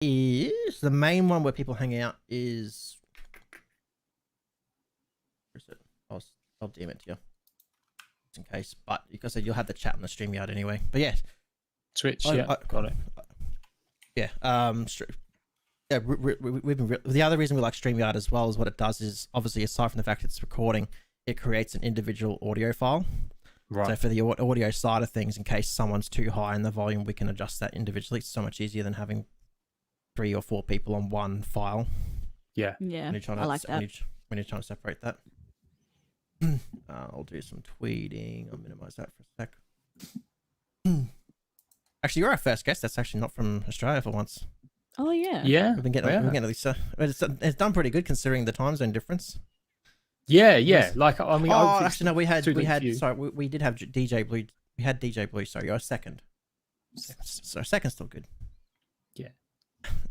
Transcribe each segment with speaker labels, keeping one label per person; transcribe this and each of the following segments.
Speaker 1: is the main one where people hang out is. Where is it? I'll DM it to you, just in case. But like I said, you'll have the chat on the StreamYard anyway. But yeah,
Speaker 2: Twitch. Got it.
Speaker 1: Yeah. Yeah. The other reason we like StreamYard as well is what it does is obviously aside from the fact it's recording, it creates an individual audio file. Right. So for the audio side of things, in case someone's too high in the volume, we can adjust that individually. It's so much easier than having 3 or 4 people on one file.
Speaker 2: Yeah.
Speaker 3: Yeah. I like that.
Speaker 1: When you're trying to separate that. I'll do some tweeting. I'll minimize that for a sec. Actually, you're our first guest that's actually not from Australia for once.
Speaker 3: Oh yeah.
Speaker 2: Yeah.
Speaker 1: We've been getting at least. It's done pretty good considering the time zone difference.
Speaker 2: Yeah. Like I mean,
Speaker 1: actually no, we had. Sorry, we did have DJ Blue. We had DJ Blue. Sorry, you're second. So second's still good.
Speaker 2: Yeah.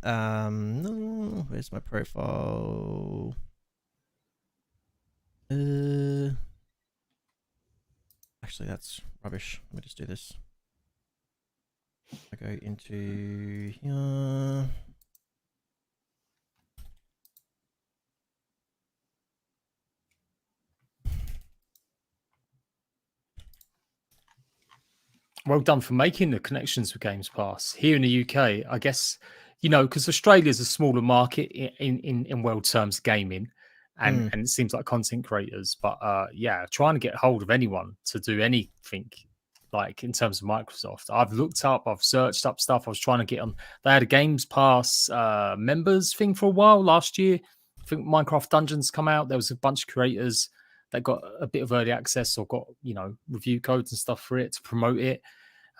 Speaker 1: No, where's my profile? Actually, that's rubbish. Let me just do this. I go into here.
Speaker 2: Well done for making the connections with Games Pass. Here in the UK, I guess, you know, because Australia's a smaller market in world terms gaming, and it seems like content creators. But yeah, trying to get hold of anyone to do anything like in terms of Microsoft. I've looked up, I've searched up stuff. I was trying to get on. They had a Games Pass members thing for a while last year. I think Minecraft Dungeons come out. There was a bunch of creators that got a bit of early access or got, you know, review codes and stuff for it to promote it.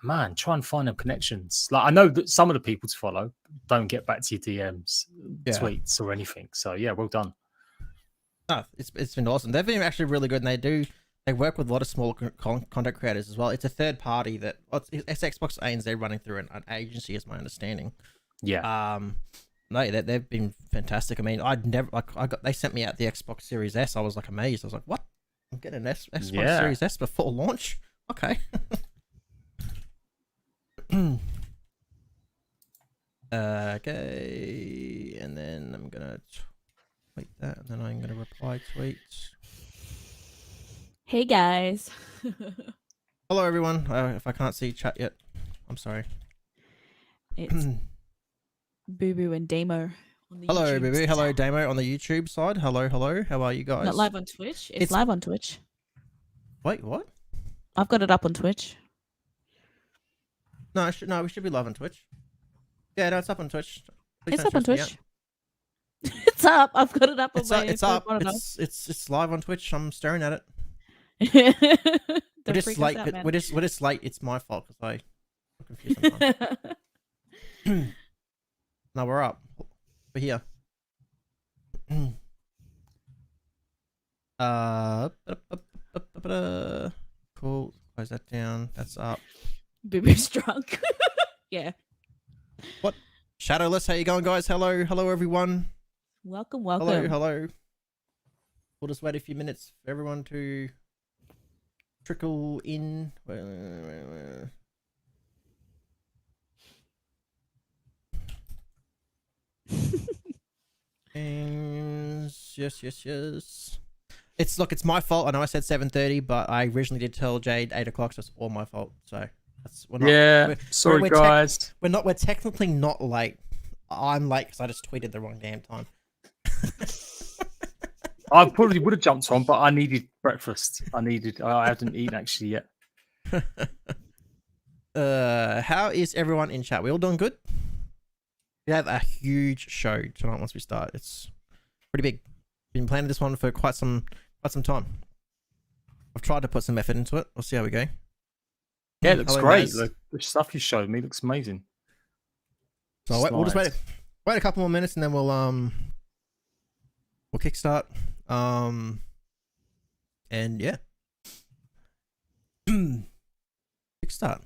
Speaker 2: And man, try and find them connections. Like I know that some of the people to follow don't get back to your DMs, tweets or anything. So yeah, well done.
Speaker 1: No, it's been awesome. They've been actually really good, and they work with a lot of small content creators as well. It's a third party that it's Xbox ANZ running through an agency, is my understanding.
Speaker 2: Yeah.
Speaker 1: No, they've been fantastic. I mean, they sent me out the Xbox Series S. I was like amazed. I was like, what? I'm getting an Xbox Series S before launch? Okay. Okay, and then I'm gonna tweet that, and then I'm gonna reply tweet.
Speaker 3: Hey guys.
Speaker 1: Hello everyone. If I can't see chat yet, I'm sorry.
Speaker 3: It's Boo Boo and Damo on the
Speaker 1: Hello
Speaker 3: YouTube
Speaker 1: Boo Boo. Hello Damo on the YouTube side. Hello. How are you guys?
Speaker 3: Not live on Twitch. It's live on Twitch.
Speaker 1: Wait, what?
Speaker 3: I've got it up on Twitch.
Speaker 1: No, we should be live on Twitch. Yeah, no, it's up on Twitch. Please
Speaker 3: It's
Speaker 1: don't
Speaker 3: up on
Speaker 1: stress me
Speaker 3: Twitch. It's up. I've got it up on
Speaker 1: It's
Speaker 3: my
Speaker 1: it's up. It's live on Twitch. I'm staring at it. We're just late. We're just late. It's my fault because I'm confused sometimes. No, we're up. We're here. Cool. Close that down. That's up.
Speaker 3: Boo Boo's drunk. Yeah.
Speaker 1: What? Shadowless, how you going, guys? Hello everyone.
Speaker 3: Welcome.
Speaker 1: Hello. We'll just wait a few minutes for everyone to trickle in. Yes. It's my fault. I know I said 7:30, but I originally did tell Jade 8 o'clock, so it's all my fault. So
Speaker 2: sorry guys.
Speaker 1: We're technically not late. I'm late because I just tweeted the wrong damn time.
Speaker 2: I probably would have jumped on, but I needed breakfast. I hadn't eaten actually yet.
Speaker 1: How is everyone in chat? We all doing good? We have a huge show tonight once we start. It's pretty big. Been planning this one for quite some time. I've tried to put some effort into it. We'll see how we go.
Speaker 2: Yeah, it looks great. The stuff you showed me looks amazing.
Speaker 1: So we'll just wait a couple more minutes and then we'll kickstart. And yeah. Kickstart.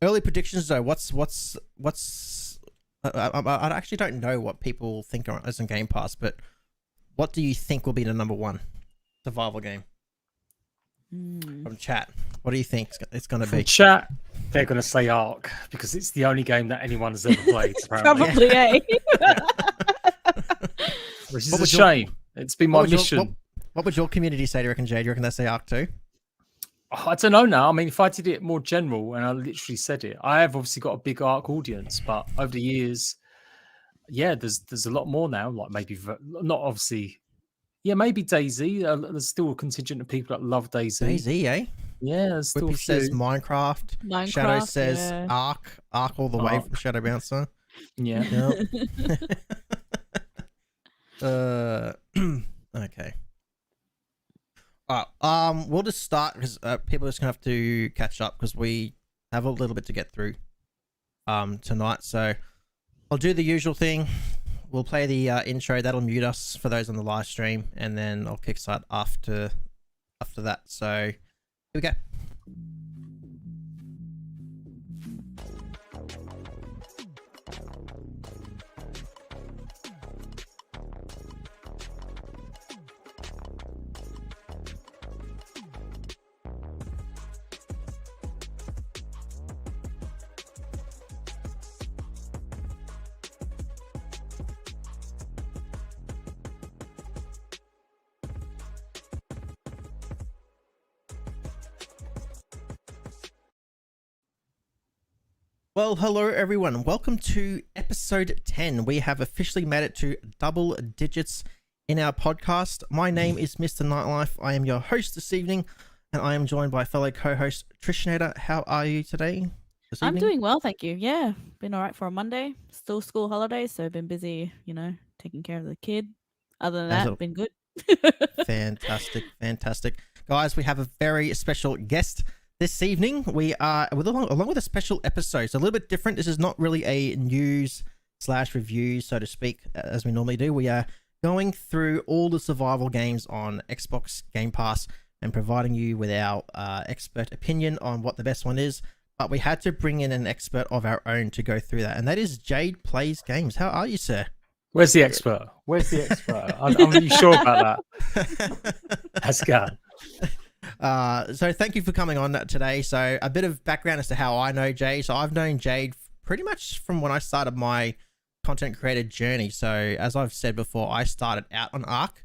Speaker 1: Early predictions though. What's I actually don't know what people think is in Game Pass, but what do you think will be the #1 survival game? From chat, what do you think it's going to be?
Speaker 2: Chat, They're going to say Ark because it's the only game that anyone's ever played. Apparently.
Speaker 3: Probably, eh?
Speaker 2: Which is a shame. It's been my mission.
Speaker 1: What would your community say? Do you reckon, Jade? Do you reckon they say Ark too?
Speaker 2: Oh, I don't know now. I mean, if I did it more general and I literally said it, I have obviously got a big Ark audience, but over the years, yeah, there's a lot more now. Like maybe not obviously, yeah, maybe DayZ. There's still a contingent of people that love DayZ.
Speaker 1: DayZ, eh?
Speaker 2: Yeah, there's still
Speaker 1: Whippy says Minecraft. Shadow says Ark all the way from Shadow Bouncer.
Speaker 2: Yeah.
Speaker 1: Okay. All right. We'll just start because people are just gonna have to catch up because we have a little bit to get through tonight. So I'll do the usual thing. We'll play the intro. That'll mute us for those on the live stream, and then I'll kickstart after that. So here we go. Well, hello everyone. Welcome to episode 10. We have officially made it to double digits in our podcast. My name is Mr. Nightlife. I am your host this evening, and I am joined by fellow co-host Trishnator. How are you today?
Speaker 3: I'm doing well, thank you. Yeah, been all right for a Monday. Still school holidays, so been busy, taking care of the kid. Other than that, been good.
Speaker 1: Fantastic. Guys, we have a very special guest this evening. We are along with a special episode. So a little bit different. This is not really a news/review, so to speak, as we normally do. We are going through all the survival games on Xbox Game Pass and providing you with our expert opinion on what the best one is. But we had to bring in an expert of our own to go through that, and that is JadePlays Games. How are you, sir?
Speaker 2: Where's the expert? I'm really sure about that. That's good.
Speaker 1: So thank you for coming on today. So a bit of background as to how I know Jade. So I've known Jade pretty much from when I started my content creator journey. So as I've said before, I started out on Ark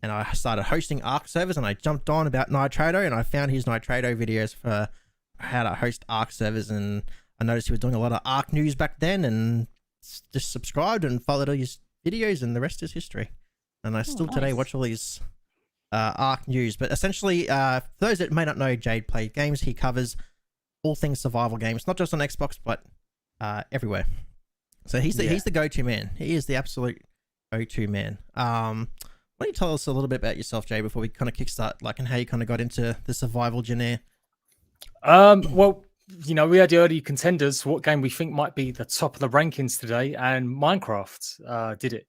Speaker 1: and I started hosting Ark servers, and I jumped on about Nitrado, and I found his Nitrado videos for how to host Ark servers, and I noticed he was doing a lot of Ark news back then, and just subscribed and followed all his videos, and the rest is history. And I still today watch all his Ark news. But essentially, for those that may not know JadePlays Games, he covers all things survival games, not just on Xbox, but everywhere. So he's the go-to man. He is the absolute go-to man. Why don't you tell us a little bit about yourself, Jay, before we kind of kickstart, and how you kind of got into the survival genre?
Speaker 2: Well, we had the early contenders for what game we think might be the top of the rankings today, and Minecraft did it.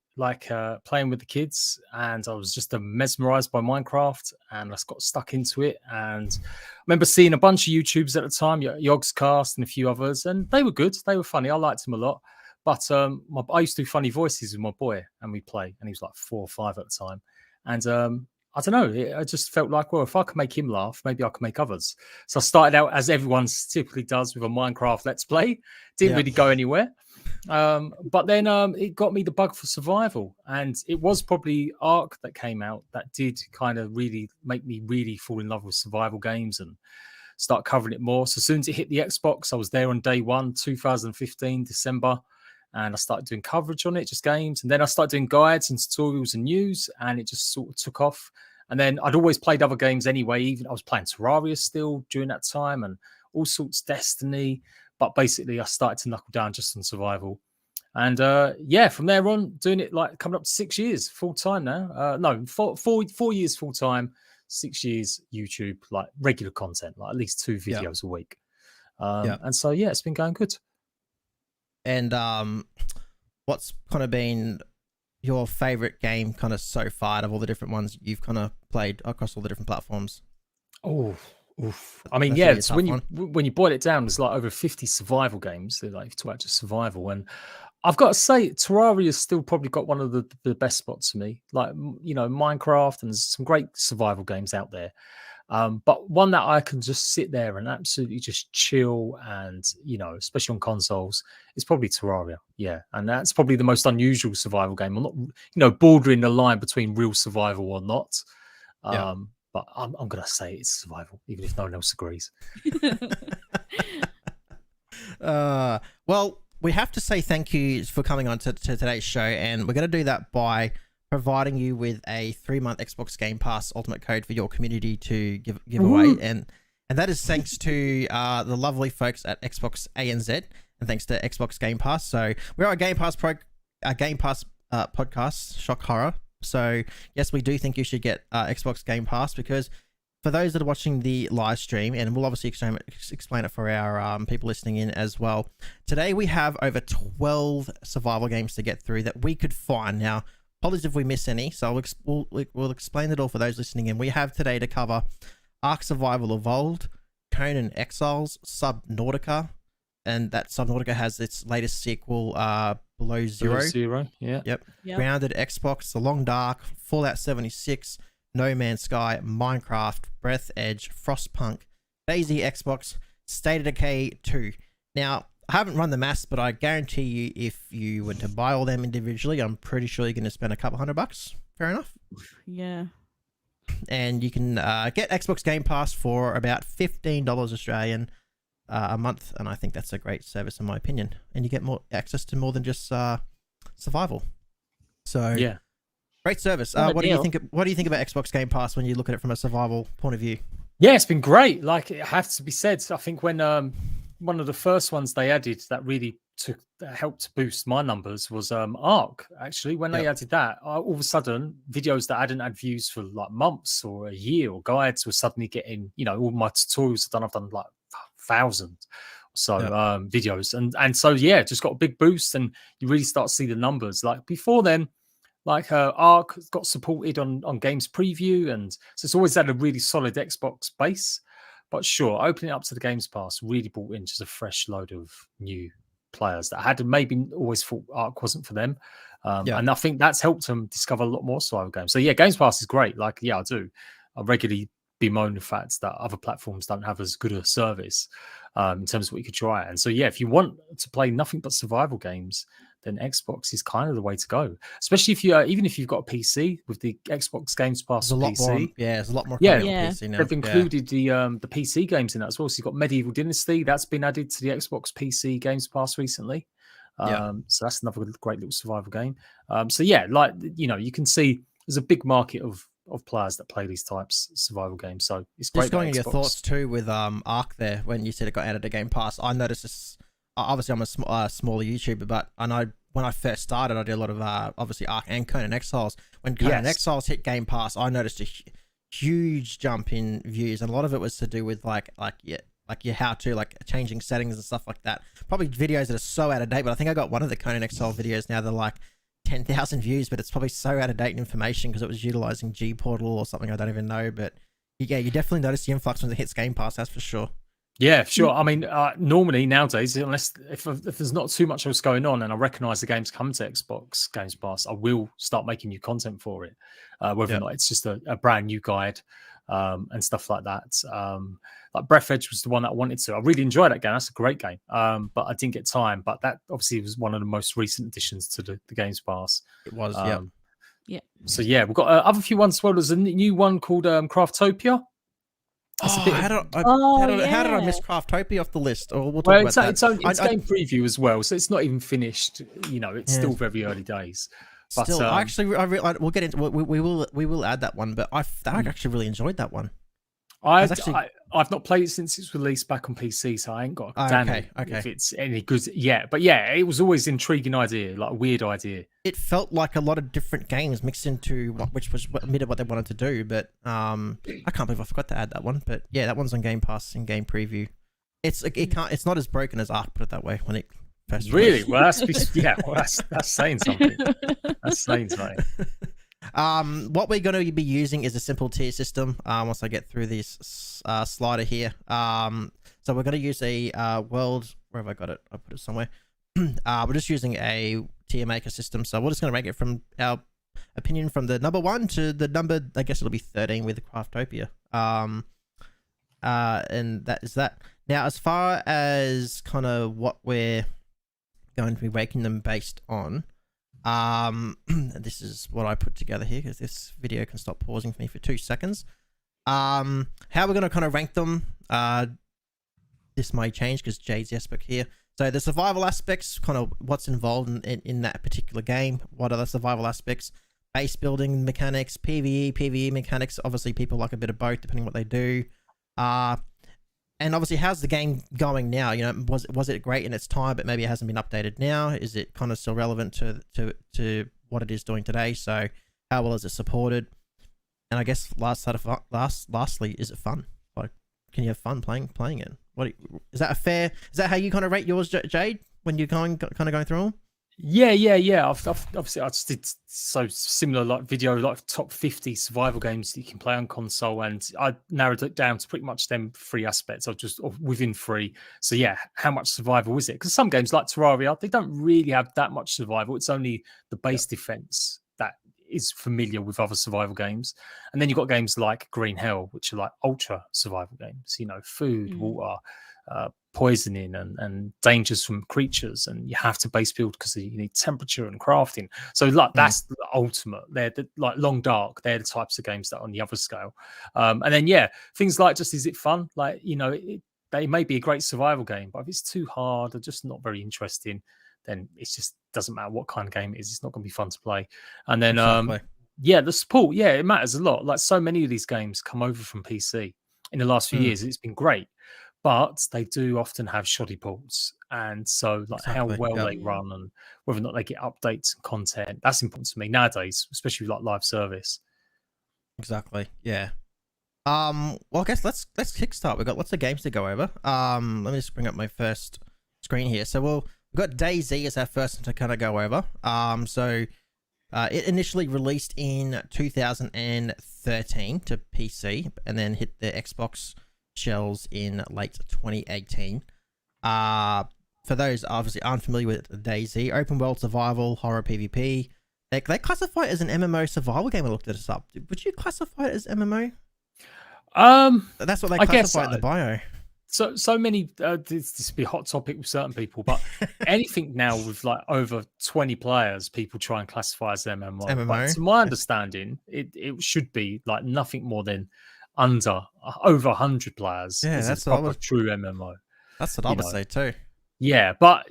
Speaker 2: Playing with the kids, and I was just mesmerized by Minecraft, and I got stuck into it. And I remember seeing a bunch of YouTubers at the time, Yogscast and a few others, and they were good. They were funny. I liked them a lot. But I used to do funny voices with my boy, and we play, and he was like 4 or 5 at the time. And I don't know, I just felt like, well, if I can make him laugh, maybe I can make others. So I started out, as everyone typically does, with a Minecraft Let's Play. Didn't really go anywhere. But then it got me the bug for survival, and it was probably Ark that came out that did kind of really make me really fall in love with survival games and start covering it more. So as soon as it hit the Xbox, I was there on day 1, 2015, December, and I started doing coverage on it, just games. And then I started doing guides and tutorials and news, and it just sort of took off. And then I'd always played other games anyway. Even I was playing Terraria still during that time, and all sorts, Destiny. But basically, I started to knuckle down just on survival. And from there on, doing it coming up to 6 years full time now. No, 4 years full time, 6 years YouTube, regular content, at least 2 videos a week. And so, it's been going good.
Speaker 1: And what's kind of been your favorite game kind of so far out of all the different ones you've kind of played across all the different platforms?
Speaker 2: Oof. I mean, it's when you boil it down, there's over 50 survival games. They're if you talk about just survival, and I've got to say, Terraria's still probably got one of the best spots for me. Minecraft, and there's some great survival games out there. But one that I can just sit there and absolutely just chill, and especially on consoles, is probably Terraria. Yeah, and that's probably the most unusual survival game. I'm not, bordering the line between real survival or not. But I'm gonna say it's survival, even if no one else agrees.
Speaker 1: Well, we have to say thank you for coming on to today's show, and we're going to do that by providing you with a 3-month Xbox Game Pass Ultimate code for your community to give away, and that is thanks to the lovely folks at Xbox ANZ, and thanks to Xbox Game Pass. So we're a Game Pass podcast, shock horror. So yes, we do think you should get Xbox Game Pass, because for those that are watching the live stream, and we'll obviously explain it for our people listening in as well, today we have over 12 survival games to get through that we could find. Now, apologies if we miss any, so we'll explain it all for those listening in. We have today to cover Ark Survival Evolved, Conan Exiles, Subnautica, and that Subnautica has its latest sequel, Below Zero. Yep. Grounded, Xbox, The Long Dark, Fallout 76, No Man's Sky, Minecraft, Breath Edge, Frostpunk, DayZ Xbox, State of Decay 2. Now, I haven't run the maths, but I guarantee you, if you were to buy all them individually, I'm pretty sure you're going to spend a couple $100. Fair enough?
Speaker 3: Yeah.
Speaker 1: And you can get Xbox Game Pass for about $15 Australian a month, and I think that's a great service in my opinion. And you get more access to more than just survival. So
Speaker 2: yeah.
Speaker 1: Great service. What do you think? What do you think about Xbox Game Pass when you look at it from a survival point of view?
Speaker 2: Yeah, it's been great. Like, it has to be said. I think when one of the first ones they added that really helped boost my numbers was Ark. Actually, when they added that, all of a sudden, videos that hadn't had views for like months or a year, or guides, were suddenly getting. All my tutorials I've done like 1,000 or so videos, and so yeah, just got a big boost, and you really start to see the numbers. Like before then. Like Ark got supported on Games Preview, and so it's always had a really solid Xbox base. But sure, opening it up to the Games Pass really brought in just a fresh load of new players that had maybe always thought Ark wasn't for them. And I think that's helped them discover a lot more survival games. So yeah, Games Pass is great. Like, yeah, I do. I regularly bemoan the fact that other platforms don't have as good a service in terms of what you could try. And so yeah, if you want to play nothing but survival games, then Xbox is kind of the way to go. Especially if you even if you've got a PC with the Xbox Games Pass PC.
Speaker 1: There's a lot more.
Speaker 2: PC now. They've included the PC games in that as well. So you've got Medieval Dynasty that's been added to the Xbox PC Games Pass recently. So that's another great little survival game. So yeah, like you can see there's a big market of players that play these types of survival games. So it's great.
Speaker 1: Just going into your thoughts too with Ark there, when you said it got added to Game Pass, I noticed this. Obviously, I'm a smaller YouTuber, but I know when I first started, I did a lot of obviously Ark and Conan Exiles. When Conan Exiles hit Game Pass, I noticed a huge jump in views, and a lot of it was to do with like your how-to, like changing settings and stuff like that. Probably videos that are so out of date, but I think I got one of the Conan Exile videos now. They're like 10,000 views, but it's probably so out of date information because it was utilizing G Portal or something I don't even know. But yeah, you definitely notice the influx when it hits Game Pass. That's for sure.
Speaker 2: Yeah, sure. I mean, normally nowadays, unless if there's not too much else going on, and I recognise the game's come to Xbox Games Pass, I will start making new content for it. Whether or not it's just a brand new guide and stuff like that. Like Breath Edge was the one that I wanted to. I really enjoyed that game. That's a great game. But I didn't get time. But that obviously was one of the most recent additions to the Games Pass.
Speaker 1: It was,
Speaker 2: yeah. So yeah, we've got other few ones as well. There's a new one called Craftopia.
Speaker 1: How did I miss Craftopia off the list? Or we'll talk about that.
Speaker 2: It's game preview as well, so it's not even finished. It's still very early days. But,
Speaker 1: still, we'll get into. We will add that one. But I actually really enjoyed that one.
Speaker 2: I've not played it since it's released back on PC, so I ain't got a damn if it's any good yet. But yeah, it was always an intriguing idea, like a weird idea.
Speaker 1: It felt like a lot of different games mixed into which was admitted what they wanted to do. But I can't believe I forgot to add that one. But yeah, that one's on Game Pass and Game Preview. It's not as broken as Ark, put it that way, when it first
Speaker 2: really. Well, that's saying something. That's saying something.
Speaker 1: What we're going to be using is a simple tier system. Once I get through this slider here, so we're going to use a world. Where have I got it? I put it somewhere. We're just using a tier maker system, so we're just going to rank it from our opinion from the number 1 to the number. I guess it'll be 13 with the Craftopia. and that is that. Now, as far as kind of what we're going to be ranking them based on, this is what I put together here because this video can stop pausing for me for 2 seconds. How we're going to kind of rank them, this might change because Jade's Jesper here. So the survival aspects, kind of what's involved in that particular game. What are the survival aspects? Base building mechanics, PvE mechanics. Obviously, people like a bit of both, depending on what they do. And obviously, how's the game going now? You know, was it great in its time, but maybe it hasn't been updated now? Is it kind of still relevant to what it is doing today? So how well is it supported? And I guess lastly, is it fun? Like, can you have fun playing it? Is that how you kind of rate yours, Jade, when you're going through them?
Speaker 2: Yeah. Obviously, I just did so similar like video, like top 50 survival games that you can play on console, and I narrowed it down to pretty much them 3 aspects. Within 3. So yeah, how much survival is it? Because some games like Terraria, they don't really have that much survival. It's only the base defense that is familiar with other survival games, and then you've got games like Green Hell, which are like ultra survival games. You know, food, water. Poisoning and dangers from creatures, and you have to base build because you need temperature and crafting. So like that's the ultimate. They're like Long Dark. They're the types of games that are on the other scale. And then things like just is it fun? Like, you know, they may be a great survival game, but if it's too hard or just not very interesting, then it just doesn't matter what kind of game it is. It's not going to be fun to play. And then the support, it matters a lot. Like so many of these games come over from PC in the last few years. It's been great. But they do often have shoddy ports, and so like how well they run and whether or not they get updates and content, that's important to me nowadays, especially with like live service. Exactly.
Speaker 1: Yeah. Well, I guess let's kickstart. We've got lots of games to go over. Let me just bring up my first screen here. So we've got DayZ as our first one to kind of go over. It initially released in 2013 to PC, and then hit the Xbox shells in late 2018. For those obviously aren't familiar with DayZ, open world survival horror PvP. They classify it as an MMO survival game. I looked this up. Would you classify it as MMO? That's what they classify in the bio.
Speaker 2: So many. This would be a hot topic with certain people, but anything now with like over 20 players, people try and classify as MMO. But to my understanding, it should be like nothing more than over 100 players. Yeah, that's a true MMO.
Speaker 1: That's what I would say too.
Speaker 2: Yeah, but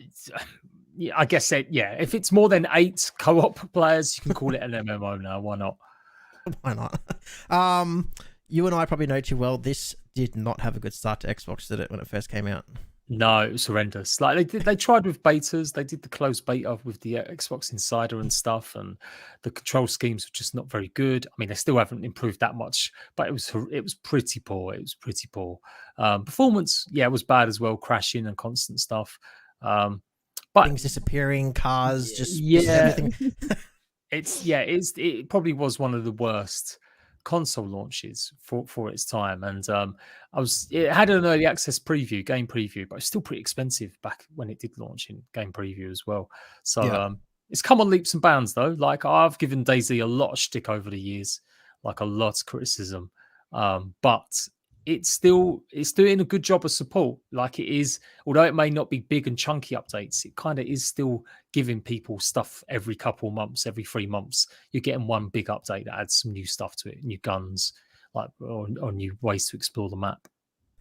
Speaker 2: I guess if it's more than 8 co-op players, you can call it an MMO now. Why not?
Speaker 1: Why not? You and I probably know too well. This did not have a good start to Xbox, did it, when it first came out?
Speaker 2: No, it was horrendous. Like they tried with betas. They did the closed beta with the Xbox Insider and stuff, and the control schemes were just not very good. I mean, they still haven't improved that much, but it was pretty poor. It was pretty poor. Performance, it was bad as well, crashing and constant stuff. But
Speaker 1: things disappearing, cars, just everything.
Speaker 2: It probably was one of the worst console launches for its time, and it had an early access game preview, but it's still pretty expensive back when it did launch in game preview as well. So it's come on leaps and bounds though. Like I've given DayZ a lot of shtick over the years, like a lot of criticism, but it's doing a good job of support. Like it is, although it may not be big and chunky updates, it kind of is still giving people stuff every couple of months, every 3 months. You're getting one big update that adds some new stuff to it, new guns, or new ways to explore the map.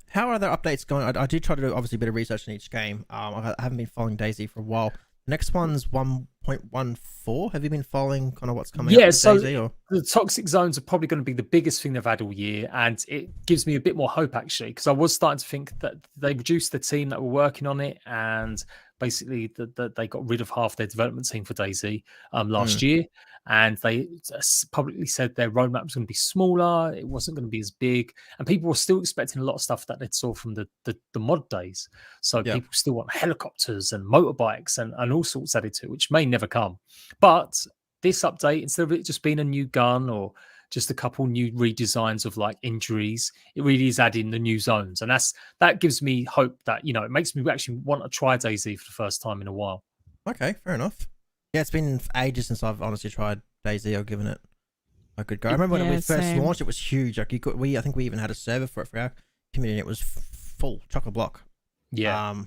Speaker 1: How are the updates going? I did try to do obviously a bit of research in each game. I haven't been following DayZ for a while. Next one's 1.14. Have you been following kind of what's coming up with DayZ? Or?
Speaker 2: The toxic zones are probably going to be the biggest thing they've had all year, and it gives me a bit more hope actually, because I was starting to think that they reduced the team that were working on it, and basically that they got rid of half their development team for DayZ last year, and they publicly said their roadmap was going to be smaller, it wasn't going to be as big, and people were still expecting a lot of stuff that they saw from the mod days. So people still want helicopters and motorbikes and all sorts added to it, which may never come. But this update, instead of it just being a new gun or just a couple new redesigns of like injuries, it really is adding the new zones, and that gives me hope that, you know, it makes me actually want to try DayZ for the first time in a while.
Speaker 1: Okay, fair enough. Yeah, it's been ages since I've honestly tried DayZ or given it a good go. I remember when it was first launched, it was huge. Like I think we even had a server for it for our community. It was full chock-a-block.
Speaker 2: Yeah.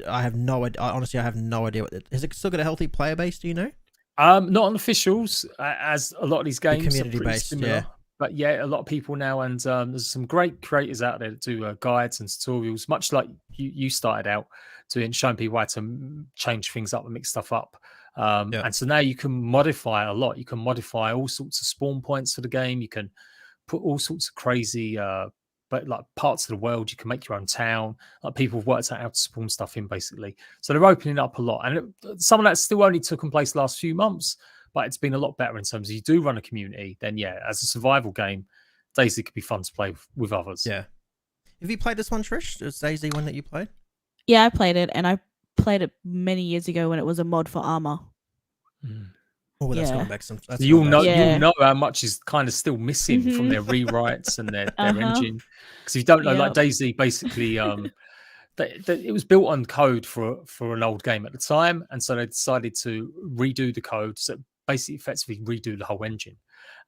Speaker 1: I have no idea. Honestly, I have no idea has it still got a healthy player base? Do you know?
Speaker 2: Not on officials, as a lot of these games
Speaker 1: community
Speaker 2: are pretty
Speaker 1: based,
Speaker 2: similar.
Speaker 1: yeah.
Speaker 2: But yeah, a lot of people now, and there's some great creators out there that do guides and tutorials, much like you started out doing, showing people how to change things up and mix stuff up. And so now you can modify a lot. You can modify all sorts of spawn points for the game. You can put all sorts of crazy, but like parts of the world. You can make your own town. Like people have worked out how to spawn stuff in, basically. So they're opening up a lot, and some of that still only took place last few months. But it's been a lot better in terms of you do run a community. Then yeah, as a survival game, DayZ could be fun to play with others.
Speaker 1: Yeah. Have you played this one, Trish? Is DayZ one that you played?
Speaker 3: Yeah, I played it, and I played it many years ago when it was a mod for armor.
Speaker 1: Oh, that's going back some.
Speaker 2: You'll know how much is kind of still missing from their rewrites and their engine. Because if you don't know, like DayZ, basically, it was built on code for an old game at the time, and so they decided to redo the code. So basically, effectively redo the whole engine.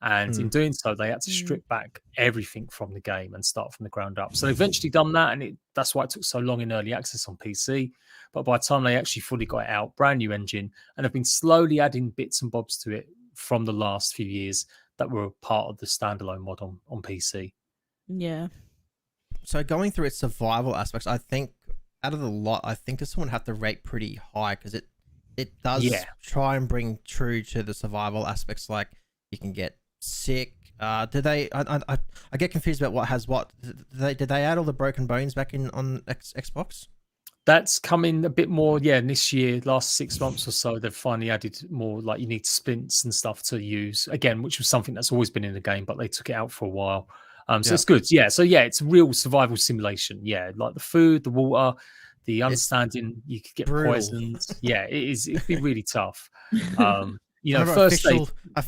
Speaker 2: And in doing so, they had to strip back everything from the game and start from the ground up. So they eventually done that, and that's why it took so long in early access on PC. But by the time they actually fully got it out, brand new engine, and have been slowly adding bits and bobs to it from the last few years that were part of the standalone mod on PC.
Speaker 3: Yeah.
Speaker 1: So going through its survival aspects, I think out of the lot, I think this one would have to rate pretty high because it does try and bring true to the survival aspects. Like you can get sick. Did they? I get confused about what has what. Did they add all the broken bones back in on Xbox?
Speaker 2: That's coming a bit more, this year, last 6 months or so, they've finally added more, like you need splints and stuff to use, again, which was something that's always been in the game, but they took it out for a while. So it's good. Yeah, so it's a real survival simulation. Yeah, like the food, the water, the understanding, you could get poisoned. Yeah, it is. It'd be really tough. First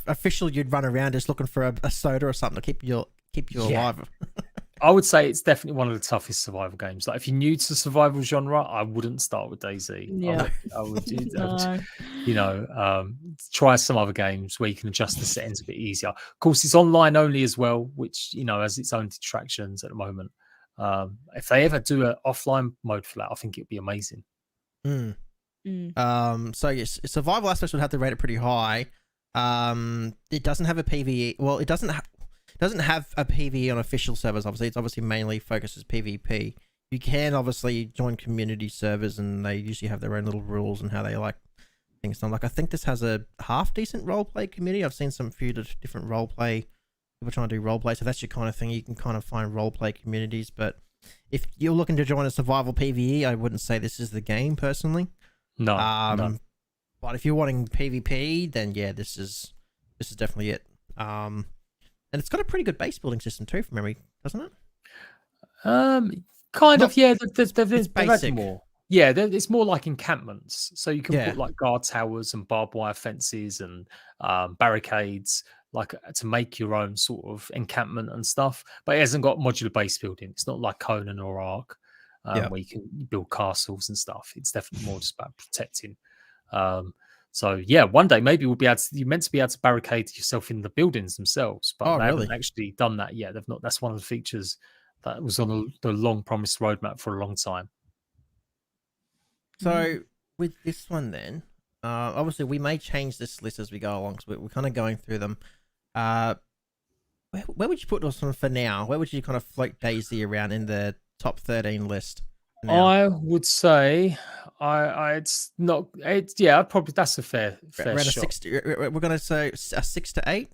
Speaker 1: official, you'd run around just looking for a soda or something to keep you alive.
Speaker 2: I would say it's definitely one of the toughest survival games. Like if you're new to the survival genre, I wouldn't start with DayZ.
Speaker 3: Yeah.
Speaker 2: I would try some other games where you can adjust the settings a bit easier. Of course, it's online only as well, which has its own detractions at the moment. If they ever do an offline mode for that, I think it'd be amazing.
Speaker 1: So yes, survival aspects would have to rate it pretty high. It doesn't have a PvE. Well, it doesn't have a PvE on official servers. Obviously, it's obviously mainly focuses PvP. You can obviously join community servers, and they usually have their own little rules and how they like things done. Like I think this has a half decent roleplay community. I've seen some few different roleplay people trying to do roleplay, so that's your kind of thing. You can kind of find roleplay communities, but if you're looking to join a survival PvE, I wouldn't say this is the game personally.
Speaker 2: No.
Speaker 1: But if you're wanting PvP, then yeah, this is definitely it. And it's got a pretty good base building system too, from memory, doesn't it?
Speaker 2: Kind of, yeah. There's
Speaker 1: basic.
Speaker 2: More. Yeah, it's more like encampments. So you can put like guard towers and barbed wire fences and barricades, like to make your own sort of encampment and stuff. But it hasn't got modular base building. It's not like Conan or Ark, where you can build castles and stuff. It's definitely more just about protecting. So yeah, one day maybe you're meant to be able to barricade yourself in the buildings themselves, but they haven't actually done that yet. They've not. That's one of the features that was on the long promised roadmap for a long time.
Speaker 1: So with this one, then obviously we may change this list as we go along. So we're kind of going through them. Where would you put this one for now? Where would you kind of float DayZ around in the top 13 list? Now?
Speaker 2: I would say it's not. I'd probably that's a fair
Speaker 1: around
Speaker 2: shot.
Speaker 1: A 6 we're gonna say a 6 to 8.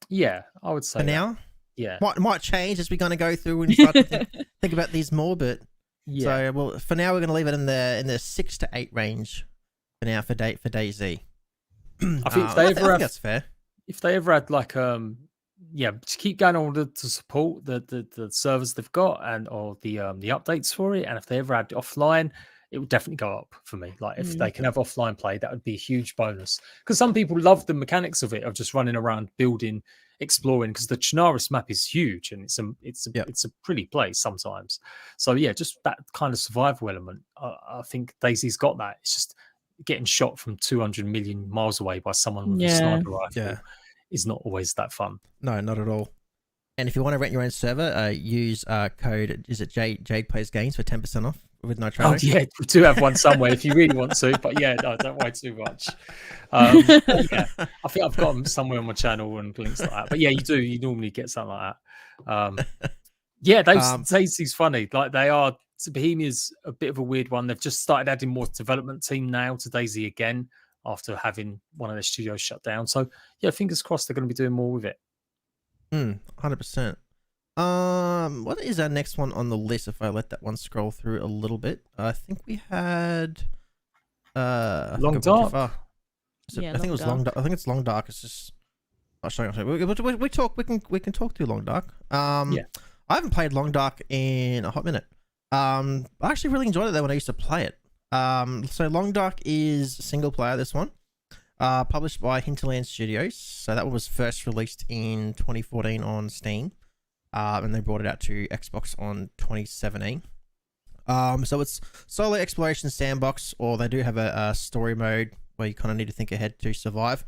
Speaker 2: Yeah, I would say
Speaker 1: for now.
Speaker 2: Yeah,
Speaker 1: might change as we're gonna go through and start to think about these more. But so well, for now we're gonna leave it in the 6 to 8 range for now for DayZ.
Speaker 2: I think
Speaker 1: I think that's fair.
Speaker 2: If they ever had like to keep going on to support the servers they've got or the updates for it, and if they ever had offline, it would definitely go up for me. Like if they can have offline play, that would be a huge bonus. Because some people love the mechanics of it, of just running around, building, exploring. Because the Chernarus map is huge, and it's a pretty place sometimes. So yeah, just that kind of survival element. I think DayZ's got that. It's just getting shot from 200 million miles away by someone with a sniper rifle is not always that fun.
Speaker 1: No, not at all. And if you want to rent your own server, use code JadePlays Games for 10% off with no trade.
Speaker 2: Oh yeah, we do have one somewhere if you really want to, but yeah, no, don't worry too much. Yeah, I think I've got them somewhere on my channel and links like that. But yeah, you normally get something like that. Yeah, Dayz's funny. Like they are. Bohemia's a bit of a weird one. They've just started adding more development team now to Dayz again after having one of their studios shut down. So yeah, fingers crossed they're going to be doing more with it.
Speaker 1: 100%. What is our next one on the list? If I let that one scroll through a little bit, I think we had
Speaker 2: Long Dark.
Speaker 1: I think it was Long Dark. I think it's Long Dark. It's just not showing up. We can talk through Long Dark. Yeah, I haven't played Long Dark in a hot minute. I actually really enjoyed it though when I used to play it. So Long Dark is single player. This one, published by Hinterland Studios. So that one was first released in 2014 on Steam. And they brought it out to Xbox on 2017. So it's solo exploration sandbox, or they do have a story mode where you kind of need to think ahead to survive.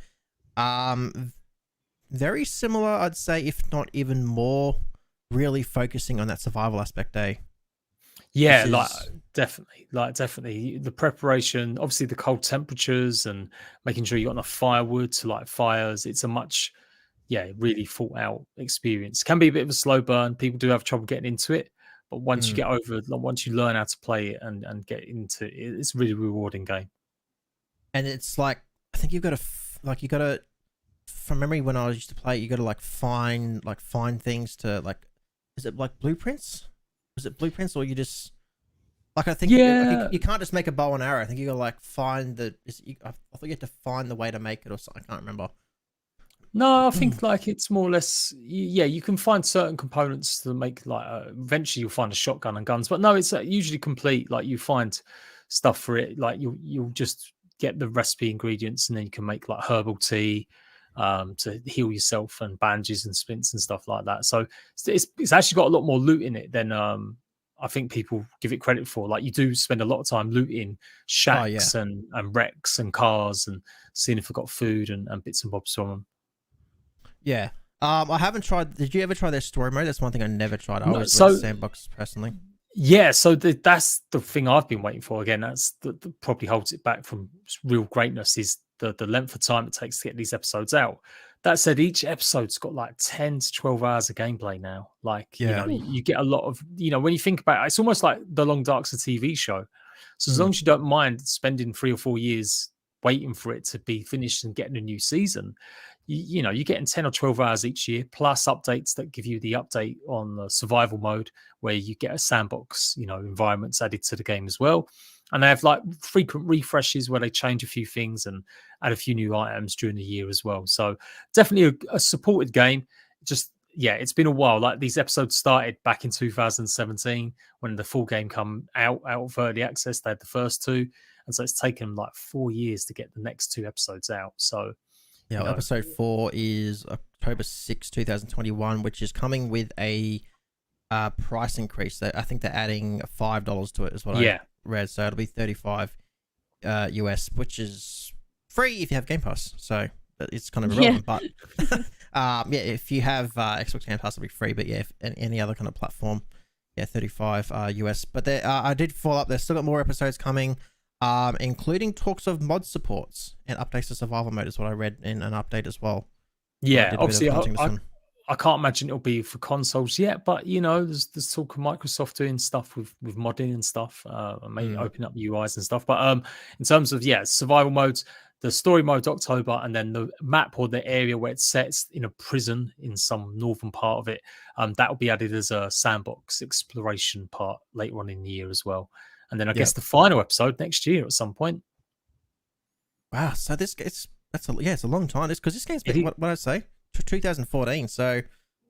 Speaker 1: Very similar, I'd say, if not even more, really focusing on that survival aspect,
Speaker 2: Yeah, definitely the preparation, obviously the cold temperatures and making sure you got enough firewood to light fires. It's a much really thought out experience. Can be a bit of a slow burn. People do have trouble getting into it, but once you get over, once you learn how to play it and get into it, it's a really rewarding game.
Speaker 1: And it's like, I think you got to, from memory when I used to play, you got to find things to is it like blueprints? Is it blueprints, or you just I think you can't just make a bow and arrow. I think you got to find I thought you had to find the way to make it or something. I can't remember.
Speaker 2: No, I think it's more or less, you can find certain components to make eventually you'll find a shotgun and guns, but no, it's usually complete. Like you find stuff for it. Like you'll just get the recipe ingredients and then you can make herbal tea to heal yourself and bandages and splints and stuff like that. So it's actually got a lot more loot in it than I think people give it credit for. Like you do spend a lot of time looting shacks and wrecks and cars and seeing if they've got food and bits and bobs from them.
Speaker 1: Yeah. I haven't tried. Did you ever try their story mode? That's one thing I never tried. I always went sandbox personally.
Speaker 2: Yeah, so that's the thing I've been waiting for. Again, that's probably holds it back from real greatness is the length of time it takes to get these episodes out. That said, each episode's got 10 to 12 hours of gameplay now. You get a lot of, when you think about it, it's almost like The Long Dark's a TV show. So as long as you don't mind spending 3 or 4 years waiting for it to be finished and getting a new season, you're getting 10 or 12 hours each year, plus updates that give you the update on the survival mode, where you get a sandbox, environments added to the game as well. And they have frequent refreshes where they change a few things and add a few new items during the year as well. So definitely a supported game. Just, it's been a while. These episodes started back in 2017 when the full game come out of early access. They had the first 2. And so it's taken 4 years to get the next 2 episodes out. So,
Speaker 1: episode 4 is October 6, 2021, which is coming with a price increase. I think they're adding $5 to it is what I read. So it'll be $35 US, which is free if you have Game Pass. So it's kind of irrelevant. But if you have Xbox Game Pass, it'll be free. But if any other kind of platform, $35 US. But I did follow up. They've still got more episodes coming. Including talks of mod supports and updates to survival mode is what I read in an update as well.
Speaker 2: Yeah, obviously I can't imagine it'll be for consoles yet, but there's talk of Microsoft doing stuff with modding and stuff, and maybe open up UIs and stuff. But in terms of survival modes, the story mode October, and then the map or the area where it sets in a prison in some northern part of it, that will be added as a sandbox exploration part later on in the year as well. And then I guess the final episode next year at some point.
Speaker 1: Wow, so it's a long time. It's because this game's been, what did I say? 2014, so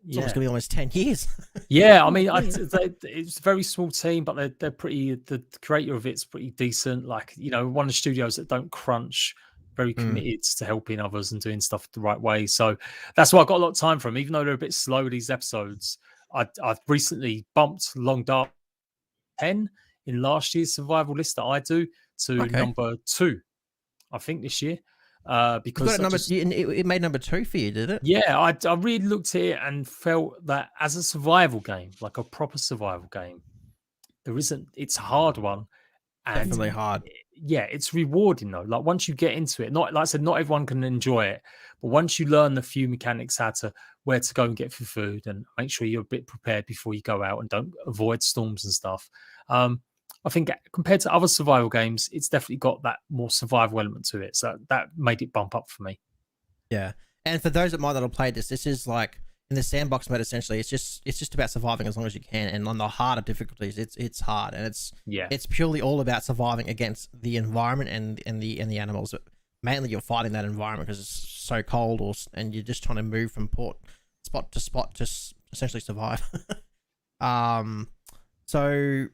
Speaker 1: it's almost gonna be almost 10 years.
Speaker 2: Yeah, I mean, it's a very small team, but they're pretty. The creator of it's pretty decent. One of the studios that don't crunch, very committed to helping others and doing stuff the right way. So that's why I got a lot of time from. Even though they're a bit slow with these episodes, I've recently bumped Long Dark 10 in last year's survival list that I do to number 2, I think this year. because
Speaker 1: it made number 2 for you, did it?
Speaker 2: Yeah, I really looked at it and felt that as a survival game, like a proper survival game, it's a hard one. And
Speaker 1: Definitely hard.
Speaker 2: Yeah, it's rewarding though. Like once you get into it, not like I said, not everyone can enjoy it, but once you learn the few mechanics, where to go and get for food, and make sure you're a bit prepared before you go out and don't avoid storms and stuff. I think compared to other survival games, it's definitely got that more survival element to it. So that made it bump up for me.
Speaker 1: Yeah, and for those that might not have played this is like in the sandbox mode. Essentially, it's just about surviving as long as you can, and on the harder difficulties, it's hard, and it's purely all about surviving against the environment and the animals. Mainly, you're fighting that environment because it's so cold, and you're just trying to move from spot to spot to essentially survive. So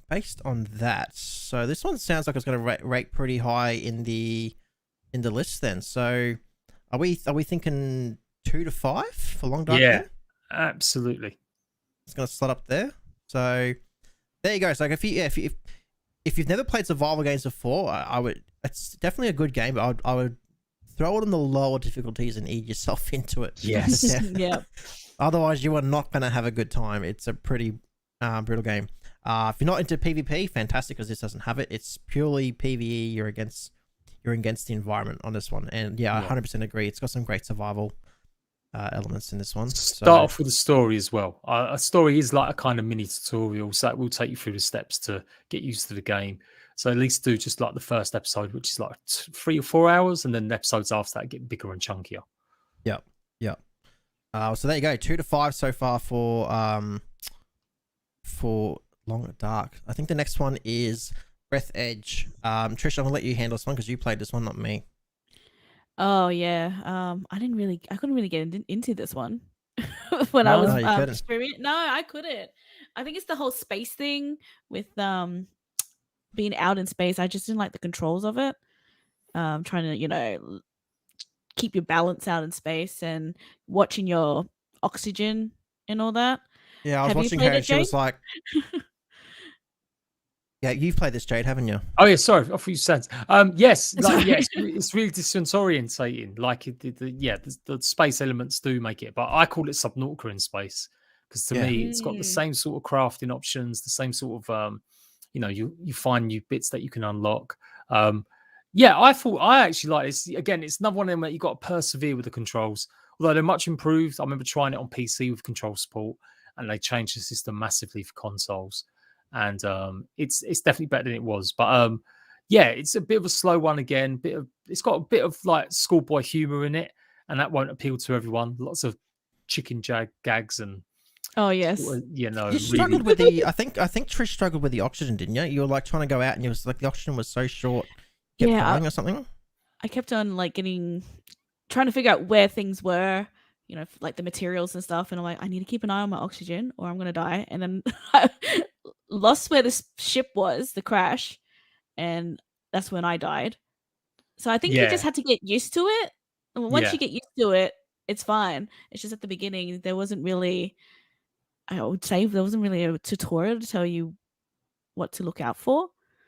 Speaker 1: based on that, so this one sounds like it's going to rate pretty high in the list. Then, so are we thinking 2 to 5 for Long Dark?
Speaker 2: Yeah, absolutely.
Speaker 1: It's going to slot up there. So there you go. So if you've never played survival games before, I would. It's definitely a good game, but I would throw it on the lower difficulties and ease yourself into it.
Speaker 2: Yes.
Speaker 3: Yeah.
Speaker 1: Otherwise, you are not going to have a good time. It's a pretty brutal game. If you're not into PvP, fantastic, because this doesn't have it. It's purely PvE. You're against the environment on this one, and I 100% agree. It's got some great survival elements in this one.
Speaker 2: Start off with a story as well. A story is like a kind of mini tutorial, so it will take you through the steps to get used to the game. So at least do just like the first episode, which is like 3 or 4 hours, and then the episodes after that get bigger and chunkier.
Speaker 1: Yep. So there you go, 2 to 5 so far for Long Dark. I think the next one is Breath Edge. Trish, I'm gonna let you handle this one because you played this one, not me.
Speaker 3: Oh yeah. I couldn't really get into this one when I was streaming. No, I couldn't. I think it's the whole space thing with being out in space. I just didn't like the controls of it. Trying to, keep your balance out in space and watching your oxygen and all that.
Speaker 1: Yeah, I was watching her and she was like, yeah, you've played this, Jade, haven't you?
Speaker 2: Oh yeah, sorry, I thought you said. Yes, it's really disorientating. Like the space elements do make it, but I call it Subnautica in space because to me it's got the same sort of crafting options, the same sort of you find new bits that you can unlock. I actually like this. Again, it's another one of them that you got to persevere with the controls. Although they're much improved. I remember trying it on PC with control support, and they changed the system massively for consoles. And it's definitely better than it was. But it's a bit of a slow one again. It's got a bit of like schoolboy humor in it, and that won't appeal to everyone. Lots of chicken gags and
Speaker 3: oh yes,
Speaker 1: you struggled with the. I think Trish struggled with the oxygen, didn't you? You were like trying to go out, and it was like the oxygen was so short. Dying or something.
Speaker 3: I kept on trying to figure out where things were, like the materials and stuff, and I'm like, I need to keep an eye on my oxygen or I'm gonna die. And then I lost where this ship was, the crash, and that's when I died. So I think you just had to get used to it. And once you get used to it, it's fine. It's just at the beginning there wasn't really, I would say, there wasn't really a tutorial to tell you what to look out for.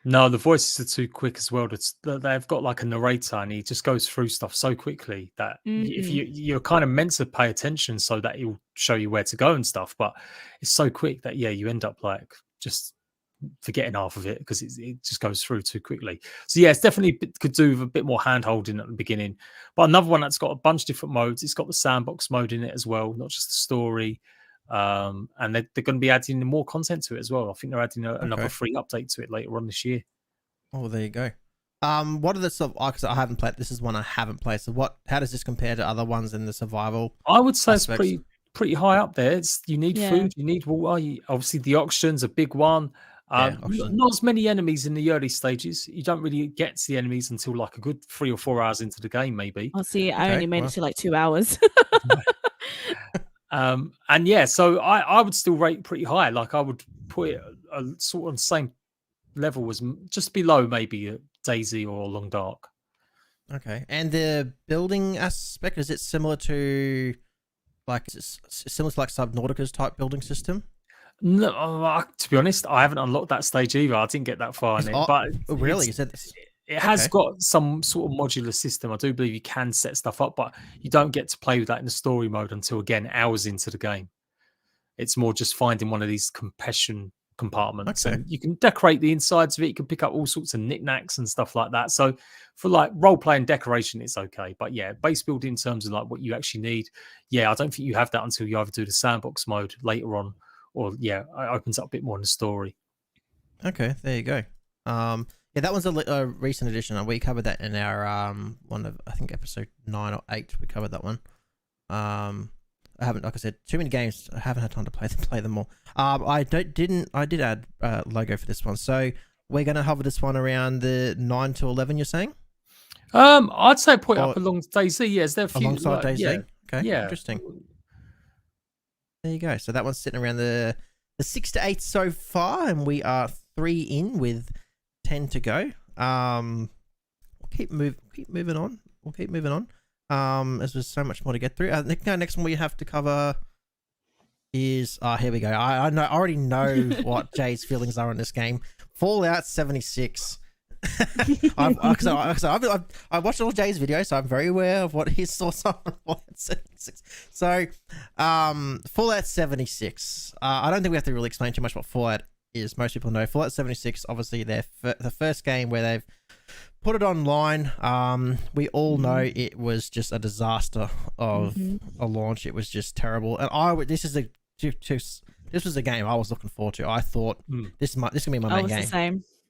Speaker 2: No, the voices are too quick as well. They've got like a narrator, and he just goes through stuff so quickly that if you're kind of meant to pay attention so that he'll show you where to go and stuff, but it's so quick that you end up like just forgetting half of it because it just goes through too quickly. So it's definitely could do with a bit more hand holding at the beginning. But another one that's got a bunch of different modes. It's got the sandbox mode in it as well, not just the story. And they're going to be adding more content to it as well. I think they're adding another free update to it later on this year.
Speaker 1: Oh, there you go. What are the because I haven't played. This is one I haven't played. So how does this compare to other ones in the survival?
Speaker 2: I would say it's pretty high up there. You need food, you need water. Obviously, the oxygen's a big one. Not as many enemies in the early stages. You don't really get to the enemies until like a good 3 or 4 hours into the game, maybe.
Speaker 3: Oh, see, I only made it to like 2 hours.
Speaker 2: So I would still rate pretty high. Like I would put it sort of on the same level as just below maybe Daisy or Long Dark.
Speaker 1: Okay, and the building aspect, is it similar to like Subnautica's type building system?
Speaker 2: No, to be honest, I haven't unlocked that stage either. I didn't get that far in it. But
Speaker 1: really, you said this?
Speaker 2: It has got some sort of modular system. I do believe you can set stuff up, but you don't get to play with that in the story mode until, again, hours into the game. It's more just finding one of these compression compartments, and you can decorate the insides of it. You can pick up all sorts of knickknacks and stuff like that. So for like role playing decoration, it's okay. But yeah, base building in terms of like what you actually need, I don't think you have that until you either do the sandbox mode later on, or it opens up a bit more in the story.
Speaker 1: Okay, there you go. That one's a recent addition, and we covered that in our one of, I think, episode 9 or 8. We covered that one. I haven't, like I said, too many games. I haven't had time to play them all. I did add logo for this one, so we're gonna hover this one around the 9 to 11. You're saying?
Speaker 2: I'd say put it up along Dayz. Yes, there a few
Speaker 1: alongside Dayz.
Speaker 2: Yeah.
Speaker 1: Okay. Yeah. Interesting. There you go. So that one's sitting around the 6 to 8 so far, and we are 3 in with 10 to go. We'll keep moving on. As there's so much more to get through. Next one we have to cover is here we go. I already know what Jay's feelings are on this game. Fallout 76. I watched all Jay's videos, so I'm very aware of what his thoughts are on Fallout 76. So, Fallout 76. I don't think we have to really explain too much what Fallout is. Most people know Fallout 76. Obviously, the first game where they've put it online. We all know it was just a disaster of a launch. It was just terrible. And this was a game I was looking forward to. I thought this gonna be my main game.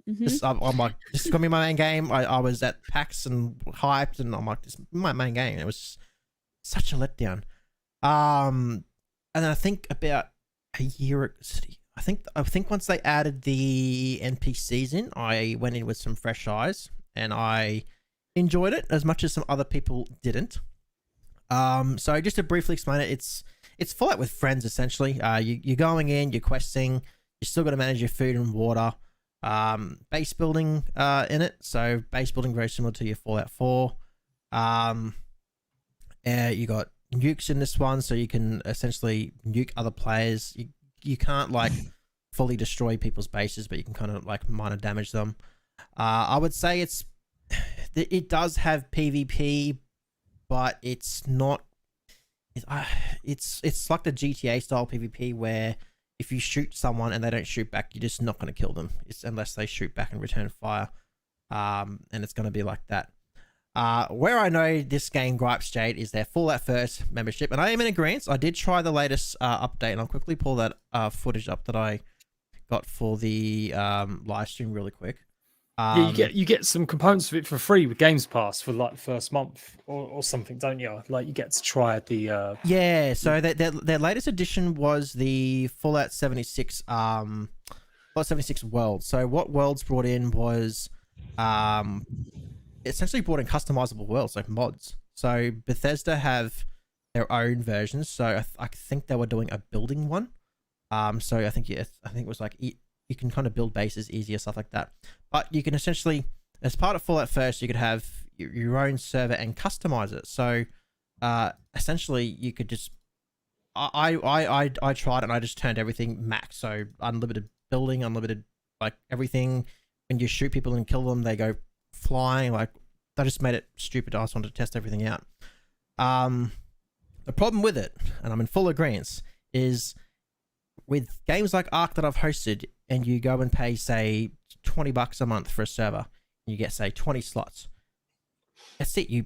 Speaker 3: The same.
Speaker 1: I'm like, this is gonna be my main game. I was at PAX and hyped, and I'm like, this is my main game. It was such a letdown. And then I think about a year. I think once they added the NPCs in, I went in with some fresh eyes, and I enjoyed it as much as some other people didn't. So just to briefly explain it, it's Fallout with friends essentially. You're going in, you're questing, you still got to manage your food and water. Base building in it, so base building very similar to your Fallout 4. You got nukes in this one, so you can essentially nuke other players. You can't like fully destroy people's bases, but you can kind of like minor damage them. I would say it does have PvP, but it's not. It's like the GTA style PvP where if you shoot someone and they don't shoot back, you're just not going to kill them. Unless they shoot back and return fire, and it's going to be like that. Where I know this game gripes Jade is their Fallout First membership, and I am in agreement. I did try the latest update, and I'll quickly pull that footage up that I got for the live stream really quick.
Speaker 2: You get some components of it for free with Games Pass for like the first month or something, don't you? Like you get to try the
Speaker 1: So their latest edition was the Fallout 76 Fallout 76 World. So what Worlds brought in was essentially brought in customizable worlds, like mods. So Bethesda have their own versions. So I think they were doing a building one. So I think it was like you can kind of build bases easier, stuff like that. But you can essentially, as part of Fallout First, you could have your own server and customize it. So essentially, you could just I tried it and I just turned everything max. So unlimited building, unlimited like everything. When you shoot people and kill them, they go flying. Like they just made it stupid. I just wanted to test everything out. The problem with it, and I'm in full agreement, is with games like Ark that I've hosted, and you go and pay, say, $20 a month for a server, and you get, say, 20 slots. That's it. You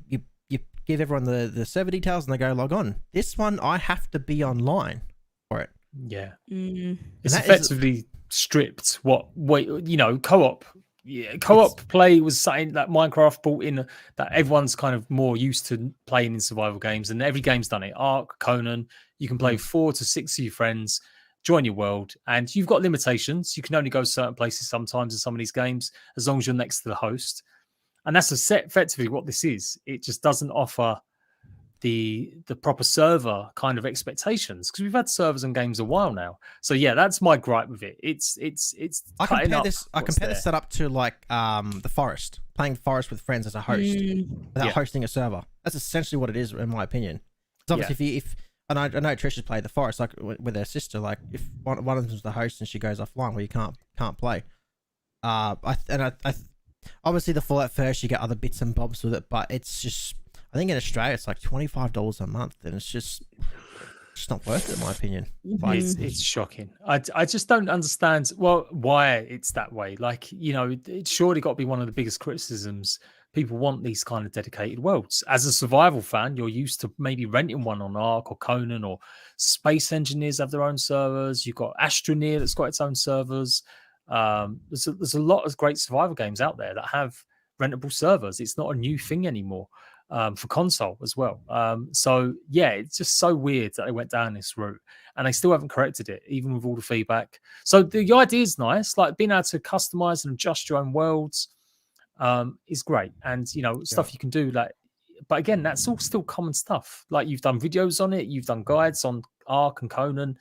Speaker 1: give everyone the server details, and they go log on. This one, I have to be online for it.
Speaker 2: Yeah. It's effectively stripped co-op. Yeah, co-op play was something that Minecraft brought in that everyone's kind of more used to playing in survival games, and every game's done it. Ark, Conan, you can play 4 to 6 of your friends, join your world, and you've got limitations. You can only go certain places sometimes in some of these games as long as you're next to the host. And that's effectively what this is. It just doesn't offer the proper server kind of expectations, because we've had servers and games a while now. So yeah, that's my gripe with it. It's
Speaker 1: I compare this setup to like the Forest, playing Forest with friends as a host without hosting a server. That's essentially what it is, in my opinion. Because obviously, if and I know Trisha's played the Forest like with her sister. Like if one of them's the host and she goes offline, well, you can't play. obviously the Fallout first, you get other bits and bobs with it, but it's just, I think in Australia it's like $25 a month, and it's just not worth it in my opinion. Like,
Speaker 2: It's shocking. I just don't understand why it's that way. Like, it's surely got to be one of the biggest criticisms. People want these kind of dedicated worlds. As a survival fan, you're used to maybe renting one on Ark or Conan, or Space Engineers have their own servers. You've got Astroneer that's got its own servers. There's a lot of great survival games out there that have rentable servers. It's not a new thing anymore, for console as well. So yeah, it's just so weird that they went down this route, and they still haven't corrected it, even with all the feedback. So the idea is nice, like being able to customize and adjust your own worlds is great, and stuff you can do, like, but again, that's all still common stuff. Like, you've done videos on it, you've done guides on Ark and Conan.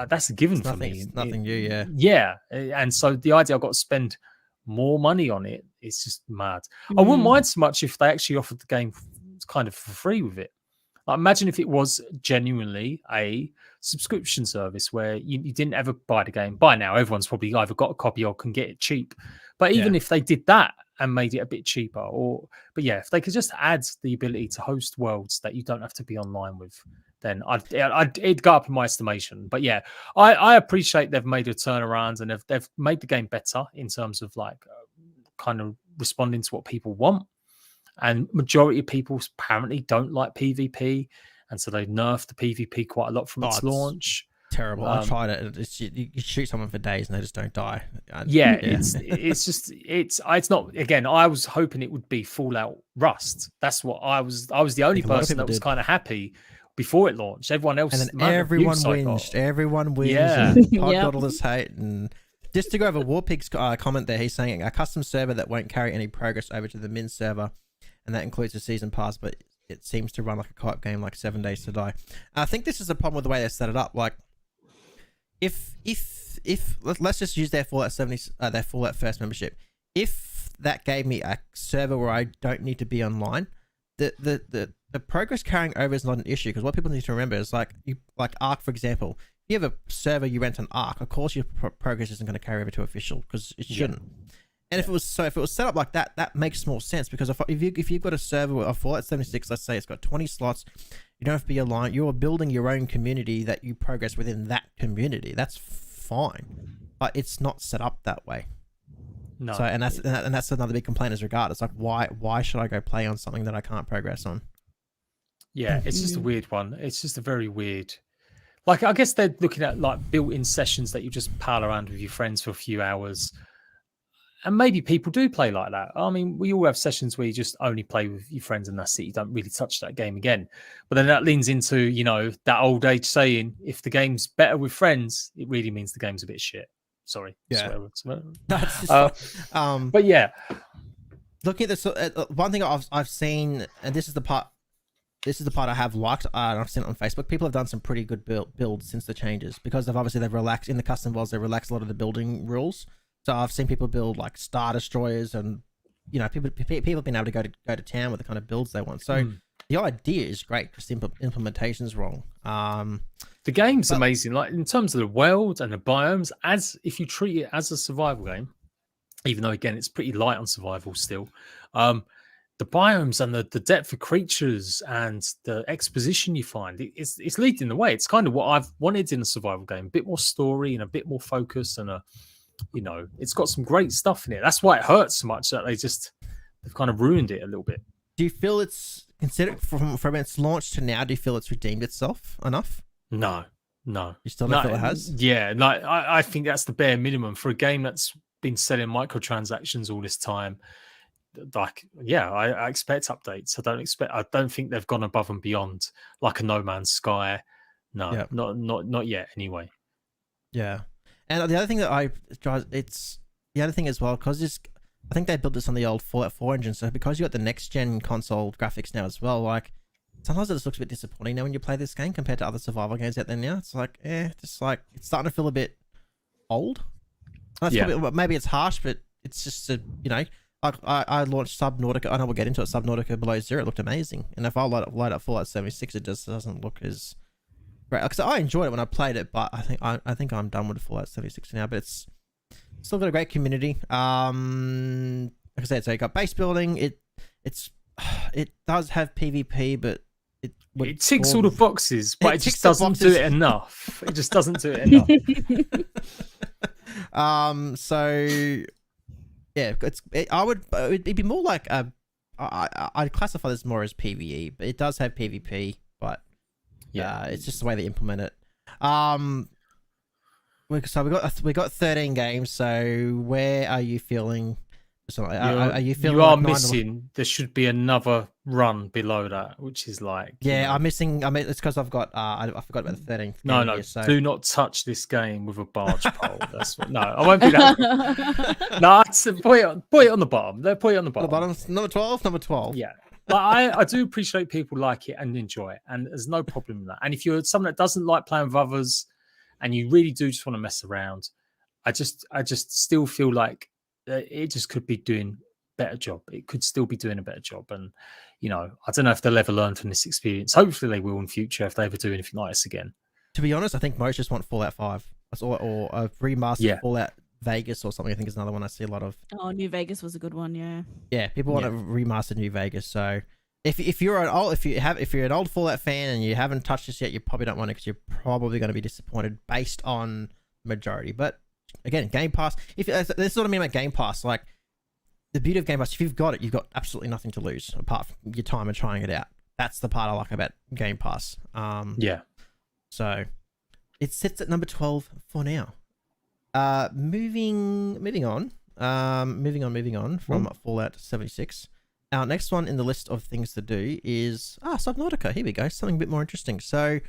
Speaker 2: That's a given for me.
Speaker 1: It's nothing new, yeah.
Speaker 2: Yeah, and so the idea I've got to spend more money on it, it's just mad. I wouldn't mind so much if they actually offered the game kind of for free with it. Like, imagine if it was genuinely a subscription service where you didn't ever buy the game. By now, everyone's probably either got a copy or can get it cheap. But even if they did that and made it a bit cheaper, but if they could just add the ability to host worlds that you don't have to be online with, then it'd go up in my estimation. But yeah, I appreciate they've made a turnaround, and they've made the game better in terms of like kind of responding to what people want. And majority of people apparently don't like PvP, and so they nerfed the PvP quite a lot from its launch.
Speaker 1: Terrible. I tried it. You shoot someone for days and they just don't die.
Speaker 2: It's not. Again, I was hoping it would be Fallout Rust. That's what I was the only person that was kind of happy before it launched. Everyone else,
Speaker 1: and then everyone whinged. Everyone whinged.
Speaker 2: Yeah,
Speaker 1: and Pod got all this hate. And just to go over Warpig's comment there, he's saying a custom server that won't carry any progress over to the min server, and that includes a season pass, but it seems to run like a co-op game, like 7 Days to Die. I think this is the problem with the way they set it up. Like, if let's just use their Fallout 70, their Fallout First membership. If that gave me a server where I don't need to be online, the progress carrying over is not an issue, because what people need to remember is like Ark, for example. If you have a server you rent on Ark, of course your progress isn't going to carry over to official, because it shouldn't. And if it was set up like that, that makes more sense, because if you've got a server of Fallout 76, let's say it's got 20 slots, you don't have to be aligned. You're building your own community that you progress within that community. That's fine, but it's not set up that way.
Speaker 2: No.
Speaker 1: So and that's another big complaint as regard. It's like, why should I go play on something that I can't progress on?
Speaker 2: Yeah, it's just a weird one. It's just a very weird. Like, I guess they're looking at like built-in sessions that you just pal around with your friends for a few hours. And maybe people do play like that. I mean, we all have sessions where you just only play with your friends and that's it. You don't really touch that game again. But then that leans into, that old age saying, if the game's better with friends, it really means the game's a bit shit. Sorry.
Speaker 1: Yeah.
Speaker 2: That's but yeah.
Speaker 1: Looking at this, one thing I've seen, and this is the part I have liked, and I've seen it on Facebook. People have done some pretty good builds since the changes, because they've relaxed in the custom worlds. They've relaxed a lot of the building rules. So I've seen people build like Star Destroyers, and people have been able to go to town with the kind of builds they want. So the idea is great, just the implementation's wrong.
Speaker 2: The game's amazing, like in terms of the world and the biomes. As if you treat it as a survival game, even though again it's pretty light on survival still. The biomes and the depth of creatures and the exposition you find, it's leading the way. It's kind of what I've wanted in a survival game: a bit more story and a bit more focus, and it's got some great stuff in it. That's why it hurts so much that they've kind of ruined it a little bit.
Speaker 1: Do you feel it's considered from its launch to now? Do you feel it's redeemed itself enough?
Speaker 2: No.
Speaker 1: You still don't feel it has?
Speaker 2: Yeah, like I think that's the bare minimum for a game that's been selling microtransactions all this time. Like, yeah, I expect updates. I don't think they've gone above and beyond like a No Man's Sky. No, not yet. Anyway.
Speaker 1: Yeah, and the other thing that the other thing as well, because I think they built this on the old Fallout 4 engine. So because you got the next gen console graphics now as well, like sometimes it just looks a bit disappointing now when you play this game compared to other survival games out there now. It's like, just like it's starting to feel a bit old. That's probably, maybe it's harsh, but it's just I launched Subnautica. I know we'll get into it. Subnautica Below Zero, it looked amazing. And if I load up Fallout 76, it just doesn't look as great. Because I enjoyed it when I played it, but I think I'm done with Fallout 76 now. But Still got a great community. Like I said, so you got base building. It does have PvP, but
Speaker 2: it ticks all the boxes, but it just doesn't do it enough. It just doesn't do it enough.
Speaker 1: So yeah, it'd be more like I'd classify this more as PvE, but it does have PvP, but yeah, it's just the way they implement it. So we got 13 games. So where are you feeling? Are you feeling?
Speaker 2: You are
Speaker 1: like
Speaker 2: missing. There should be another run below that, which is like
Speaker 1: I'm missing. I mean, it's because I've got. I forgot about the 13th.
Speaker 2: No,
Speaker 1: here, so.
Speaker 2: Do not touch this game with a barge pole. That's what. No, I won't be that. No, put it on the bottom. Put it on the bottom.
Speaker 1: The bottom's number 12. Number 12.
Speaker 2: Yeah. But I do appreciate people like it and enjoy it, and there's no problem with that. And if you're someone that doesn't like playing with others, and you really do just want to mess around, I just still feel like it just could be doing a better job. It could still be doing a better job, and I don't know if they'll ever learn from this experience. Hopefully, they will in future if they ever do anything like this again.
Speaker 1: To be honest, I think most just want Fallout 5. That's all, or a remastered Fallout Vegas or something. I think is another one I see a lot of.
Speaker 3: Oh, New Vegas was a good one.
Speaker 1: Yeah, people want to remaster New Vegas. So if you're an old Fallout fan and you haven't touched this yet, you probably don't want it because you're probably going to be disappointed based on majority. But again, Game Pass. This is what I mean about Game Pass. Like the beauty of Game Pass, if you've got it, you've got absolutely nothing to lose apart from your time of trying it out. That's the part I like about Game Pass. So it sits at number 12 for now. Moving on from Fallout 76. Our next one in the list of things to do is Subnautica. Here we go. Something a bit more interesting. So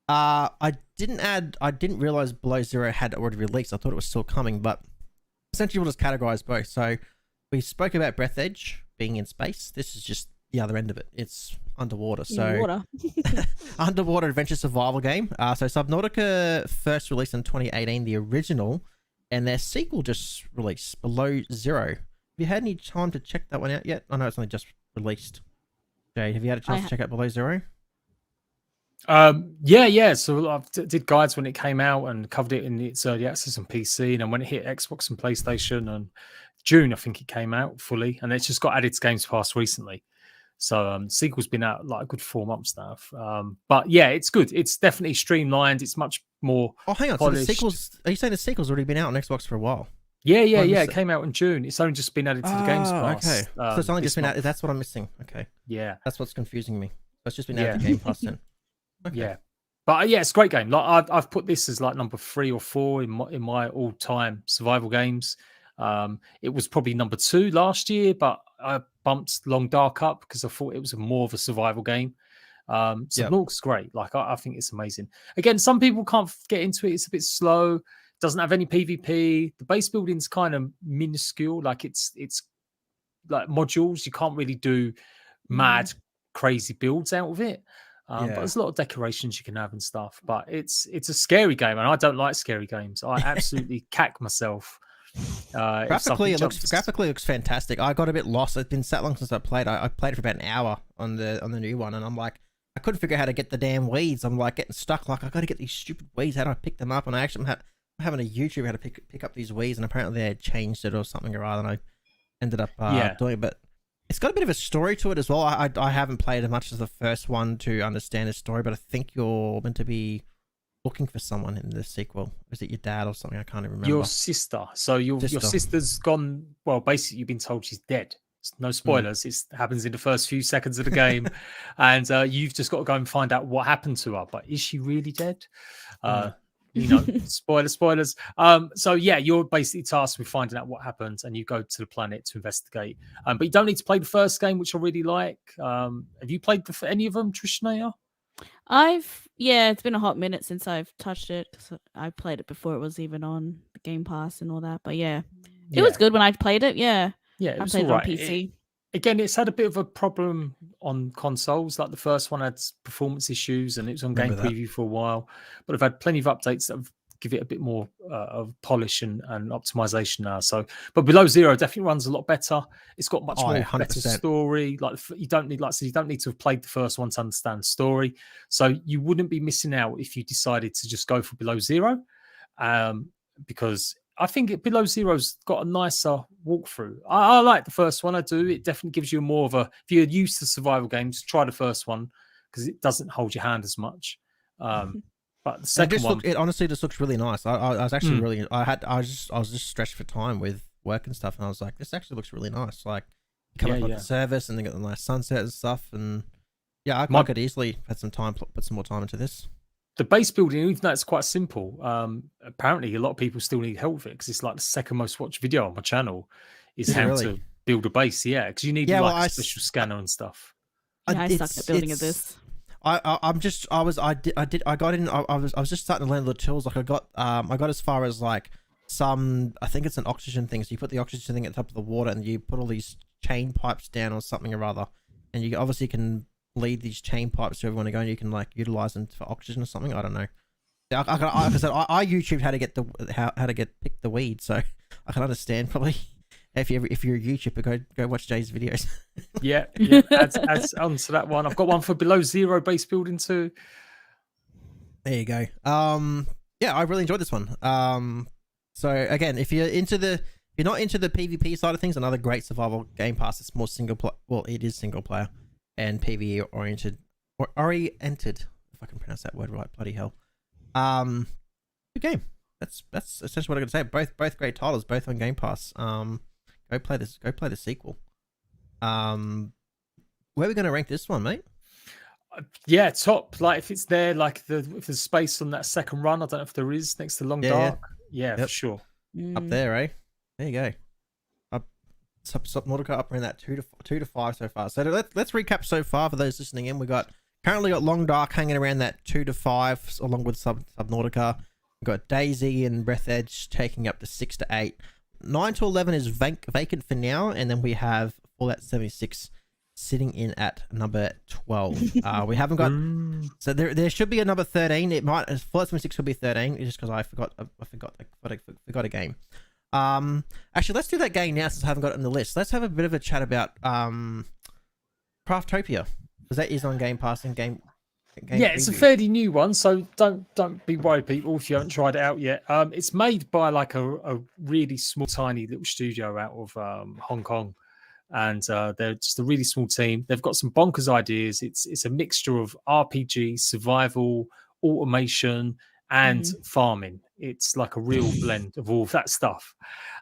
Speaker 1: I didn't realize Below Zero had already released. I thought it was still coming, but essentially we'll just categorize both. So we spoke about Breath Edge being in space. This is just the other end of it. It's underwater. So underwater adventure survival game. So Subnautica first released in 2018, the original, and their sequel just released, Below Zero. Have you had any time to check that one out yet? I know it's only just released. Jade, have you had a chance to check out Below Zero?
Speaker 2: Yeah. So I did guides when it came out and covered it in its early access on PC, and then when it hit Xbox and PlayStation, and June I think it came out fully, and it's just got added to Games Pass recently. So sequel's been out like a good 4 months now. But yeah, it's good. It's definitely streamlined. It's much more. Oh, hang on. Polished.
Speaker 1: So the sequels? Are you saying the sequel's already been out on Xbox for a while?
Speaker 2: Yeah. It came out in June. It's only just been added to the Games Pass.
Speaker 1: Okay. So it's only just been added. That's what I'm missing. Okay.
Speaker 2: Yeah.
Speaker 1: That's what's confusing me. So it's just been added to Game Pass then. Okay.
Speaker 2: Yeah. But yeah, it's a great game. Like I've put this as like number 3 or 4 in my all-time survival games. It was probably number 2 last year, but I bumped Long Dark up because I thought it was more of a survival game. Subnautica's great. Like I think it's amazing. Again, some people can't get into it. It's a bit slow. Doesn't have any PvP. The base building's kind of minuscule. Like it's like modules. You can't really do mad, crazy builds out of it. But there's a lot of decorations you can have and stuff. But it's a scary game, and I don't like scary games. I absolutely cack myself.
Speaker 1: Graphically, it looks fantastic. I got a bit lost. It's been so long since I played. I played it for about an hour on the new one, and I'm like, I couldn't figure out how to get the damn weeds. I'm like getting stuck. Like I got to get these stupid weeds. How do I pick them up? And I'm having a YouTube how to pick up these weeds, and apparently they had changed it or something or other. And I ended up doing it, but it's got a bit of a story to it as well. I haven't played as much as the first one to understand the story, but I think you're meant to be looking for someone in the sequel. Was it your dad or something? I can't even remember.
Speaker 2: Your sister. So your sister's gone. Well, basically, you've been told she's dead. No spoilers. It happens in the first few seconds of the game, and you've just got to go and find out what happened to her. But is she really dead? Spoilers. So yeah, you're basically tasked with finding out what happened, and you go to the planet to investigate. But you don't need to play the first game, which I really like. Have you played any of them, Trishnaya?
Speaker 3: It's been a hot minute since I've touched it because I played it before it was even on the Game Pass and all that. But it was good when I played it. Yeah,
Speaker 2: it was
Speaker 3: I played
Speaker 2: all
Speaker 3: it on PC.
Speaker 2: It's had a bit of a problem on consoles. Like the first one had performance issues, and it was on Game Preview for a while. But I've had plenty of updates that have give it a bit more of polish and optimization now. So, but Below Zero definitely runs a lot better. It's got much more
Speaker 1: 100%.
Speaker 2: better story. Like you don't need to have played the first one to understand the story. So you wouldn't be missing out if you decided to just go for Below Zero, because I think Below Zero's got a nicer walkthrough. I like the first one. I do. It definitely gives you more of a. If you're used to survival games, try the first one because it doesn't hold your hand as much. But the second one,
Speaker 1: it honestly just looks really nice. I was actually really. I was just stretched for time with work and stuff, and I was like, this actually looks really nice. Like, come up with the service, and they got the nice sunset and stuff, and yeah, I could easily had some time, put some more time into this.
Speaker 2: The base building, even though it's quite simple, apparently a lot of people still need help with it because it's like the second most watched video on my channel is how to build a base. Yeah, because you need a special scanner and stuff.
Speaker 3: Yeah, I suck at building of this.
Speaker 1: I was just starting to learn the tools. Like I got as far as like I think it's an oxygen thing. So you put the oxygen thing at the top of the water and you put all these chain pipes down or something or other, and you obviously can lead these chain pipes to everyone to go, and you can like utilize them for oxygen or something. I don't know. I YouTube how to get pick the weed, so I can understand probably. If you're a YouTuber, go watch Jay's videos.
Speaker 2: yeah. Adds on to that one. I've got one for Below Zero base building too.
Speaker 1: There you go. Yeah, I really enjoyed this one. So again, if you're not into the PvP side of things, another great survival game pass. It's more single player. Well, it is single player and PvE oriented. If I can pronounce that word right, bloody hell. Good game. That's essentially what I got to say. Both great titles, both on Game Pass. Go play this. Go play the sequel. Where are we going to rank this one, mate?
Speaker 2: Yeah, top. Like if it's there, like if there's space on that second run, I don't know if there is next to Long Dark. Yeah, for sure.
Speaker 1: Up there, eh? There you go. Subnautica up around that 2 to 5 so far. So let's recap so far for those listening in. We currently got Long Dark hanging around that 2 to 5 along with Subnautica. We've got Daisy and Breath Edge taking up to 6 to 8. 9 to 11 is vacant for now, and then we have Fallout 76 sitting in at number 12. We haven't got, so there should be a number 13. It might Fallout 76 could be 13, just because I forgot a game. Actually, let's do that game now since I haven't got it on the list. Let's have a bit of a chat about Craftopia, because that is on Game Pass and game.
Speaker 2: Yeah, it's a fairly new one, so don't be worried, people, if you haven't tried it out yet. It's made by like a really small, tiny little studio out of Hong Kong, and they're just a really small team. They've got some bonkers ideas. It's a mixture of RPG, survival, automation, and farming. It's like a real blend of all of that stuff.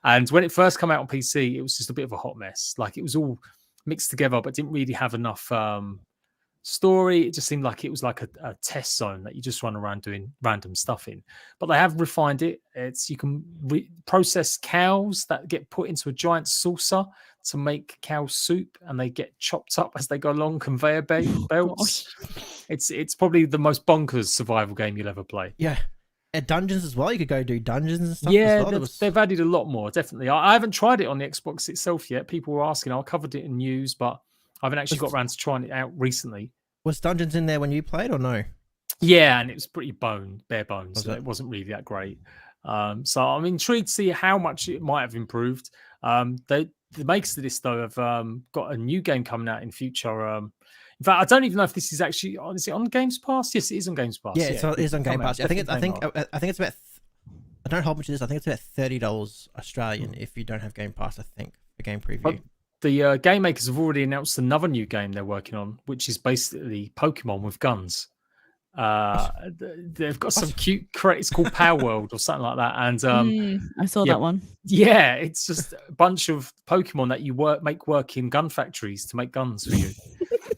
Speaker 2: And when it first came out on PC, it was just a bit of a hot mess. Like it was all mixed together, but didn't really have enough story. It just seemed like it was like a test zone that you just run around doing random stuff in. But they have refined it. You can process cows that get put into a giant saucer to make cow soup, and they get chopped up as they go along conveyor belts. It's probably the most bonkers survival game you'll ever play.
Speaker 1: Yeah. At dungeons as well, you could go do dungeons and stuff.
Speaker 2: Yeah,
Speaker 1: as well.
Speaker 2: They've added a lot more, definitely. I haven't tried it on the Xbox itself yet. People were asking. I covered it in news, but I haven't actually got around to trying it out recently.
Speaker 1: Was Dungeons in there when you played or no?
Speaker 2: Yeah, and it was pretty bare bones. So it wasn't really that great. So I'm intrigued to see how much it might have improved. The makers of this, though, have got a new game coming out in future. In fact, I don't even know if this is actually is it on Games Pass? Yes, it is on Games Pass.
Speaker 1: Yeah, it is on Game Pass. I think it's about. I don't hold much of this. I think it's about $30 Australian if you don't have Game Pass. I think the game preview.
Speaker 2: But the game makers have already announced another new game they're working on, which is basically Pokemon with guns. They've got some cute it's called Power World or something like that. And
Speaker 3: I saw that one.
Speaker 2: Yeah, it's just a bunch of Pokemon that you make work in gun factories to make guns for you.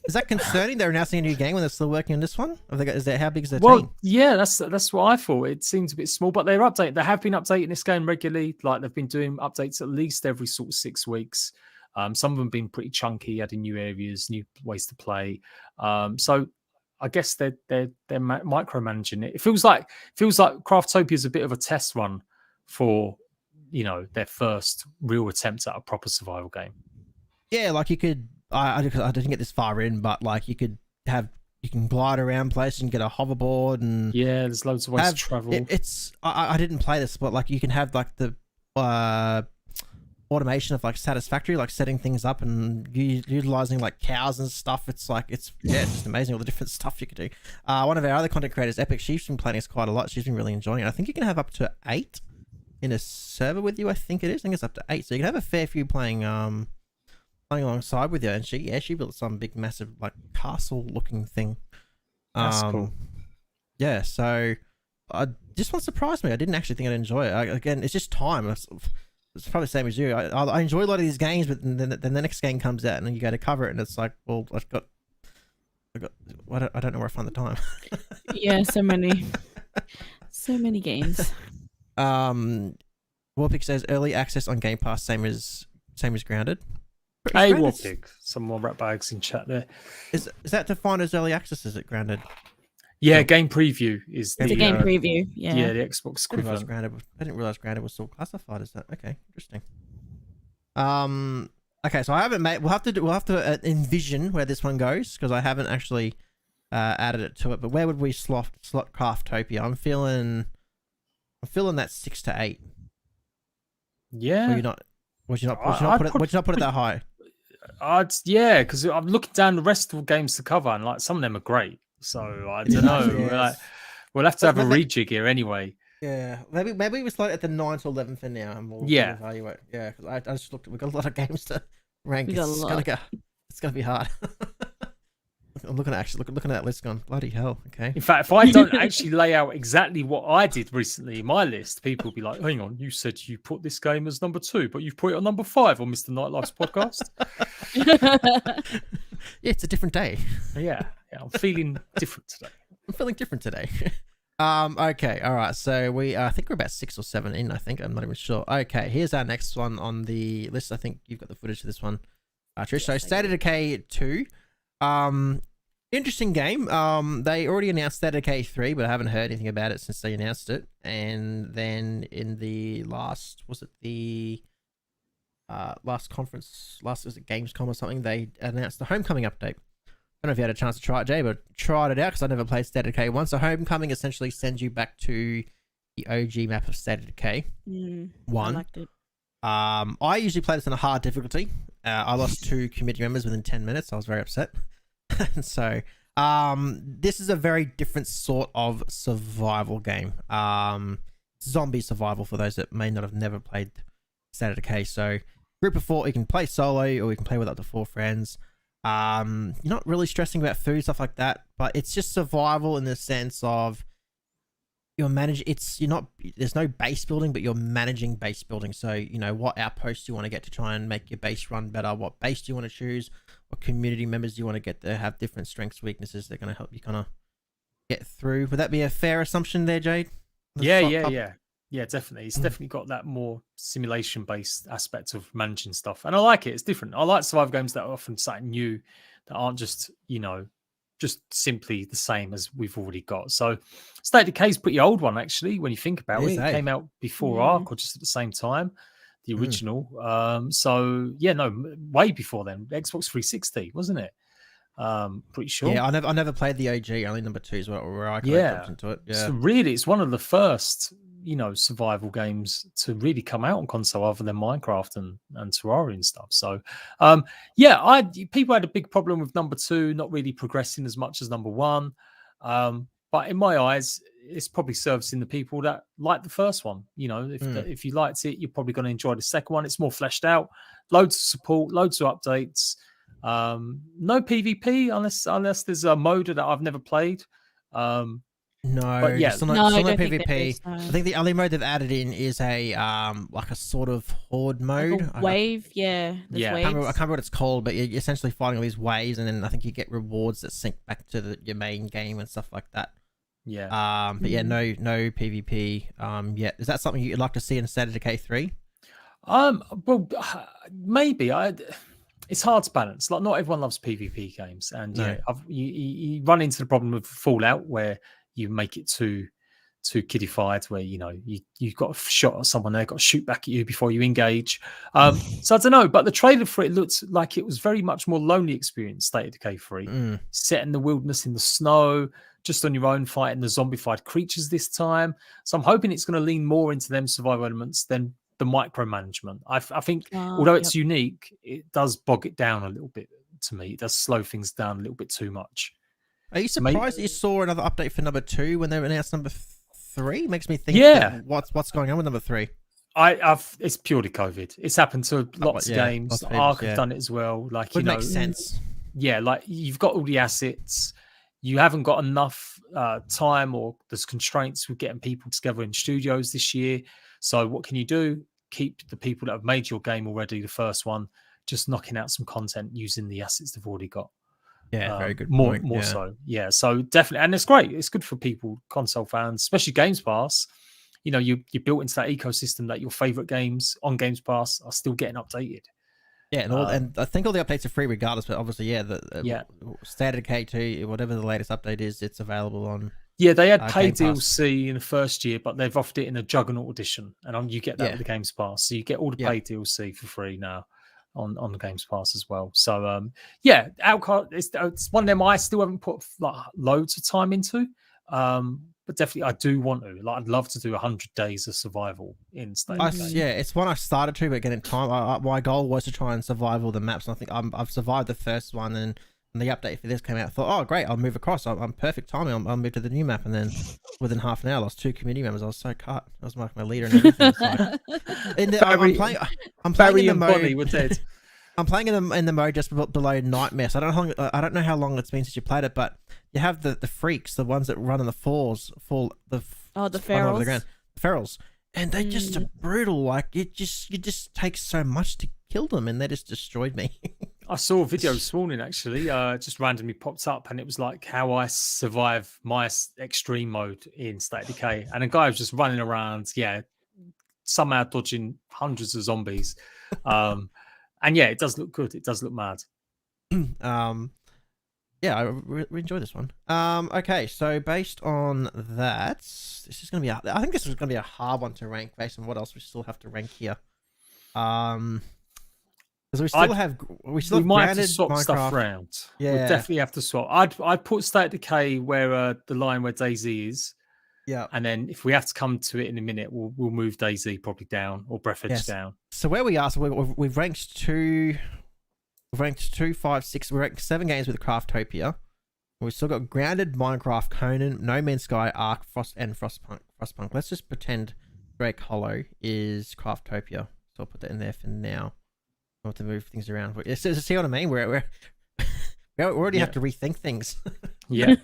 Speaker 1: Is that concerning? They're announcing a new game when they're still working on this one. How big is their team?
Speaker 2: Well, yeah, that's what I thought. It seems a bit small, but they're updating. They have been updating this game regularly. Like they've been doing updates at least every sort of 6 weeks. Some of them been pretty chunky, adding new areas, new ways to play. So I guess they're micromanaging it. It feels like Craftopia is a bit of a test run for their first real attempt at a proper survival game.
Speaker 1: Yeah, like you could. I didn't get this far in, but like you can glide around places and get a hoverboard and
Speaker 2: there's loads of ways to travel.
Speaker 1: I didn't play this, but like you can have like the automation of like Satisfactory, like setting things up and utilizing like cows and stuff. It's just amazing all the different stuff you could do. One of our other content creators, Epic, she's been playing this quite a lot. She's been really enjoying it. I think you can have up to 8 in a server with you. I think it is. I think it's up to 8, so you can have a fair few playing alongside with you. And she built some big, massive like castle looking thing.
Speaker 2: That's cool.
Speaker 1: Yeah, so this one surprised me. I didn't actually think I'd enjoy it. Again, it's just time. It's probably the same as you. I enjoy a lot of these games, but then the next game comes out and then you go to cover it, and it's like, well, I don't know where I find the time.
Speaker 3: Yeah, so many games.
Speaker 1: Warpig says early access on Game Pass, same as Grounded.
Speaker 2: Hey, Warpig, some more rat bags in chat there.
Speaker 1: Is that defined as early access? Is it Grounded?
Speaker 2: Yeah, game preview is
Speaker 3: the game preview. Yeah,
Speaker 2: the Xbox equivalent.
Speaker 1: I didn't realize Grounded was still classified as that. Okay, interesting. Okay, so I haven't made. We'll have to envision where this one goes because I haven't actually added it to it. But where would we slot Craftopia? I'm feeling that 6 to 8.
Speaker 2: Yeah.
Speaker 1: Would you not put it that high?
Speaker 2: Yeah, because I'm looking down the rest of the games to cover, and like some of them are great. So I don't know.
Speaker 1: Yes.
Speaker 2: We'll have to have a rejig here anyway.
Speaker 1: Yeah, maybe we slot it at the 9 to 11 for now, and we'll evaluate. Yeah, because I just looked. We've got a lot of games to rank. It's gonna be hard. I'm looking at that list, going bloody hell. Okay.
Speaker 2: In fact, if I don't actually lay out exactly what I did recently in my list, people will be like, "Hang on, you said you put this game as number 2, but you've put it on number 5 on Mr. Nightlife's podcast."
Speaker 1: Yeah, it's a different day.
Speaker 2: Yeah, I'm feeling different today.
Speaker 1: I'm feeling different today. Okay, all right. So I think we're about 6 or 7 in. I think I'm not even sure. Okay, here's our next one on the list. I think you've got the footage of this one, Trish. So State of Decay 2. Interesting game. They already announced State of Decay 3, but I haven't heard anything about it since they announced it. And then in the last conference, was it Gamescom or something, they announced the Homecoming update. I don't know if you had a chance to try it, Jay, but tried it out because I never played State of Decay 1. So Homecoming essentially sends you back to the OG map of State of Decay 1.
Speaker 3: I liked it.
Speaker 1: I usually play this on a hard difficulty. I lost 2 community members within 10 minutes. I was very upset. So this is a very different sort of survival game. Zombie survival for those that may not have never played State of Decay. So group of 4, you can play solo or you can play with up to 4 friends. You're not really stressing about food, stuff like that, but it's just survival in the sense of there's no base building, but you're managing base building. So, you know, what outposts you want to get to try and make your base run better, what base do you want to choose, what community members do you want to get to have different strengths, weaknesses that are going to help you kind of get through. Would that be a fair assumption there, Jade?
Speaker 2: Yeah, definitely. It's definitely got that more simulation-based aspect of managing stuff. And I like it. It's different. I like survival games that are often something new, that aren't just, just simply the same as we've already got. So State of Decay is a pretty old one, actually, when you think about it. It came out before Ark or just at the same time, the original. Way before then. Xbox 360, wasn't it? Pretty sure.
Speaker 1: Yeah, I never played the OG. Only number 2 is where I got into it. Yeah.
Speaker 2: So really, it's one of the first survival games to really come out on console other than Minecraft and Terraria and stuff. So people had a big problem with number 2 not really progressing as much as number 1, but in my eyes it's probably servicing the people that like the first one. If you liked it, you're probably going to enjoy the second one. It's more fleshed out, loads of support, loads of updates, no PvP unless there's a mode that I've never played.
Speaker 1: No,
Speaker 2: but
Speaker 1: still no PvP. I think the only mode they've added in is a like a sort of horde mode.
Speaker 3: Like a wave, yeah.
Speaker 1: I can't remember what it's called, but you're essentially fighting all these waves, and then I think you get rewards that sync back to your main game and stuff like that.
Speaker 2: Yeah.
Speaker 1: But yeah, no PvP. Yeah, is that something you'd like to see in State of Decay 3?
Speaker 2: Well, maybe. It's hard to balance. Like, not everyone loves PvP games, and you run into the problem of Fallout where you make it too kiddified, where you've got a shot at someone, they've got to shoot back at you before you engage. So I don't know, but the trailer for it looked like it was very much more lonely experience. State of Decay 3, set in the wilderness in the snow, just on your own, fighting the zombified creatures this time. So I'm hoping it's going to lean more into them survival elements than the micromanagement. I think although it's unique, it does bog it down a little bit to me. It does slow things down a little bit too much.
Speaker 1: Are you surprised that you saw another update for number 2 when they announced number 3? Makes me think, what's going on with number 3?
Speaker 2: It's purely COVID. It's happened to lots of games.
Speaker 1: Lots of people,
Speaker 2: Ark have done it as well. Like,
Speaker 1: would make sense.
Speaker 2: Yeah, like you've got all the assets. You haven't got enough time, or there's constraints with getting people together in studios this year. So what can you do? Keep the people that have made your game already, the first one, just knocking out some content using the assets they've already got.
Speaker 1: Yeah, very good
Speaker 2: More
Speaker 1: point.
Speaker 2: More so. Yeah, so definitely. And it's great. It's good for people, console fans, especially Games Pass. You know, you're built into that ecosystem that your favorite games on Games Pass are still getting updated.
Speaker 1: Yeah, and I think all the updates are free regardless, but obviously, the standard K2, whatever the latest update is, it's available on.
Speaker 2: Yeah, they had paid DLC in the first year, but they've offered it in a Juggernaut edition, and you get that with the Games Pass. So you get all the paid DLC for free now on the Games Pass as well. So Outcast, it's one of them I still haven't put like loads of time into. But definitely, I do want to. Like, I'd love to do 100 days of survival in State.
Speaker 1: Yeah, it's one I started to, but getting time. My goal was to try and survive all the maps. And I think I've survived the first one, and when the update for this came out, I thought, oh great, I'll move across. I'm perfect timing. I'll move to the new map, and then within half an hour, I lost 2 community members. I was so cut. I was my leader and everything. I'm playing in the mode.
Speaker 2: Bonnie were dead.
Speaker 1: I'm playing in the mode just below Nightmare. So I don't know how long it's been since you played it, but you have the freaks, the ones that run in the the
Speaker 3: ferals.
Speaker 1: The ferals, and they just are brutal. Like you just take so much to kill them, and they just destroyed me.
Speaker 2: I saw a video this morning actually, just randomly popped up, and it was like how I survive my extreme mode in State of Decay, and a guy was just running around, somehow dodging hundreds of zombies. And yeah, it does look good. It does look mad.
Speaker 1: Yeah, I really enjoy this one. Okay, so based on that, this is going to be. I think this is going to be a hard one to rank based on what else we still have to rank here. Because we
Speaker 2: might have to
Speaker 1: grounded
Speaker 2: swap
Speaker 1: Minecraft
Speaker 2: stuff around.
Speaker 1: Yeah,
Speaker 2: we definitely have to swap. I'd put State of Decay where the line where DayZ is.
Speaker 1: Yeah,
Speaker 2: and then if we have to come to it in a minute, we'll move DayZ probably down, or Breath Edge down.
Speaker 1: So where we are, we've ranked 2, 5, 6. We ranked 7 games with Craftopia. We've still got Grounded, Minecraft, Conan, No Man's Sky, Ark, Frostpunk. Let's just pretend Drake Hollow is Craftopia. So I'll put that in there for now. I'll have to move things around. See what I mean? We already have to rethink things.
Speaker 2: Yeah.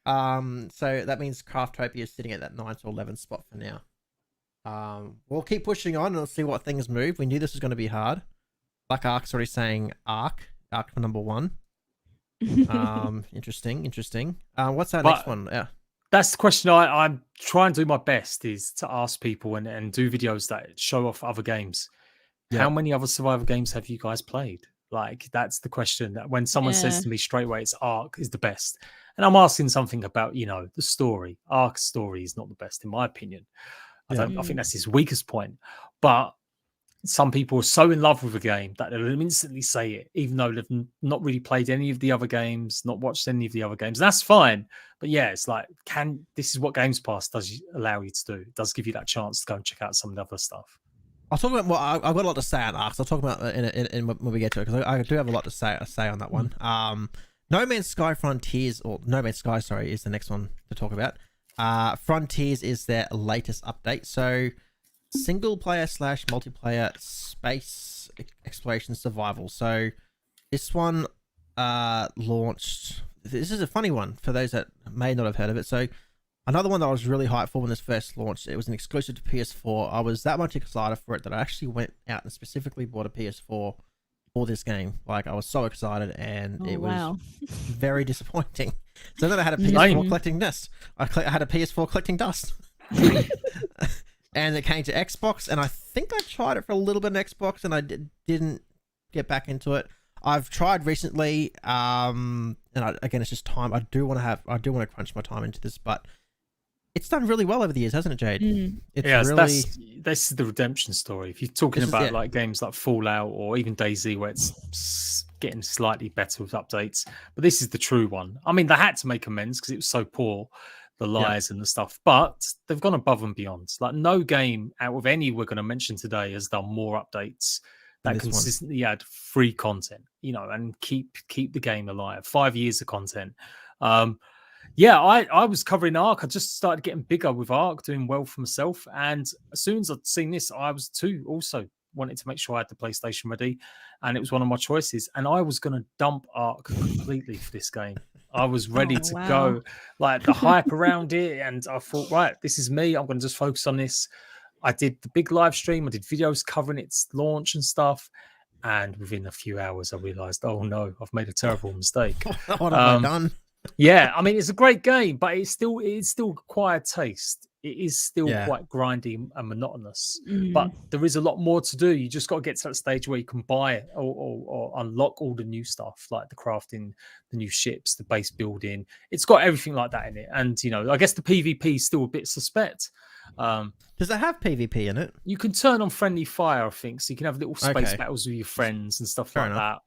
Speaker 1: So that means Craftopia is sitting at that 9 to 11 spot for now. We'll keep pushing on and we'll see what things move. We knew this was going to be hard. Like Ark's already saying Ark for number 1. Interesting. What's our next one? Yeah.
Speaker 2: That's the question I'm trying to do my best is to ask people and do videos that show off other games. Yeah. How many other survival games have you guys played? Like, that's the question that when someone says to me straight away, it's Ark is the best. And I'm asking something about, the story. Ark's story is not the best, in my opinion. I think that's his weakest point. But some people are so in love with a game that they'll instantly say it, even though they've not really played any of the other games, not watched any of the other games. That's fine. But yeah, it's like, this is what Games Pass does allow you to do. It does give you that chance to go and check out some of the other stuff.
Speaker 1: I'll talk about I've got a lot to say on Ark. So I'll talk about in when we get to it, because I do have a lot to say on that one. No Man's Sky Frontiers, or No Man's Sky, sorry, is the next one to talk about. Frontiers is their latest update. So single player / multiplayer space exploration survival. So this one launched. This is a funny one for those that may not have heard of it. So another one that I was really hyped for when this first launched, it was an exclusive to PS4. I was that much excited for it that I actually went out and specifically bought a PS4 for this game. Like, I was so excited, and it was very disappointing. So then I had a PS4 collecting dust. I had a PS4 collecting dust. And it came to Xbox, and I think I tried it for a little bit on Xbox, and I didn't get back into it. I've tried recently, and again, it's just time. I do want to crunch my time into this, but it's done really well over the years, hasn't it, Jade?
Speaker 2: This is the redemption story. If you're talking about like games like Fallout or even DayZ, where it's getting slightly better with updates, but this is the true one. I mean, they had to make amends because it was so poor, the lies and the stuff, but they've gone above and beyond. Like, no game out of any we're going to mention today has done more updates that consistently add free content, and keep the game alive. 5 years of content. Yeah, I was covering Ark. I just started getting bigger with Ark, doing well for myself. And as soon as I'd seen this, I was too also wanted to make sure I had the PlayStation ready. And it was one of my choices. And I was going to dump Ark completely for this game. I was ready to go, like the hype around it. And I thought, right, this is me. I'm going to just focus on this. I did the big live stream. I did videos covering its launch and stuff. And within a few hours, I realized, oh no, I've made a terrible mistake.
Speaker 1: What have I done?
Speaker 2: Yeah, I mean, it's a great game, but it's still acquired taste. It is still quite grindy and monotonous, but there is a lot more to do. You just got to get to that stage where you can buy or unlock all the new stuff, like the crafting, the new ships, the base building. It's got everything like that in it. And, you know, I guess the PvP is still a bit suspect.
Speaker 1: Does it have PvP in it?
Speaker 2: You can turn on friendly fire, I think, so you can have little space battles with your friends and stuff like that.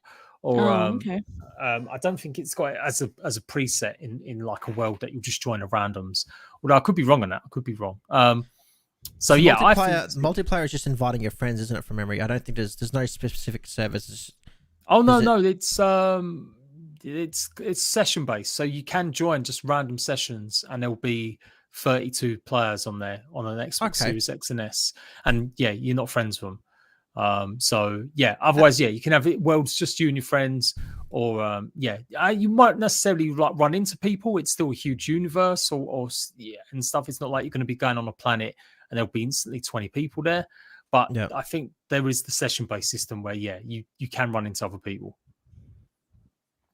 Speaker 2: Or I don't think it's got it as a preset in like a world that you'll just join a randoms. Although I could be wrong on that. I could be wrong. So yeah,
Speaker 1: multiplayer is just inviting your friends, isn't it? From memory, I don't think there's no specific servers.
Speaker 2: Oh no, it's session based, so you can join just random sessions, and there'll be 32 players on there on an Xbox Series X and S, and yeah, you're not friends with them. So yeah, otherwise, you can have it worlds just you and your friends, or you might necessarily like run into people. It's still a huge universe and stuff. It's not like you're going to be going on a planet and there'll be instantly 20 people there. But I think there is the session based system where you can run into other people.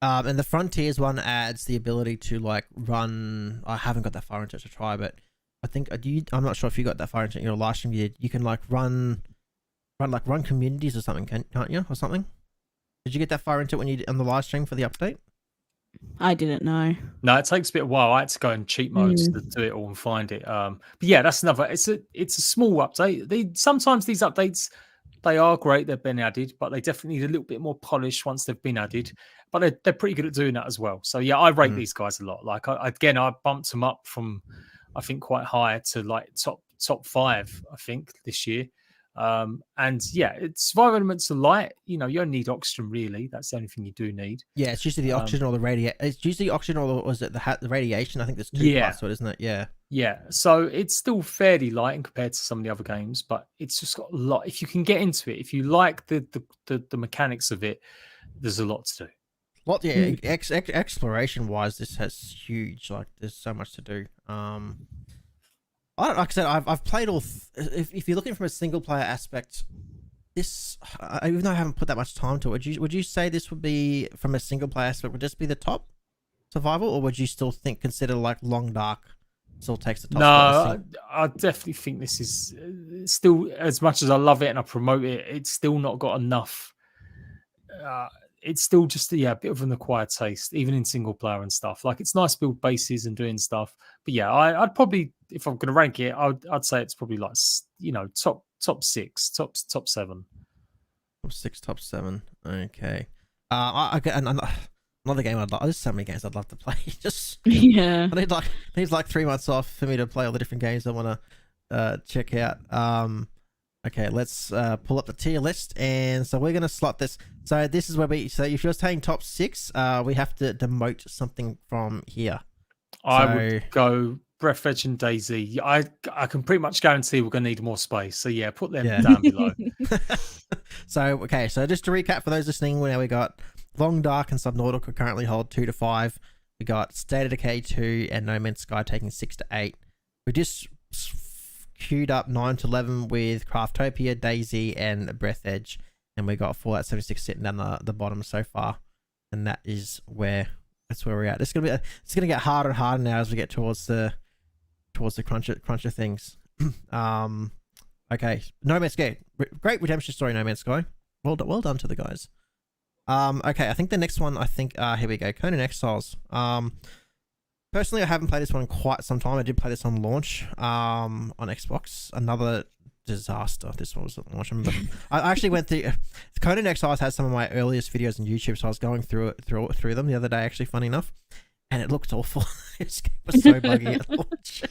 Speaker 1: And the Frontiers one adds the ability to like run. I haven't got that far into it to try, but I think I'm not sure if you got that far into it in your live stream. You can like run communities or something, can't you? Or something? Did you get that far into it when you on the live stream for the update?
Speaker 3: I didn't know.
Speaker 2: No, it takes a bit of a while. I had to go in cheat modes to do it all and find it. But yeah, that's another. It's a small update. Sometimes these updates, they are great. They've been added, but they definitely need a little bit more polish once they've been added. But they're pretty good at doing that as well. So yeah, I rate these guys a lot. Like I bumped them up from I think quite high to like top 5. I think this year. And yeah, it's survival elements are light. You know, you don't need oxygen really. That's the only thing you do need.
Speaker 1: Yeah, it's usually the oxygen or the radiation. It's usually oxygen or was it the radiation? I think there's 2 parts to it, isn't it? Yeah. Yeah.
Speaker 2: So it's still fairly light in compared to some of the other games, but it's just got a lot. If you can get into it, if you like the mechanics of it, there's a lot to do.
Speaker 1: Well, yeah, exploration wise, this has huge. Like, there's so much to do. Like I said, I've played all. If you're looking from a single player aspect, this even though I haven't put that much time to it, would you say this would be from a single player aspect? Would this be the top survival, or would you still consider like Long Dark still takes the top?
Speaker 2: No, I definitely think this is still, as much as I love it and I promote it, it's still not got enough. It's still just a bit of an acquired taste, even in single player and stuff. Like, it's nice to build bases and doing stuff, but yeah, I'd probably, if I'm going to rank it, I'd say it's probably like, you know, top 6, top 7.
Speaker 1: Top 6, top 7. Okay. I get another game I'd like. There's so many games I'd love to play. Just I need like 3 months off for me to play all the different games I want to check out. Okay, let's pull up the tier list, and so we're gonna slot this. So this is where if you're saying top 6, we have to demote something from here.
Speaker 2: I would go Breathedge and DayZ. I can pretty much guarantee we're gonna need more space. So yeah, put them down below.
Speaker 1: So just to recap for those listening, now we got Long Dark and Subnautica currently hold 2 to 5. We got State of Decay 2 and No Man's Sky taking 6 to 8. We just queued up 9 to 11 with Craftopia, DayZ, and Breathedge, and we got Fallout 76 sitting down the bottom so far, and that's where we're at. It's gonna get harder and harder now as we get towards the crunch of things. Okay, No Man's Sky, great redemption story. No Man's Sky, well done to the guys. Okay, I think the next one, here we go, Conan Exiles. Personally, I haven't played this one in quite some time. I did play this on launch on Xbox. Another disaster. This one was at launch. I actually went through Conan Exiles has some of my earliest videos on YouTube, so I was going through them the other day, actually, funny enough, and it looked awful. It was so buggy at launch.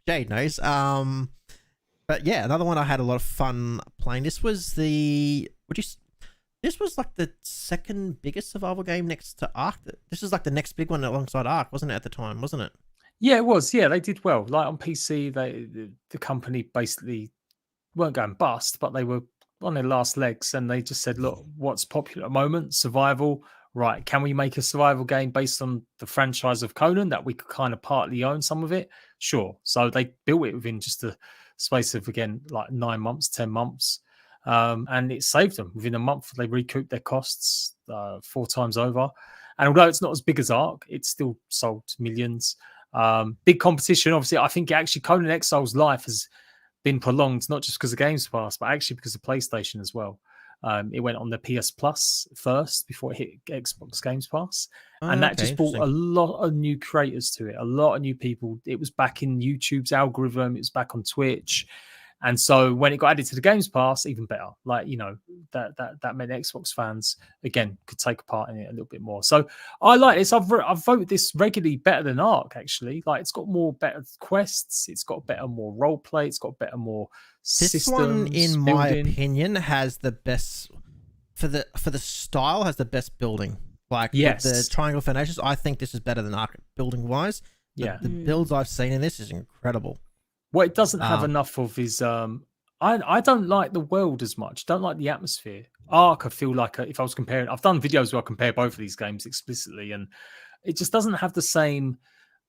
Speaker 1: Jade knows. But yeah, another one I had a lot of fun playing. This was the This was like the second biggest survival game next to Ark. This is like the next big one alongside Ark, wasn't it, at the time, wasn't it?
Speaker 2: Yeah, it was. Yeah, they did well. Like on PC, the company basically weren't going bust, but they were on their last legs, and they just said, "Look, what's popular at the moment? Survival. Right? Can we make a survival game based on the franchise of Conan that we could kind of partly own some of it? Sure." So they built it within just a space of, again, like 9 months, 10 months, and it saved them. Within a month, they recouped their costs 4 times over. And although it's not as big as Ark, it's still sold millions. Big competition, obviously. I think actually Conan Exiles' life has been prolonged, not just because of Games Pass, but actually because of PlayStation as well. It went on the PS Plus first before it hit Xbox Games Pass. And that just brought a lot of new creators to it, a lot of new people. It was back in YouTube's algorithm. It was back on Twitch. And so when it got added to the Games Pass, even better. Like, you know, that meant Xbox fans, again, could take a part in it a little bit more. So I like this. I've voted this regularly better than Ark, actually. Like, it's got more better quests. It's got better, more role play. It's got better, more systems.
Speaker 1: This one, in my opinion, has the best, for the style, has the best building. Like,
Speaker 2: yes,
Speaker 1: the triangle foundations, I think this is better than Ark building-wise.
Speaker 2: Yeah.
Speaker 1: The builds I've seen in this is incredible.
Speaker 2: What it doesn't have enough of is I don't like the world as much. Don't like the atmosphere. Ark, I feel like if I was comparing, I've done videos where I compare both of these games explicitly, and it just doesn't have the same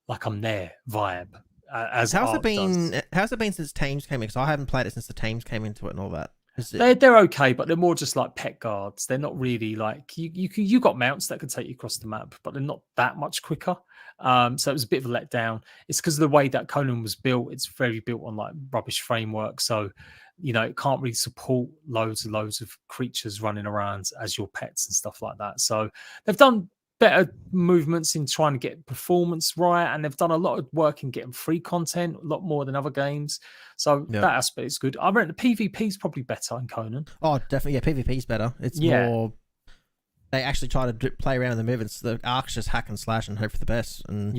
Speaker 2: like I'm there vibe as
Speaker 1: how's
Speaker 2: Ark
Speaker 1: it been?
Speaker 2: does.
Speaker 1: How's it been since Tames came in? Because I haven't played it since the Tames came into it and all that.
Speaker 2: They're okay, but they're more just like pet guards. They're not really like you got mounts that could take you across the map, but they're not that much quicker. So it was a bit of a letdown. It's because of the way that Conan was built. It's very built on like rubbish framework, so you know it can't really support loads and loads of creatures running around as your pets and stuff like that. So they've done better movements in trying to get performance right, and they've done a lot of work in getting free content, a lot more than other games. So that aspect is good. I reckon the PvP is probably better in Conan.
Speaker 1: Oh, definitely. Yeah, PvP is better. It's more. They actually try to play around with the movements. The Ark's just hack and slash and hope for the best. And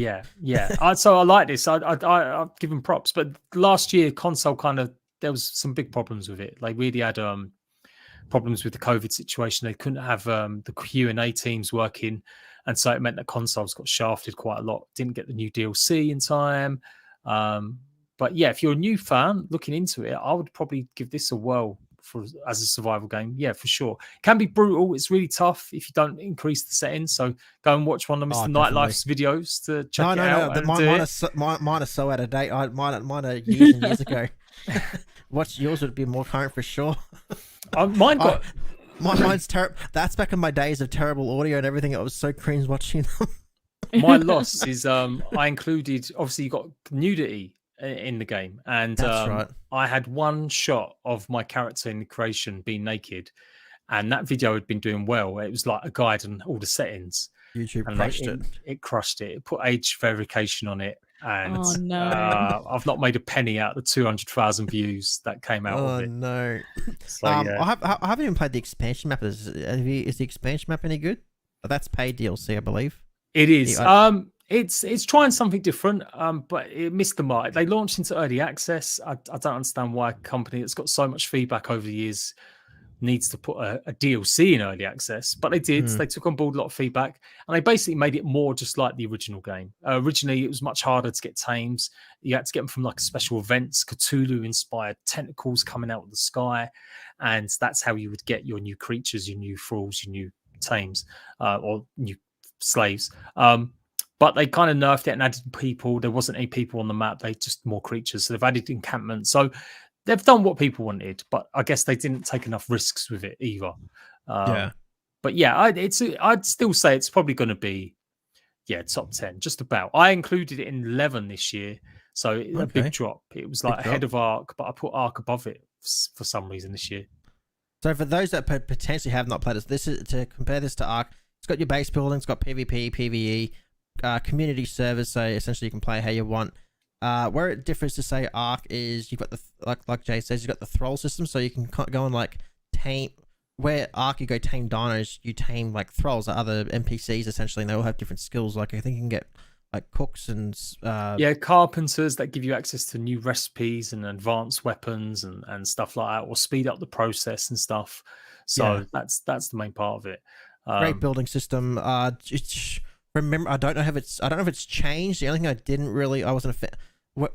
Speaker 2: so I like this. I give them props. But last year, console there was some big problems with it. They really had problems with the COVID situation. They couldn't have the Q&A teams working, and so it meant that consoles got shafted quite a lot. Didn't get the new DLC in time. But yeah, if you're a new fan looking into it, I would probably give this a whirl as a survival game. Yeah, for sure. It can be brutal. It's really tough if you don't increase the settings. So go and watch one of Mr. Nightlife's videos to check it out.
Speaker 1: Mine are so out of date. Mine are years and years ago. Watch yours would be more current for sure. Mine's terrible. That's back in my days of terrible audio and everything. I was so cringe watching them.
Speaker 2: My loss is I included, obviously you got nudity in the game, and
Speaker 1: that's right.
Speaker 2: I had one shot of my character in the creation being naked, and that video had been doing well. It was like a guide on all the settings.
Speaker 1: YouTube crushed it.
Speaker 2: It crushed it. It put age verification on it, and
Speaker 3: I've
Speaker 2: not made a penny out of the 200,000 views that came out of it.
Speaker 1: Oh no!
Speaker 2: So,
Speaker 1: I haven't even played the expansion map. Is the expansion map any good? That's paid DLC, I believe.
Speaker 2: It is. It's trying something different, but it missed the mark. They launched into early access. I don't understand why a company that's got so much feedback over the years needs to put a DLC in early access, but they did. They took on board a lot of feedback, and they basically made it more just like the original game. Originally, it was much harder to get tames. You had to get them from like special events, Cthulhu-inspired tentacles coming out of the sky, and that's how you would get your new creatures, your new thralls, your new tames, or new slaves. But they kind of nerfed it and added people. There wasn't any people on the map. They just more creatures. So they've added encampments. So they've done what people wanted, but I guess they didn't take enough risks with it either. But yeah, I'd still say it's probably going to be, top 10, just about. I included it in 11 this year, so a big drop. It was like ahead of Ark, but I put Ark above it for some reason this year.
Speaker 1: So for those that potentially have not played this is to compare this to Ark. It's got your base building, it's got PvP, PvE, community servers, so essentially you can play how you want. Where it differs to say Ark is you've got the like Jay says, you've got the thrall system, so you can go and like tame. Where Ark you go tame dinos, you tame like thralls, other NPCs essentially, and they all have different skills. Like I think you can get like cooks and
Speaker 2: carpenters that give you access to new recipes and advanced weapons and stuff like that, or speed up the process and stuff. So that's the main part of it.
Speaker 1: Great building system. Remember, I don't know if it's changed. The only thing I wasn't a fan.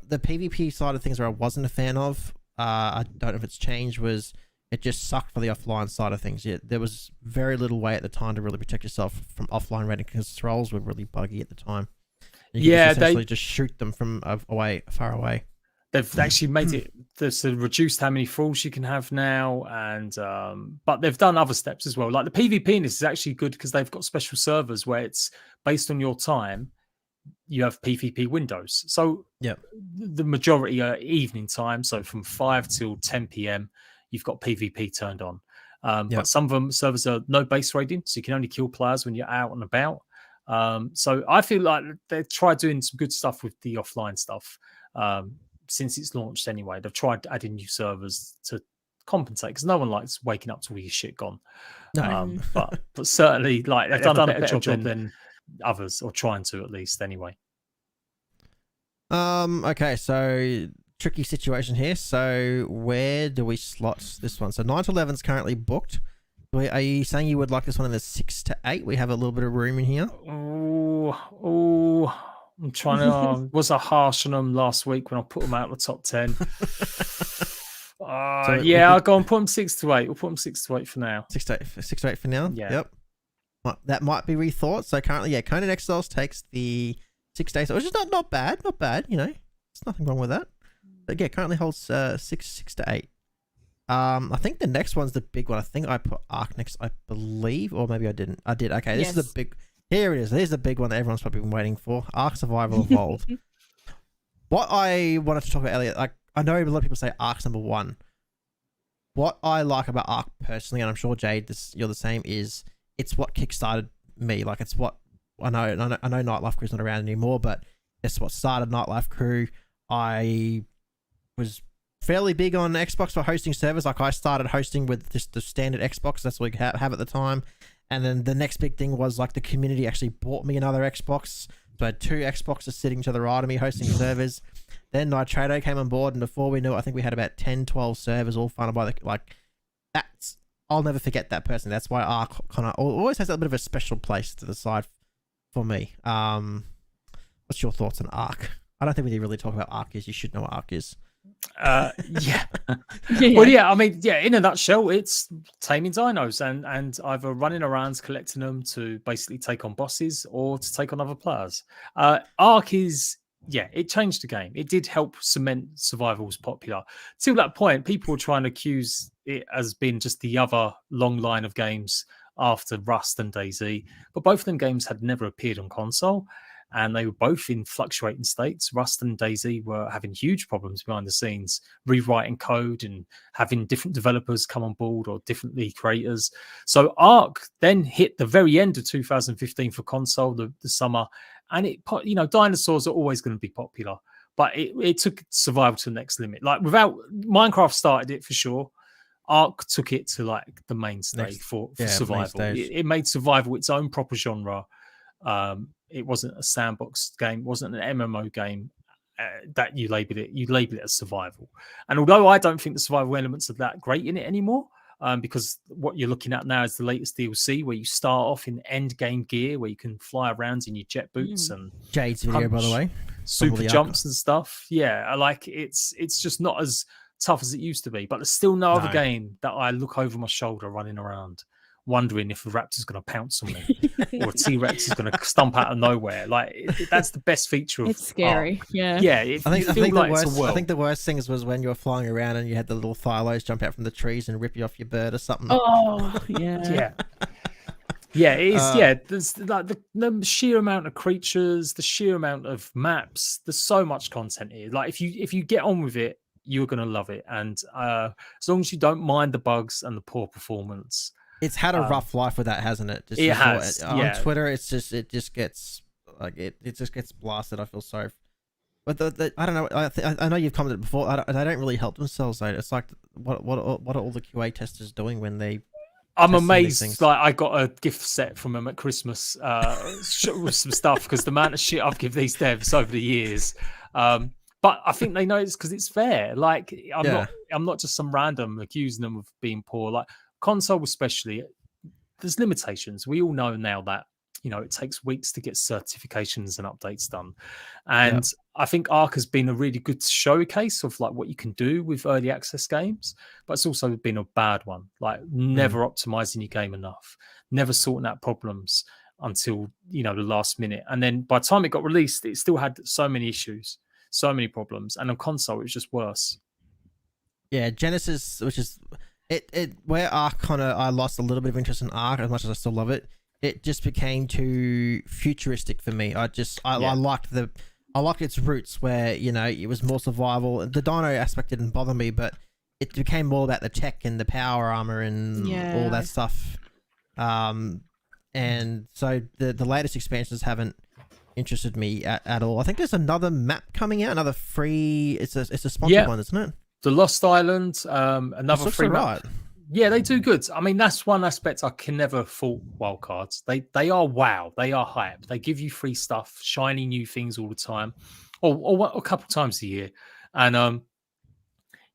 Speaker 1: The PvP side of things where I wasn't a fan of. I don't know if it's changed. Was it just sucked for the offline side of things? Yeah, there was very little way at the time to really protect yourself from offline raiding because trolls were really buggy at the time. You could essentially just shoot them from far away.
Speaker 2: They've actually made it. They've reduced how many thralls you can have now, and but they've done other steps as well. Like the PvP in this is actually good because they've got special servers where it's based on your time. You have PvP windows, so the majority are evening time. So from 5 till 10 p.m. you've got PvP turned on. But some of them servers are no base raiding, so you can only kill players when you're out and about. So I feel like they've tried doing some good stuff with the offline stuff. Since it's launched anyway, they've tried adding new servers to compensate because no one likes waking up to all your shit gone.
Speaker 1: No.
Speaker 2: But certainly, like they've done a better job than others, or trying to at least anyway.
Speaker 1: Okay, so tricky situation here. So where do we slot this one? So 9 to 11 is currently booked. Are you saying you would like this one in the 6 to 8? We have a little bit of room in here.
Speaker 2: Oh. I'm trying to. Was I harsh on them last week when I put them out of the top 10? I'll go and put them 6 to 8. We'll put them 6 to 8 for now.
Speaker 1: 6 to 8 for now.
Speaker 2: Yeah.
Speaker 1: Yep. That might be rethought. So currently, Conan Exiles takes the 6 days, which is not bad. Not bad. You know, there's nothing wrong with that. But currently holds 6 to 8. I think the next one's the big one. I think I put Ark next. I believe, or maybe I didn't. I did. Okay, this is a big. Here it is. Here's the big one that everyone's probably been waiting for. Ark Survival Evolved. What I wanted to talk about, Elliot, like I know a lot of people say Ark's number 1. What I like about Ark personally, and I'm sure Jade, you're the same, is it's what kickstarted me. Like it's what I know Nightlife Crew's not around anymore, but it's what started Nightlife Crew. I was fairly big on Xbox for hosting servers. Like I started hosting with just the standard Xbox. That's what we could have at the time. And then the next big thing was like the community actually bought me another Xbox. So I had 2 Xboxes sitting to the right of me hosting servers. Then Nitrado came on board, and before we knew it, I think we had about 10, 12 servers all funded by I'll never forget that person. That's why Ark kind of always has a bit of a special place to the side for me. What's your thoughts on Ark? I don't think we really talk about Ark. You should know what Ark is.
Speaker 2: Well, I mean, in a nutshell, it's taming dinos and either running around collecting them to basically take on bosses or to take on other players. Ark is, it changed the game. It did help cement survival as popular. Till that point, people were trying to accuse it as being just the other long line of games after Rust and DayZ, but both of them games had never appeared on console. And they were both in fluctuating states. Rust and DayZ were having huge problems behind the scenes, rewriting code and having different developers come on board or different lead creators. So Ark then hit the very end of 2015 for console, the summer, and dinosaurs are always going to be popular, but it took survival to the next limit. Like Minecraft started it for sure. Ark took it to like the mainstay for survival. It made survival its own proper genre. It wasn't a sandbox game, wasn't an MMO game that you label it. You label it as survival. And although I don't think the survival elements are that great in it anymore, because what you're looking at now is the latest DLC where you start off in end game gear where you can fly around in your jet boots and
Speaker 1: Jade's video, by the way,
Speaker 2: super jumps and stuff. Yeah, like it's just not as tough as it used to be. But there's still no other game that I look over my shoulder running around, wondering if a raptor's going to pounce on me or a T-Rex is going to stump out of nowhere. Like that's the best feature of
Speaker 3: it's scary.
Speaker 2: Ark.
Speaker 3: Yeah.
Speaker 2: I think
Speaker 1: the worst things was when you were flying around and you had the little thylos jump out from the trees and rip you off your bird or something.
Speaker 3: Oh yeah.
Speaker 2: Yeah, it is. There's like the sheer amount of creatures, the sheer amount of maps. There's so much content here. Like if you get on with it, you're gonna love it. And as long as you don't mind the bugs and the poor performance,
Speaker 1: it's had a rough life with that, hasn't it?
Speaker 2: It has.
Speaker 1: On Twitter, it just gets blasted. I feel sorry. But I don't know. I know you've commented before. They don't really help themselves. Though. It's like what are all the QA testers doing when they?
Speaker 2: I'm amazed. Like I got a gift set from them at Christmas with some stuff because the amount of shit I've given these devs over the years. But I think they know it's because it's fair. Like I'm not just some random accusing them of being poor. Like console especially, there's limitations. We all know now that, you know, it takes weeks to get certifications and updates done. And I think Ark has been a really good showcase of like what you can do with early access games, but it's also been a bad one. Like never optimizing your game enough, never sorting out problems until, you know, the last minute. And then by the time it got released, it still had so many issues, so many problems. And on console, it was just worse.
Speaker 1: Yeah, Genesis, which is where Ark I lost a little bit of interest in Ark as much as I still love it. It just became too futuristic for me. I liked its roots where, you know, it was more survival. The dino aspect didn't bother me, but it became more about the tech and the power armor and all that stuff. And so the latest expansions haven't interested me at all. I think there's another map coming out, another free. It's a sponsored one, isn't it?
Speaker 2: The Lost Island, another free map. Right. Yeah, they do good. I mean, that's one aspect I can never fault wildcards. They are wow. They are hype. They give you free stuff, shiny new things all the time, or a couple times a year. And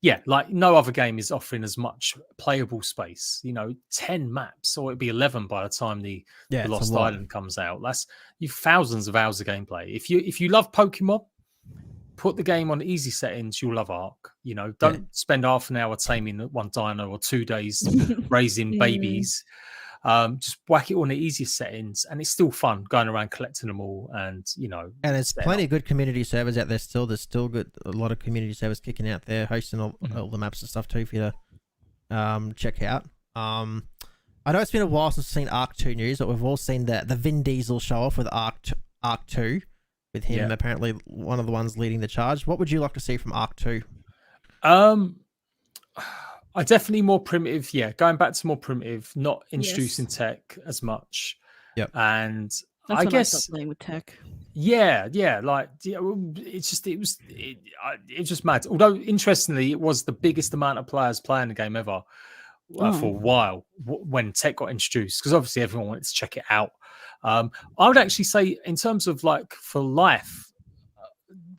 Speaker 2: yeah, like no other game is offering as much playable space. You know, 10 maps, or it'd be 11 by the time the Lost Island comes out. That's thousands of hours of gameplay. If you love Pokemon, put the game on easy settings, you'll love Ark. You know, don't spend half an hour taming one dino or 2 days raising babies. Just whack it on the easiest settings, and it's still fun going around collecting them all. And you know,
Speaker 1: and there's plenty of good community servers out there still. There's still a lot of community servers kicking out there, hosting all the maps and stuff too for you to check out. I know it's been a while since we've seen Ark 2 news, but we've all seen the Vin Diesel show off with Ark 2. With him apparently one of the ones leading the charge. What would you like to see from Ark 2?
Speaker 2: I definitely more primitive. Yeah, going back to more primitive, not introducing tech as much.
Speaker 1: Yep.
Speaker 2: And
Speaker 3: that's
Speaker 2: I
Speaker 3: when
Speaker 2: guess
Speaker 3: I stopped playing with tech.
Speaker 2: Yeah, like it was just mad. Although interestingly, it was the biggest amount of players playing the game ever for a while when tech got introduced, because obviously everyone wanted to check it out. I would actually say, in terms of like for life,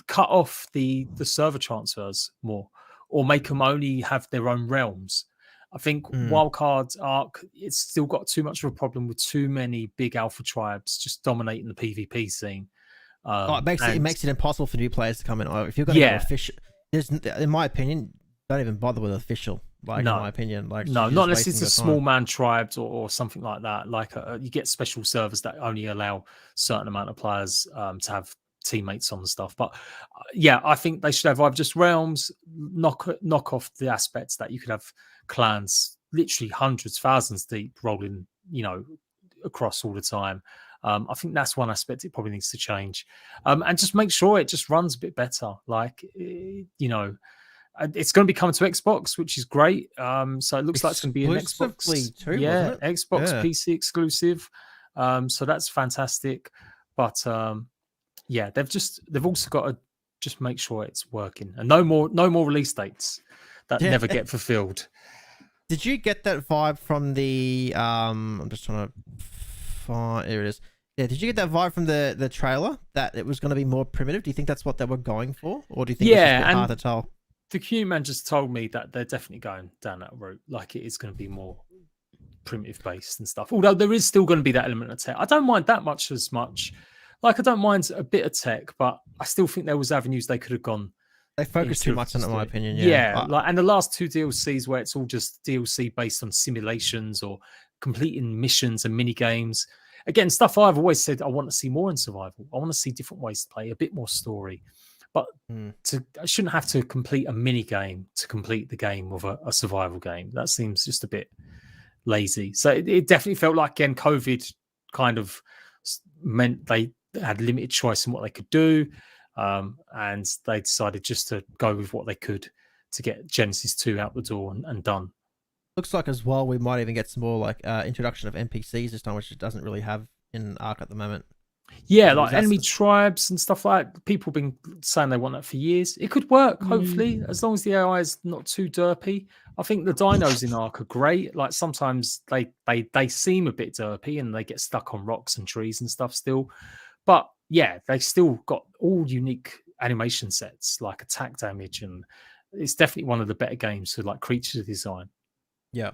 Speaker 2: cut off the server transfers more, or make them only have their own realms. I think Wildcard Ark, it's still got too much of a problem with too many big alpha tribes just dominating the PvP scene.
Speaker 1: It makes it impossible for new players to come in. If you're going to go official, in my opinion, don't even bother with official. Like, in my opinion, like
Speaker 2: not unless it's a small man tribes or something like that. Like you get special servers that only allow certain amount of players to have teammates on the stuff. But yeah, I think they should have either just realms, knock off the aspects that you could have clans, literally hundreds, thousands deep, rolling, you know, across all the time. I think that's one aspect it probably needs to change, and just make sure it just runs a bit better. Like, you know. It's going to be coming to Xbox, which is great. So it looks like it's going to be an Xbox
Speaker 1: too,
Speaker 2: Xbox PC exclusive. So that's fantastic. But yeah, they've also got to just make sure it's working, and no more release dates that never get fulfilled.
Speaker 1: Did you get that vibe from the I'm just trying to find, here it is. Yeah, did you get that vibe from the trailer that it was going to be more primitive? Do you think that's what they were going for, or do you think it's just a bit hard to tell?
Speaker 2: The Q man just told me that they're definitely going down that route. Like, it is going to be more primitive based and stuff. Although there is still going to be that element of tech. I don't mind that much as much. Like, I don't mind a bit of tech, but I still think there was avenues they could have gone.
Speaker 1: They focus too much on it, in my opinion.
Speaker 2: Like, and the last 2 DLCs where it's all just DLC based on simulations or completing missions and mini games. Again, stuff I've always said I want to see more in survival. I want to see different ways to play, a bit more story. But I shouldn't have to complete a mini game to complete the game of a survival game. That seems just a bit lazy. So it definitely felt like, again, COVID kind of meant they had limited choice in what they could do. And they decided just to go with what they could to get Genesis 2 out the door and done.
Speaker 1: Looks like as well we might even get some more like introduction of NPCs this time, which it doesn't really have in Ark at the moment.
Speaker 2: Yeah, like enemy tribes and stuff like that. People have been saying they want that for years. It could work, hopefully, as long as the AI is not too derpy. I think the dinos in Ark are great. Like, sometimes they seem a bit derpy and they get stuck on rocks and trees and stuff still. But yeah, they still got all unique animation sets, like attack damage, and it's definitely one of the better games for like creature design.
Speaker 1: Yeah.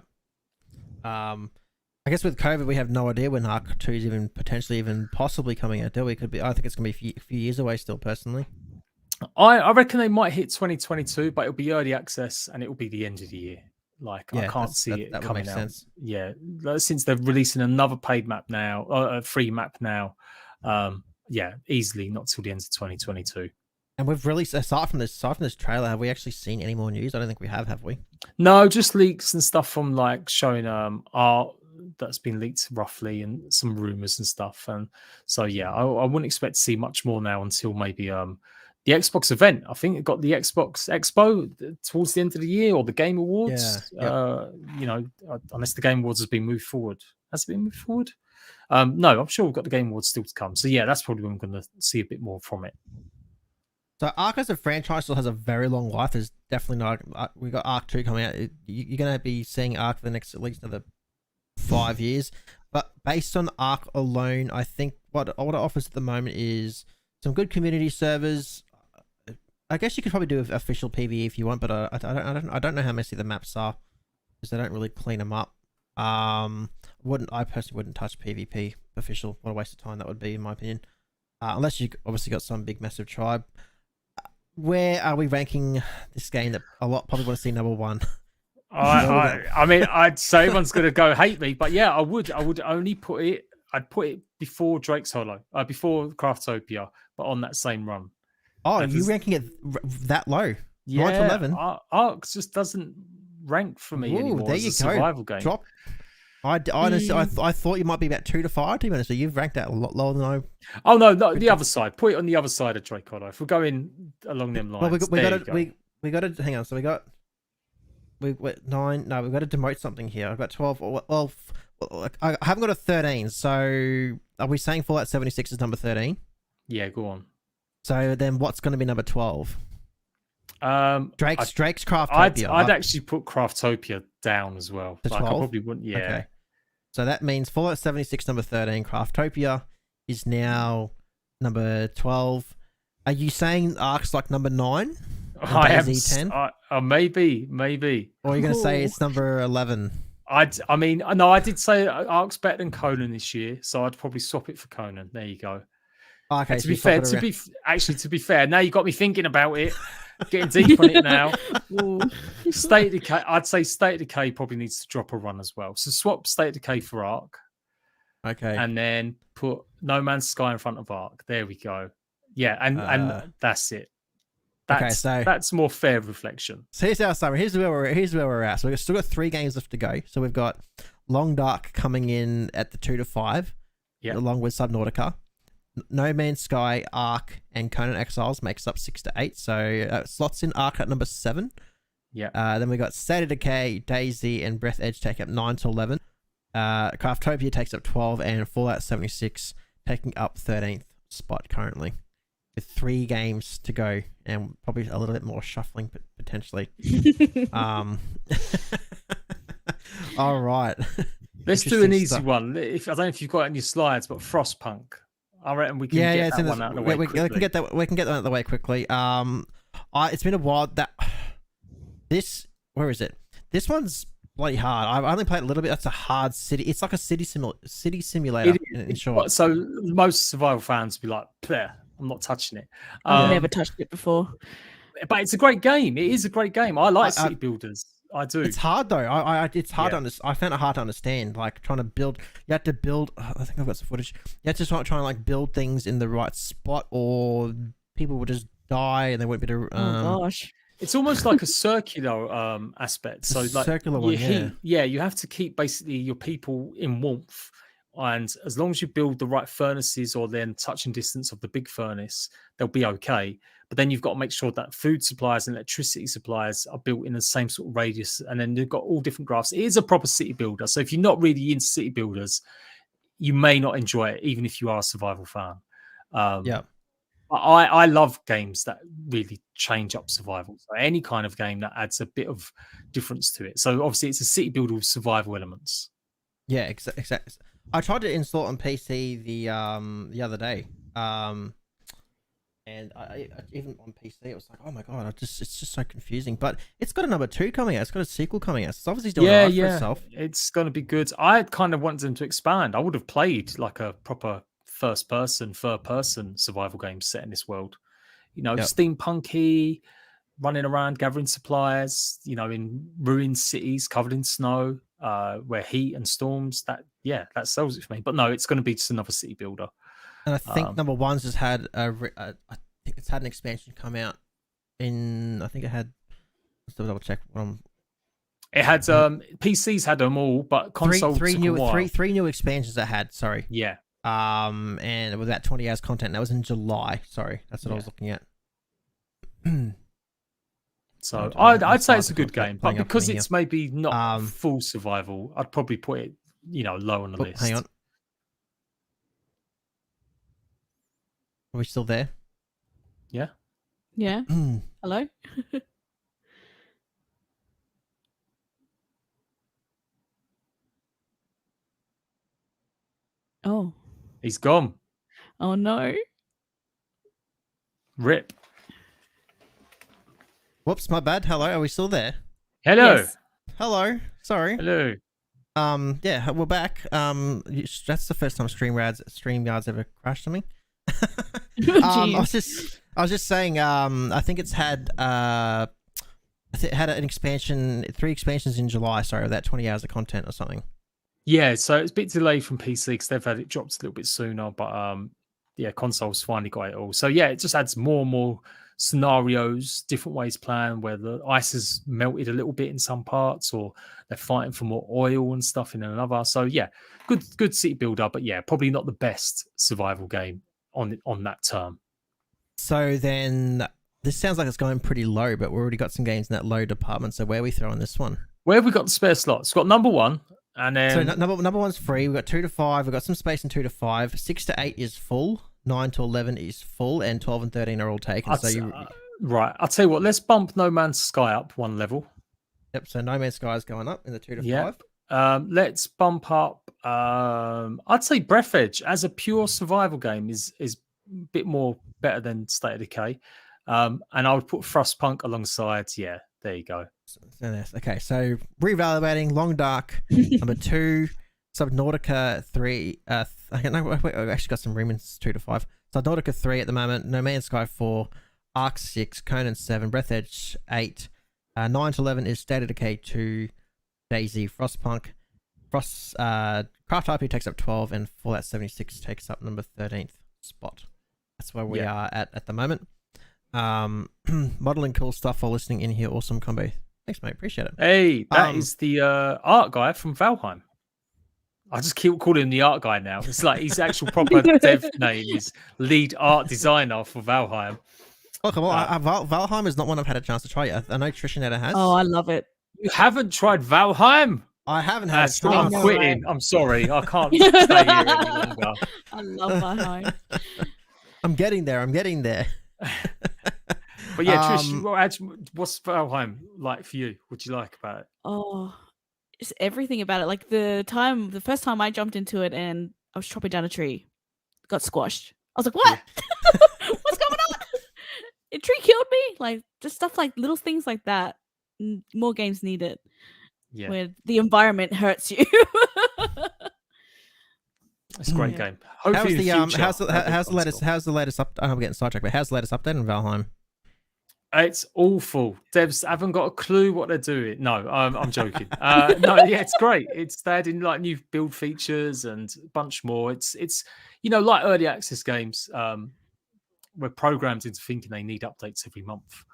Speaker 1: I guess with COVID, we have no idea when Ark 2 is even potentially even possibly coming out. Do we? Could be. I think it's going to be a few years away still. Personally,
Speaker 2: I reckon they might hit 2022, but it'll be early access and it'll be the end of the year. Like I can't see it coming out. Sense. Yeah, since they're releasing another paid map now, a free map now. Yeah, easily not till the end of 2022.
Speaker 1: And we've released aside from this trailer, have we actually seen any more news? I don't think we have we?
Speaker 2: No, just leaks and stuff from like showing art that's been leaked roughly and some rumors and stuff. And so yeah, I wouldn't expect to see much more now until maybe the Xbox event. I think it got the Xbox Expo towards the end of the year or the Game Awards. Yeah, you know, unless the Game Awards has been moved forward. Has it been moved forward? No, I'm sure we've got the Game Awards still to come. So yeah, that's probably when we're going to see a bit more from it.
Speaker 1: So Ark as a franchise still has a very long life. There's definitely not. We got Ark 2 coming out. You're going to be seeing Ark for the next at least another 5 years. But based on Ark alone, I think what it offers at the moment is some good community servers. I guess you could probably do official PvE if you want, but I don't know how messy the maps are because they don't really clean them up. I personally wouldn't touch PvP official. What a waste of time that would be, in my opinion. Unless you obviously got some big massive tribe. Where are we ranking this game that a lot probably want to see number one?
Speaker 2: I mean, I'd say everyone's going to go hate me, but yeah, I would only put it. I'd put it before Drake's Hollow, before Craftopia, but on that same run.
Speaker 1: Oh, you ranking it that low?
Speaker 2: Yeah,
Speaker 1: 9 to 11.
Speaker 2: Ark just doesn't rank for me anymore.
Speaker 1: There
Speaker 2: as
Speaker 1: you
Speaker 2: a survival
Speaker 1: go.
Speaker 2: game.
Speaker 1: Drop. I thought you might be about 2 to 5. To be honest, so you've ranked that a lot lower than I.
Speaker 2: Oh no, the other side. Put it on the other side of Drake Hollow. If we're going along them lines,
Speaker 1: well, we got to hang on. So we got 9. No, we've got to demote something here. I've got 12. Well, I haven't got a 13. So are we saying Fallout 76 is number 13?
Speaker 2: Yeah, go on.
Speaker 1: So then, what's going to be number 12? Drake's Craftopia.
Speaker 2: I'd actually put Craftopia down as well.
Speaker 1: To 12?
Speaker 2: I probably wouldn't. Yeah.
Speaker 1: Okay. So that means Fallout 76 number 13. Craftopia is now number 12. Are you saying Ark's like number 9?
Speaker 2: I am.
Speaker 1: Ep10?
Speaker 2: Maybe.
Speaker 1: Or are you going to say it's number 11?
Speaker 2: I mean, no, I did say Ark's better than Conan this year, so I'd probably swap it for Conan. There you go.
Speaker 1: Okay.
Speaker 2: To be fair, now you got me thinking about it, getting deep on it now. State of Decay, I'd say State of Decay probably needs to drop a run as well. So swap State of Decay for Ark.
Speaker 1: Okay.
Speaker 2: And then put No Man's Sky in front of Ark. There we go. Yeah, and that's it. That's more fair reflection.
Speaker 1: So here's our summary. Here's where we're at. So we've still got 3 games left to go. So we've got Long Dark coming in at the 2 to 5, along with Subnautica. No Man's Sky, Ark, and Conan Exiles makes up 6 to 8. So slots in Ark at number 7.
Speaker 2: Yeah.
Speaker 1: Then we got State of Decay, DayZ, and Breath Edge take up 9 to 11. Craftopia takes up 12, and Fallout 76 taking up 13th spot currently, with 3 games to go and probably a little bit more shuffling potentially. All right.
Speaker 2: Let's do an easy one. I don't know if you've got it in your slides, but Frostpunk. I reckon we can get that one out of the way quickly.
Speaker 1: We can get that out of the way quickly. It's been a while where is it? This one's bloody hard. I've only played a little bit. That's a hard city. It's like a city simulator in short.
Speaker 2: So most survival fans be like, "There, I'm not touching it."
Speaker 3: I've never touched it before.
Speaker 2: But it's a great game. It is a great game. I like city builders. I do.
Speaker 1: It's hard though. It's hard to understand. I found it hard to understand. Like trying to build. You have to build. I think I've got some footage. You have to try and like build things in the right spot, or people will just die and they won't be able to.
Speaker 3: Oh gosh.
Speaker 2: It's almost like a circular aspect. So like
Speaker 1: circular one,
Speaker 2: you have to keep basically your people in warmth. And as long as you build the right furnaces or then touching distance of the big furnace, they'll be okay. But then you've got to make sure that food supplies and electricity supplies are built in the same sort of radius. And then you've got all different graphs. It is a proper city builder. So if you're not really into city builders, you may not enjoy it, even if you are a survival fan. I love games that really change up survival. So any kind of game that adds a bit of difference to it. So obviously it's a city builder with survival elements.
Speaker 1: Yeah, exactly. I tried to install it on PC the other day, and And I even on PC, it was like, oh my god, it's just so confusing. But it's got a number 2 coming out. It's got a sequel coming out. It's obviously doing alright for itself.
Speaker 2: It's going to be good. I kind of wanted them to expand. I would have played like a proper third person survival game set in this world. You know, steampunky, running around gathering supplies. You know, in ruined cities covered in snow, where heat and storms. That sells it for me. But no, it's going to be just another city builder.
Speaker 1: And I think number 1's just had I think it's had an expansion come out in. I think it had. Let's double check.
Speaker 2: It had PCs had them all, but consoles
Speaker 1: three new expansions it had. Sorry.
Speaker 2: Yeah.
Speaker 1: And it was about 20 hours content. That was in July. Sorry, that's what I was looking at.
Speaker 2: So I'd say it's a good game, but because it's maybe not full survival, I'd probably put it, low on the list.
Speaker 1: Hang on. Are we still there?
Speaker 2: Yeah.
Speaker 3: Yeah. Hello? Oh.
Speaker 2: He's gone.
Speaker 3: Oh, no.
Speaker 2: Rip.
Speaker 1: Whoops, my bad. Hello, are we still there?
Speaker 2: Hello.
Speaker 3: Yes.
Speaker 1: Hello. Sorry.
Speaker 2: Hello.
Speaker 1: Yeah, we're back. That's the first time StreamYard's ever crashed on me. I was just saying. I think it's had it had an expansion, 3 expansions in July. Sorry, with that 20 hours of content or something.
Speaker 2: Yeah, so it's a bit delayed from PC because they've had it dropped a little bit sooner, but consoles finally got it all. So yeah, it just adds more and more scenarios, different ways playing, where the ice has melted a little bit in some parts, or they're fighting for more oil and stuff in another. So yeah, good city builder, but yeah, probably not the best survival game on that term.
Speaker 1: So then this sounds like it's going pretty low, but we've already got some games in that low department. So where are we throwing this one?
Speaker 2: Where have we got the spare slots? We've got number 1. And then
Speaker 1: so number 1's free. We've got 2 to 5. We've got some space in 2 to 5. 6 to 8 is full. 9 to 11 is full, and 12 and 13 are all taken.
Speaker 2: Right. I'll tell you what. Let's bump No Man's Sky up 1 level.
Speaker 1: Yep. So No Man's Sky is going up in the 2 to 5.
Speaker 2: Let's bump up. I'd say Breath Edge as a pure survival game is a bit more better than State of Decay. And I would put Frostpunk alongside. Yeah. There you go.
Speaker 1: Okay, so reevaluating Long Dark, number 2, Subnautica 3. I've actually got some remnants 2 to 5. Subnautica 3 at the moment, No Man's Sky 4, Ark 6, Conan 7, Breath Edge 8, 9 to 11 is State of Decay 2, Daisy, Frostpunk, Craft IP takes up 12, and Fallout 76 takes up number 13th spot. That's where we are at the moment. Modeling cool stuff while listening in here. Awesome combo. Thanks, mate. Appreciate it.
Speaker 2: Hey, that is the art guy from Valheim. I just keep calling him the art guy now. It's like his actual proper dev name is lead art designer for Valheim.
Speaker 1: Oh, come on. Valheim is not one I've had a chance to try yet. I know Trishanetta has.
Speaker 3: Oh, I love it.
Speaker 2: You haven't tried Valheim?
Speaker 1: I haven't had a chance.
Speaker 2: I'm quitting. I'm sorry. I can't stay here any longer.
Speaker 3: I love Valheim.
Speaker 1: I'm getting there.
Speaker 2: But yeah, Trish, what's Valheim like for you? What do you like about it?
Speaker 3: Oh, just everything about it. Like the first time I jumped into it and I was chopping down a tree, got squashed. I was like, what? What's going on? A tree killed me? Like, just stuff like little things like that. More games need it.
Speaker 2: Yeah.
Speaker 3: Where the environment hurts you.
Speaker 2: It's a great game. Hopefully
Speaker 1: how's the latest update? I'm getting sidetracked, but how's the latest update in Valheim?
Speaker 2: It's awful. Devs haven't got a clue what they're doing. No, I'm joking. It's great. They're adding like new build features and a bunch more. It's like early access games. We're programmed into thinking they need updates every month.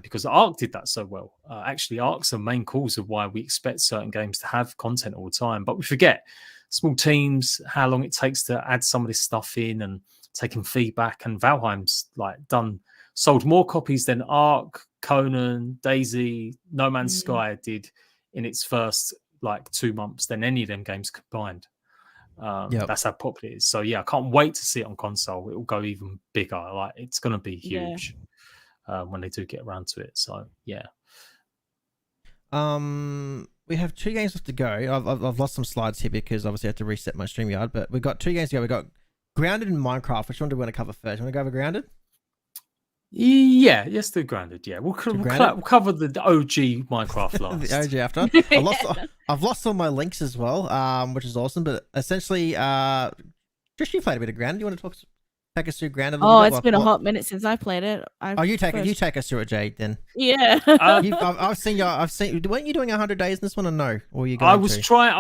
Speaker 2: Because Ark did that so well. Actually, Ark's a main cause of why we expect certain games to have content all the time, but we forget small teams, how long it takes to add some of this stuff in and taking feedback. And Valheim's sold more copies than Ark, Conan, Daisy, No Man's Sky did in its first 2 months than any of them games combined. That's how popular it is. So yeah, I can't wait to see it on console. It will go even bigger. It's going to be huge when they do get around to it. So yeah.
Speaker 1: We have 2 games left to go. I've lost some slides here because obviously I have to reset my StreamYard, but we've got 2 games to go. We've got Grounded and Minecraft. Which one do we want to cover first? You want to go over Grounded?
Speaker 2: Yeah, let's do Grounded. Yeah, we'll cover the OG Minecraft last.
Speaker 1: The OG after. I've lost all my links as well, which is awesome. But essentially, just you played a bit of Grounded. Do you want to take us through Grounded?
Speaker 3: It's been a hot minute since I played it.
Speaker 1: You take us through it, Jade. Then
Speaker 3: yeah.
Speaker 1: I've seen. Weren't you doing 100 days in this one or no? Or you? I was
Speaker 2: doing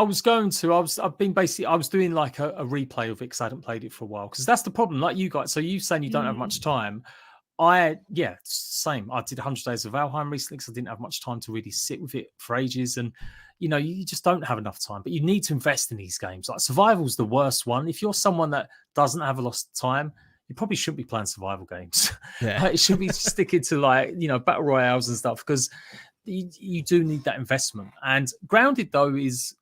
Speaker 2: like a replay of it because I hadn't played it for a while. Because that's the problem. Like you guys, so you saying you don't have much time. Same. I did 100 days of Valheim recently because I didn't have much time to really sit with it for ages, and you just don't have enough time. But you need to invest in these games. Like Survival's the worst one. If you're someone that doesn't have a lot of time, you probably shouldn't be playing survival games.
Speaker 1: Yeah,
Speaker 2: it should be sticking to battle royales and stuff because you do need that investment. And Grounded's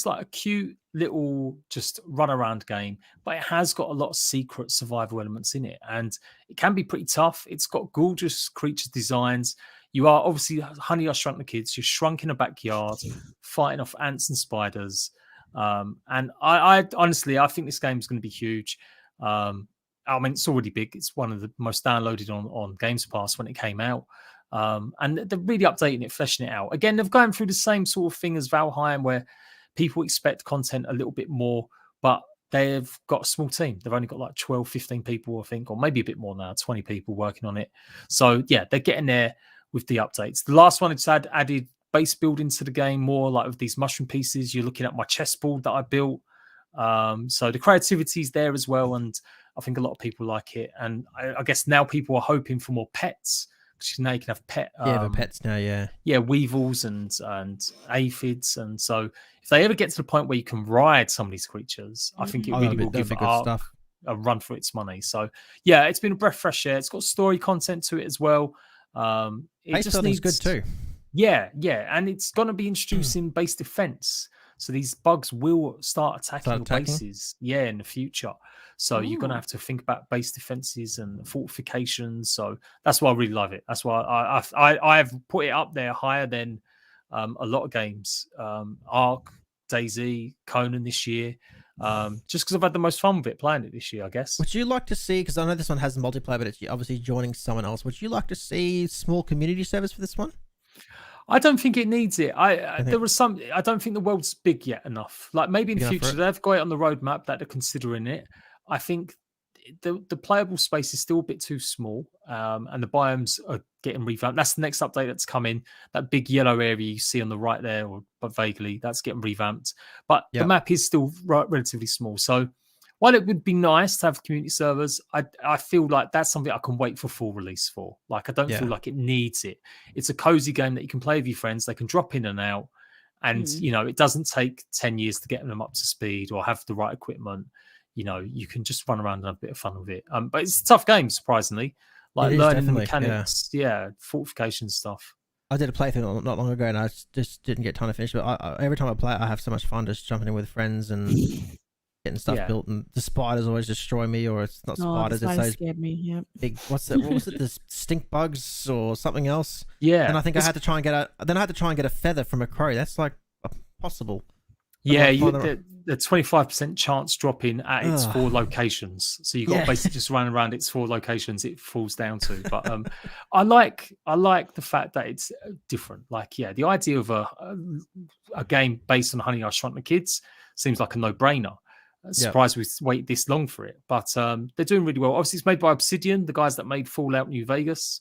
Speaker 2: like a cute little just run around game, but it has got a lot of secret survival elements in it, and it can be pretty tough. It's got gorgeous creature designs. You are obviously Honey, I Shrunk the Kids. You're shrunk in a backyard, fighting off ants and spiders. And I honestly, I think this game is going to be huge. I mean, it's already big. It's one of the most downloaded on Games Pass when it came out. And they're really updating it, fleshing it out. Again, they're going through the same sort of thing as Valheim, where people expect content a little bit more, but they've got a small team. They've only got like 12, 15 people, I think, or maybe a bit more now, 20 people working on it. So, yeah, they're getting there with the updates. The last one, it's added base building to the game, more like with these mushroom pieces. You're looking at my chessboard that I built. So the creativity's there as well, and I think a lot of people like it. And I guess now people are hoping for more pets. Because now you can have
Speaker 1: pets now,
Speaker 2: weevils and aphids, and so if they ever get to the point where you can ride some of these creatures, I think it really will give Ark a run for its money. So yeah, it's been a breath of fresh air. It's got story content to it as well. It just needs
Speaker 1: good too.
Speaker 2: Yeah, and it's going to be introducing base defense. So these bugs will start attacking your bases, in the future. So you're going to have to think about base defenses and fortifications. So that's why I really love it. That's why I've put it up there higher than a lot of games. Ark, DayZ, Conan this year. Just because I've had the most fun with it playing it this year, I guess.
Speaker 1: Would you like to see, because I know this one has multiplayer, but it's obviously joining someone else. Would you like to see small community service for this one?
Speaker 2: I don't think it needs it. I don't think the world's big yet enough. Like maybe in the future they've got it on the roadmap that they're considering it. I think the playable space is still a bit too small, and the biomes are getting revamped. That's the next update that's coming. That big yellow area you see on the right there, but vaguely, that's getting revamped. But the map is still relatively small. So while it would be nice to have community servers, I feel like that's something I can wait for full release for. Like I don't feel like it needs it. It's a cozy game that you can play with your friends. They can drop in and out, and it doesn't take 10 years to get them up to speed or have the right equipment. You can just run around and have a bit of fun with it. But it's a tough game, surprisingly. Like learning the mechanics, fortification stuff.
Speaker 1: I did a playthrough not long ago, and I just didn't get time to finish. But every time I play it, I have so much fun just jumping in with friends and getting stuff built. And the spiders always destroy me, or it's not spiders.
Speaker 3: The spiders
Speaker 1: it's
Speaker 3: scared me. Yeah.
Speaker 1: Big. What was it? The stink bugs or something else?
Speaker 2: Yeah.
Speaker 1: And I think I had to try and get a feather from a crow. That's like impossible.
Speaker 2: Yeah, the 25% chance drop in at its 4 locations. So you've got to basically just run around its 4 locations it falls down to. But I like the fact that it's different. Like, the idea of a game based on Honey, I Shrunk the Kids seems like a no-brainer. Surprised we waited this long for it. But they're doing really well. Obviously, it's made by Obsidian, the guys that made Fallout New Vegas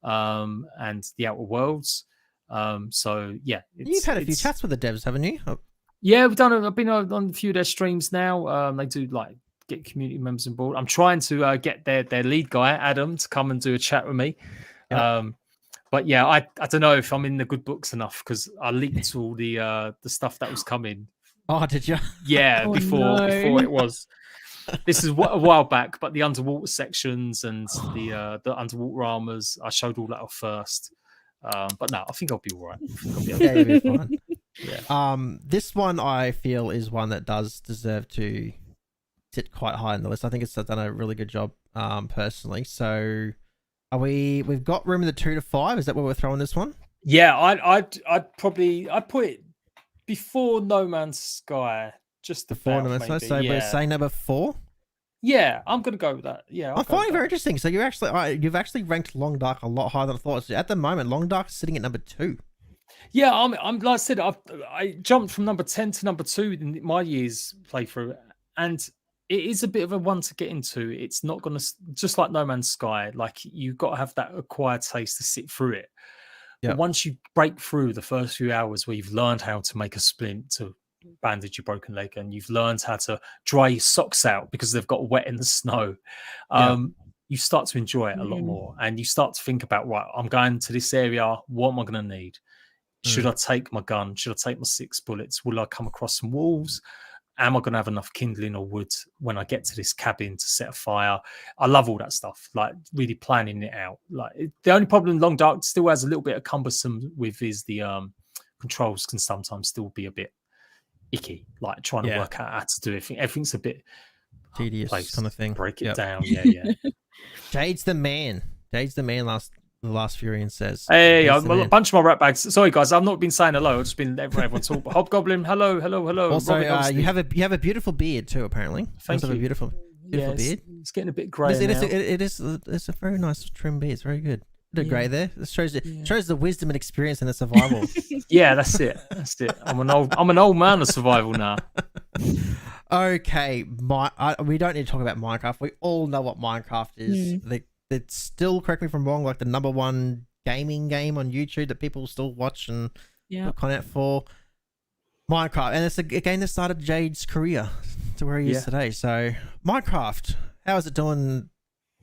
Speaker 2: and The Outer Worlds. You've had a few chats with the devs, haven't you? Yeah, I've been on a few of their streams now. They do get community members on board. I'm trying to get their lead guy, Adam, to come and do a chat with me. Yep. But yeah, I don't know if I'm in the good books enough because I leaked all the stuff that was coming.
Speaker 1: Oh, did you?
Speaker 2: Yeah, before it was. This is a while back, but the underwater sections and the underwater armors, I showed all that off first. But no, I think I'll be all right.
Speaker 1: You'll be fine. Yeah. This one I feel is one that does deserve to sit quite high on the list. I think it's done a really good job, personally. So, we've got room in the 2 to 5. Is that where we're throwing this one?
Speaker 2: Yeah, I'd put it before No Man's Sky, just
Speaker 1: before No Man's Sky. So we're saying number 4.
Speaker 2: Yeah, I'm gonna go with that. Yeah,
Speaker 1: I'm finding it very interesting. So you've actually ranked Long Dark a lot higher than I thought. So at the moment, Long Dark is sitting at number 2.
Speaker 2: Yeah, I'm like I said, I jumped from number 10 to number 2 in my year's playthrough, and it is a bit of a one to get into. It's not gonna, just like No Man's Sky, like you've got to have that acquired taste to sit through it.
Speaker 1: Yep.
Speaker 2: But once you break through the first few hours where you've learned how to make a splint to bandage your broken leg, and you've learned how to dry your socks out because they've got wet in the snow, you start to enjoy it a lot more, and you start to think about, right, I'm going to this area, what am I going to need? Should I take my gun? Should I take my 6 bullets? Will I come across some wolves? Am I going to have enough kindling or wood when I get to this cabin to set a fire? I love all that stuff, like really planning it out. Like the only problem Long Dark still has a little bit of cumbersome with is the controls can sometimes still be a bit icky, like trying to work out how to do it. Everything's a bit
Speaker 1: tedious kind of thing.
Speaker 2: Break it down. Yeah.
Speaker 1: Jade's the man. The last Furion says.
Speaker 2: Hey, a bunch of my rat bags. Sorry, guys, I've not been saying hello. I've just been letting everyone talk. But Hobgoblin, hello.
Speaker 1: Also, you have a beautiful beard too. Apparently,
Speaker 2: thank you.
Speaker 1: A beautiful beard.
Speaker 2: It's getting a bit grey.
Speaker 1: It's a very nice trim beard. It's very good. The grey there. It shows the wisdom and experience in the survival.
Speaker 2: Yeah, that's it. I'm an old man of survival now.
Speaker 1: Okay, we don't need to talk about Minecraft. We all know what Minecraft is. It's still, correct me if I'm wrong, like the number 1 gaming game on YouTube that people still watch and put content for. Minecraft, and it's a game that started Jade's career to where he is today. So Minecraft, how is it doing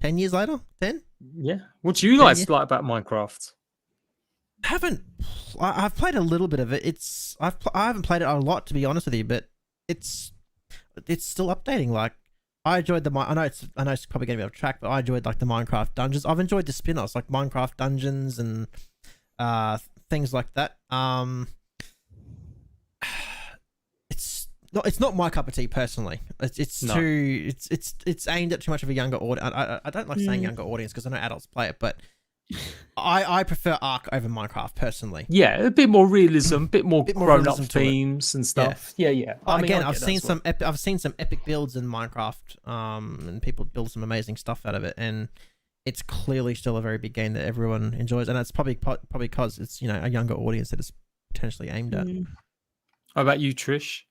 Speaker 1: 10 years later? 10?
Speaker 2: Yeah. What do you guys like about Minecraft?
Speaker 1: I've played a little bit of it. I haven't played it a lot, to be honest with you, but it's still updating. Like, I enjoyed I know it's probably going to be off track, but I enjoyed like the Minecraft dungeons. I've enjoyed the spin-offs like Minecraft Dungeons and things like that. It's not my cup of tea personally. It's aimed at too much of a younger audience. I don't like saying younger audience because I know adults play it, but I prefer Ark over Minecraft personally.
Speaker 2: Yeah, a bit more realism, a bit more grown-up themes and stuff. Yeah.
Speaker 1: I've seen some epic builds in Minecraft, and people build some amazing stuff out of it, and it's clearly still a very big game that everyone enjoys, and it's probably because it's a younger audience that it's potentially aimed at.
Speaker 2: How about you, Trish?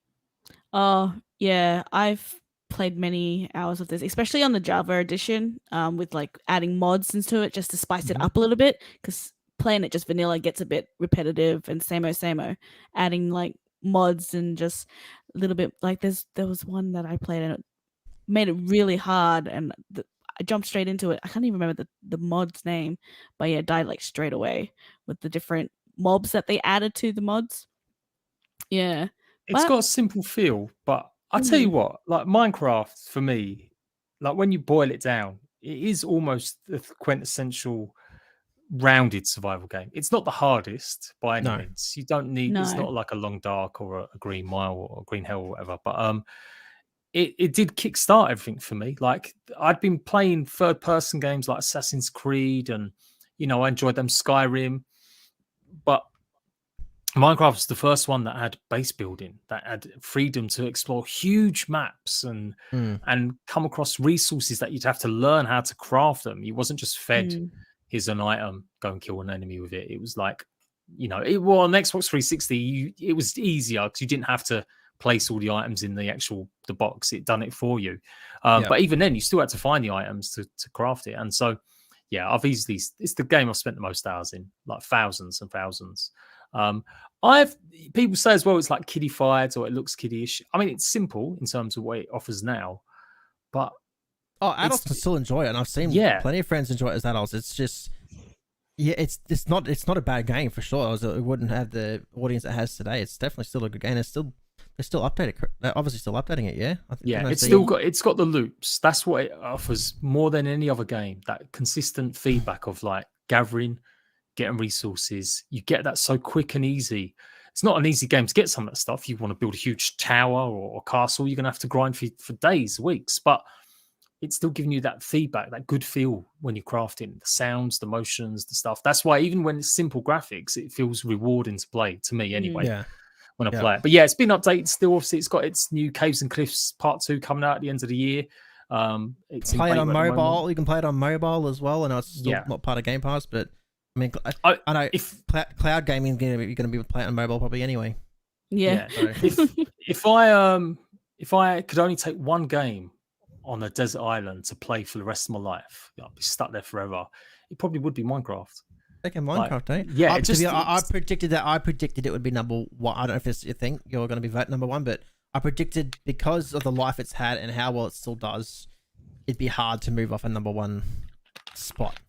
Speaker 3: Oh yeah, I've played many hours of this, especially on the Java edition, with like adding mods into it just to spice it up a little bit, because playing it just vanilla gets a bit repetitive and sameo. Adding like mods and just a little bit, like there was one that I played and it made it really hard, and I jumped straight into it. I can't even remember the mod's name, but yeah, died like straight away with the different mobs that they added to the mods. Yeah,
Speaker 2: it's got a simple feel, but I tell you what, like Minecraft for me, like when you boil it down, it is almost the quintessential rounded survival game. It's not the hardest by any means. You don't need. It's not like a Long Dark or a Green Mile or a Green Hell or whatever. But it did kickstart everything for me. Like I'd been playing third person games like Assassin's Creed, and I enjoyed them, Skyrim, but Minecraft was the first one that had base building, that had freedom to explore huge maps and come across resources that you'd have to learn how to craft them. You wasn't just fed, here's an item, go and kill an enemy with it. It was like, on Xbox 360, it was easier because you didn't have to place all the items in the box. It done it for you. But even then, you still had to find the items to craft it. And so, yeah, it's the game I've spent the most hours in, like thousands and thousands. People say as well it's like kiddified or it looks kiddish. I mean, it's simple in terms of what it offers now, but
Speaker 1: adults can still enjoy it, and I've seen plenty of friends enjoy it as adults. It's just it's not a bad game for sure. It wouldn't have the audience it has today. It's definitely still a good game. They're still updating. They're obviously still updating it. Yeah,
Speaker 2: it's got the loops. That's what it offers more than any other game. That consistent feedback of like gathering, getting resources. You get that so quick and easy. It's not an easy game to get some of that stuff. You want to build a huge tower or castle, you're going to have to grind for days, weeks, but it's still giving you that feedback, that good feel when you're crafting, the sounds, the motions, the stuff. That's why even when it's simple graphics, it feels rewarding to play, to me anyway, when I play it. But yeah, it's been updated still. Obviously, it's got its new Caves and Cliffs Part 2 coming out at the end of the year. It's in
Speaker 1: Play it
Speaker 2: beta
Speaker 1: on
Speaker 2: at the moment.
Speaker 1: mobile. You can play it on mobile as well. I know it's still not part of Game Pass, but I mean, I know if cloud gaming you're going to be playing on mobile probably anyway.
Speaker 3: Yeah.
Speaker 2: If I could only take one game on a desert island to play for the rest of my life, I'd be stuck there forever. It probably would be Minecraft.
Speaker 1: Okay, Minecraft, eh?
Speaker 2: Yeah,
Speaker 1: I predicted that. I predicted it would be number one. I don't know if it's you think you're going to be vote number one, but I predicted because of the life it's had and how well it still does, it'd be hard to move off a number one spot.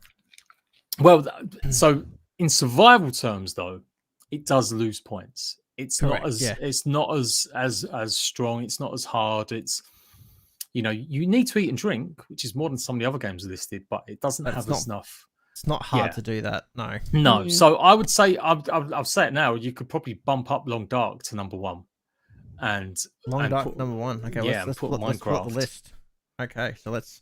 Speaker 2: Well, so in survival terms, though, it does lose points. It's
Speaker 1: Correct,
Speaker 2: not as
Speaker 1: yeah.
Speaker 2: it's not as strong. It's not as hard. It's you need to eat and drink, which is more than some of the other games listed, but it doesn't have enough.
Speaker 1: It's not hard to do that. No.
Speaker 2: No. So I would say I'll say it now. You could probably bump up Long Dark to number one, and
Speaker 1: Long Dark number one. Okay, let's put the list. Okay, so let's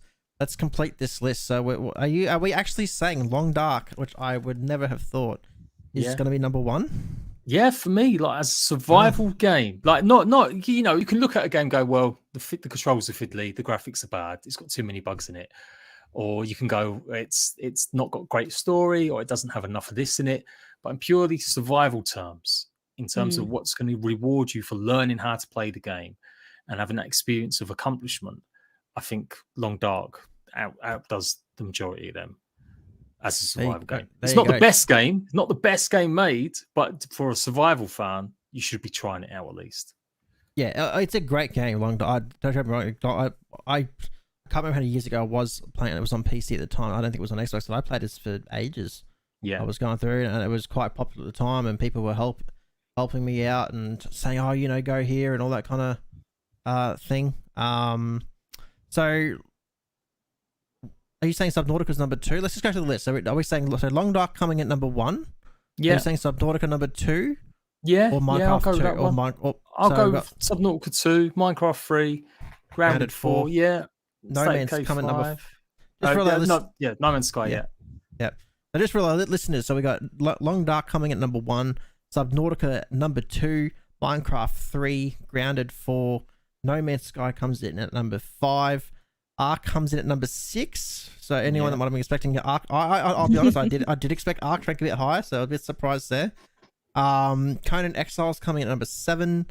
Speaker 1: complete this list. So are we actually saying Long Dark, which I would never have thought is going to be number one?
Speaker 2: Yeah, for me, like as a survival game, like not you can look at a game and go, well, the controls are fiddly, the graphics are bad, it's got too many bugs in it. Or you can go, it's not got great story, or it doesn't have enough of this in it. But in purely survival terms, in terms of what's going to reward you for learning how to play the game and having that experience of accomplishment, I think Long Dark outdoes the majority of them as a survival game. It's not the best game, not the best game made, but for a survival fan, you should be trying it out at least.
Speaker 1: Yeah, it's a great game. Long Dark. Don't get me wrong. I can't remember how many years ago I was playing it. It was on PC at the time. I don't think it was on Xbox, but I played this for ages.
Speaker 2: Yeah.
Speaker 1: I was going through and it was quite popular at the time, and people were helping me out and saying, oh, go here and all that kind of thing. So are you saying Subnautica's number two? Let's just go to the list. So are we saying Long Dark coming at number one?
Speaker 2: Yeah.
Speaker 1: Are you saying Subnautica number two?
Speaker 2: Yeah.
Speaker 1: Or Minecraft
Speaker 2: I'll go with
Speaker 1: 2?
Speaker 2: that one. I'll go with Subnautica 2, Minecraft 3, Grounded 4. Yeah.
Speaker 1: No Man's coming number
Speaker 2: 5. No Man's Sky, yeah.
Speaker 1: Yep. So just for our listeners, so we got Long Dark coming at number 1, Subnautica number 2, Minecraft 3, Grounded 4, No Man's Sky comes in at number 5, Ark comes in at number 6. So anyone that might have been expecting Ark, I'll be honest, I did expect Ark to rank a bit higher, so I was a bit surprised there. Conan Exiles coming in at number 7,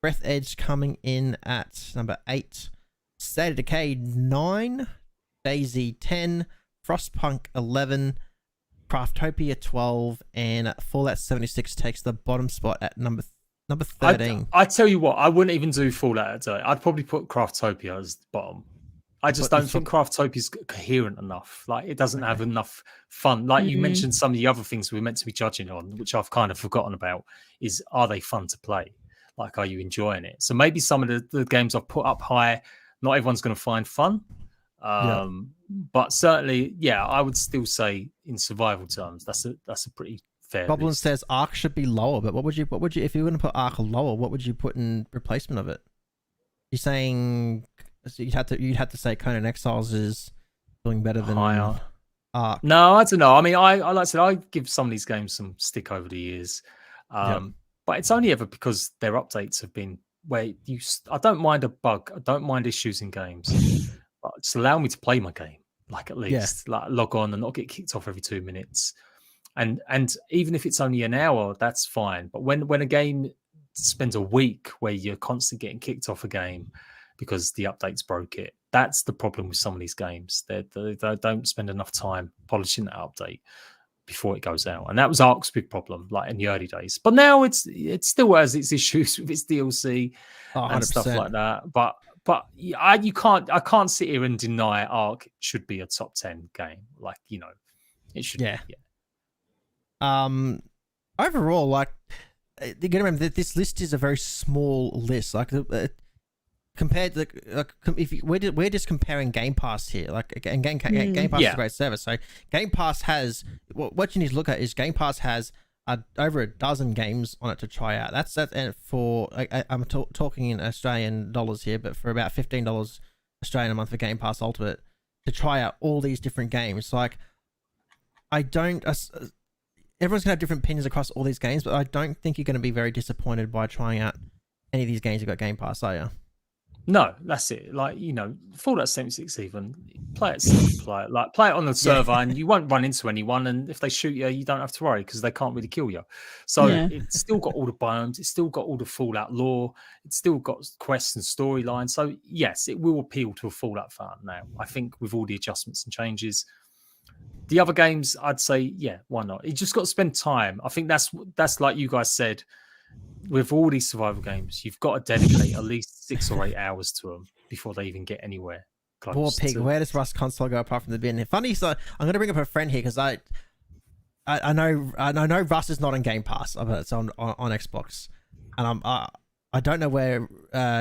Speaker 1: Breath Edge coming in at number 8, State of Decay 9, DayZ 10, Frostpunk 11, Craftopia 12, and Fallout 76 takes the bottom spot at number 13.
Speaker 2: I tell you what, I wouldn't even do Fallout today. I'd probably put Craftopia as the bottom. I just don't think Craftopia is coherent enough. Like, it doesn't have enough fun. Like you mentioned, some of the other things we're meant to be judging on, which I've kind of forgotten about, is are they fun to play? Like, are you enjoying it? So maybe some of the games I've put up high, not everyone's going to find fun. But certainly, I would still say in survival terms, that's a pretty fair
Speaker 1: Goblin
Speaker 2: list.
Speaker 1: says Ark should be lower, but what would you if you were going to put Ark lower, what would you put in replacement of it? You're saying you'd have to say Conan Exiles is doing better than
Speaker 2: higher.
Speaker 1: Ark.
Speaker 2: No, I don't know. I mean, I like I said, I give some of these games some stick over the years, but it's only ever because their updates have been where I don't mind a bug, I don't mind issues in games, but just allow me to play my game, like at least like log on and not get kicked off every 2 minutes, and even if it's only an hour, that's fine. But when a game spends a week where you're constantly getting kicked off a game because the updates broke it, that's the problem with some of these games. They don't spend enough time polishing that update before it goes out, and that was Ark's big problem, like in the early days. But now it still has its issues with its DLC and stuff like that. But I can't sit here and deny Ark should be a top 10 game. Like, it should. Yeah.
Speaker 1: Overall, like, you gotta remember that this list is a very small list. Like, compared to we're just comparing Game Pass here. Like, and Game Pass is a great service. So Game Pass has what you need to look at is Game Pass has over a dozen games on it to try out. That's and for I'm talking in Australian dollars here, but for about $15 Australian a month for Game Pass Ultimate to try out all these different games. Like, everyone's gonna have different opinions across all these games, but I don't think you're gonna be very disappointed by trying out any of these games you've got Game Pass, are you?
Speaker 2: No, that's it. Like, Fallout 76 even, play it simple, play it on the server and you won't run into anyone. And if they shoot you, you don't have to worry because they can't really kill you. So it's still got all the biomes. It's still got all the Fallout lore. It's still got quests and storylines. So yes, it will appeal to a Fallout fan now. I think with all the adjustments and changes. The other games, I'd say, yeah, why not? You just got to spend time. I think that's like you guys said, with all these survival games, you've got to dedicate at least 6 or 8 hours to them before they even get anywhere close.
Speaker 1: War Pig, where does Rust console go apart from the bin? Funny, so I'm going to bring up a friend here because I know Rust is not on Game Pass, but it's on Xbox, and I don't know where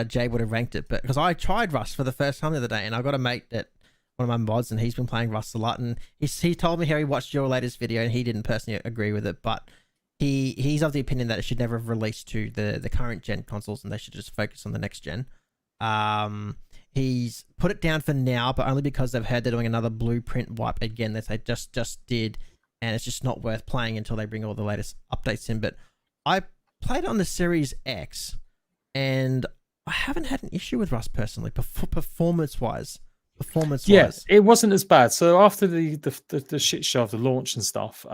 Speaker 1: Jade would have ranked it, but because I tried Rust for the first time the other day, and I got a mate that one of my mods, and he's been playing Rust a lot, and he told me how he watched your latest video, and he didn't personally agree with it, but he's of the opinion that it should never have released to the current gen consoles, and they should just focus on the next gen. He's put it down for now, but only because they've heard they're doing another blueprint wipe again that they just did, and it's just not worth playing until they bring all the latest updates in. But I played on the Series X, and I haven't had an issue with Rust personally, performance-wise.
Speaker 2: Yeah, it wasn't as bad. So after the shit show of the launch and stuff,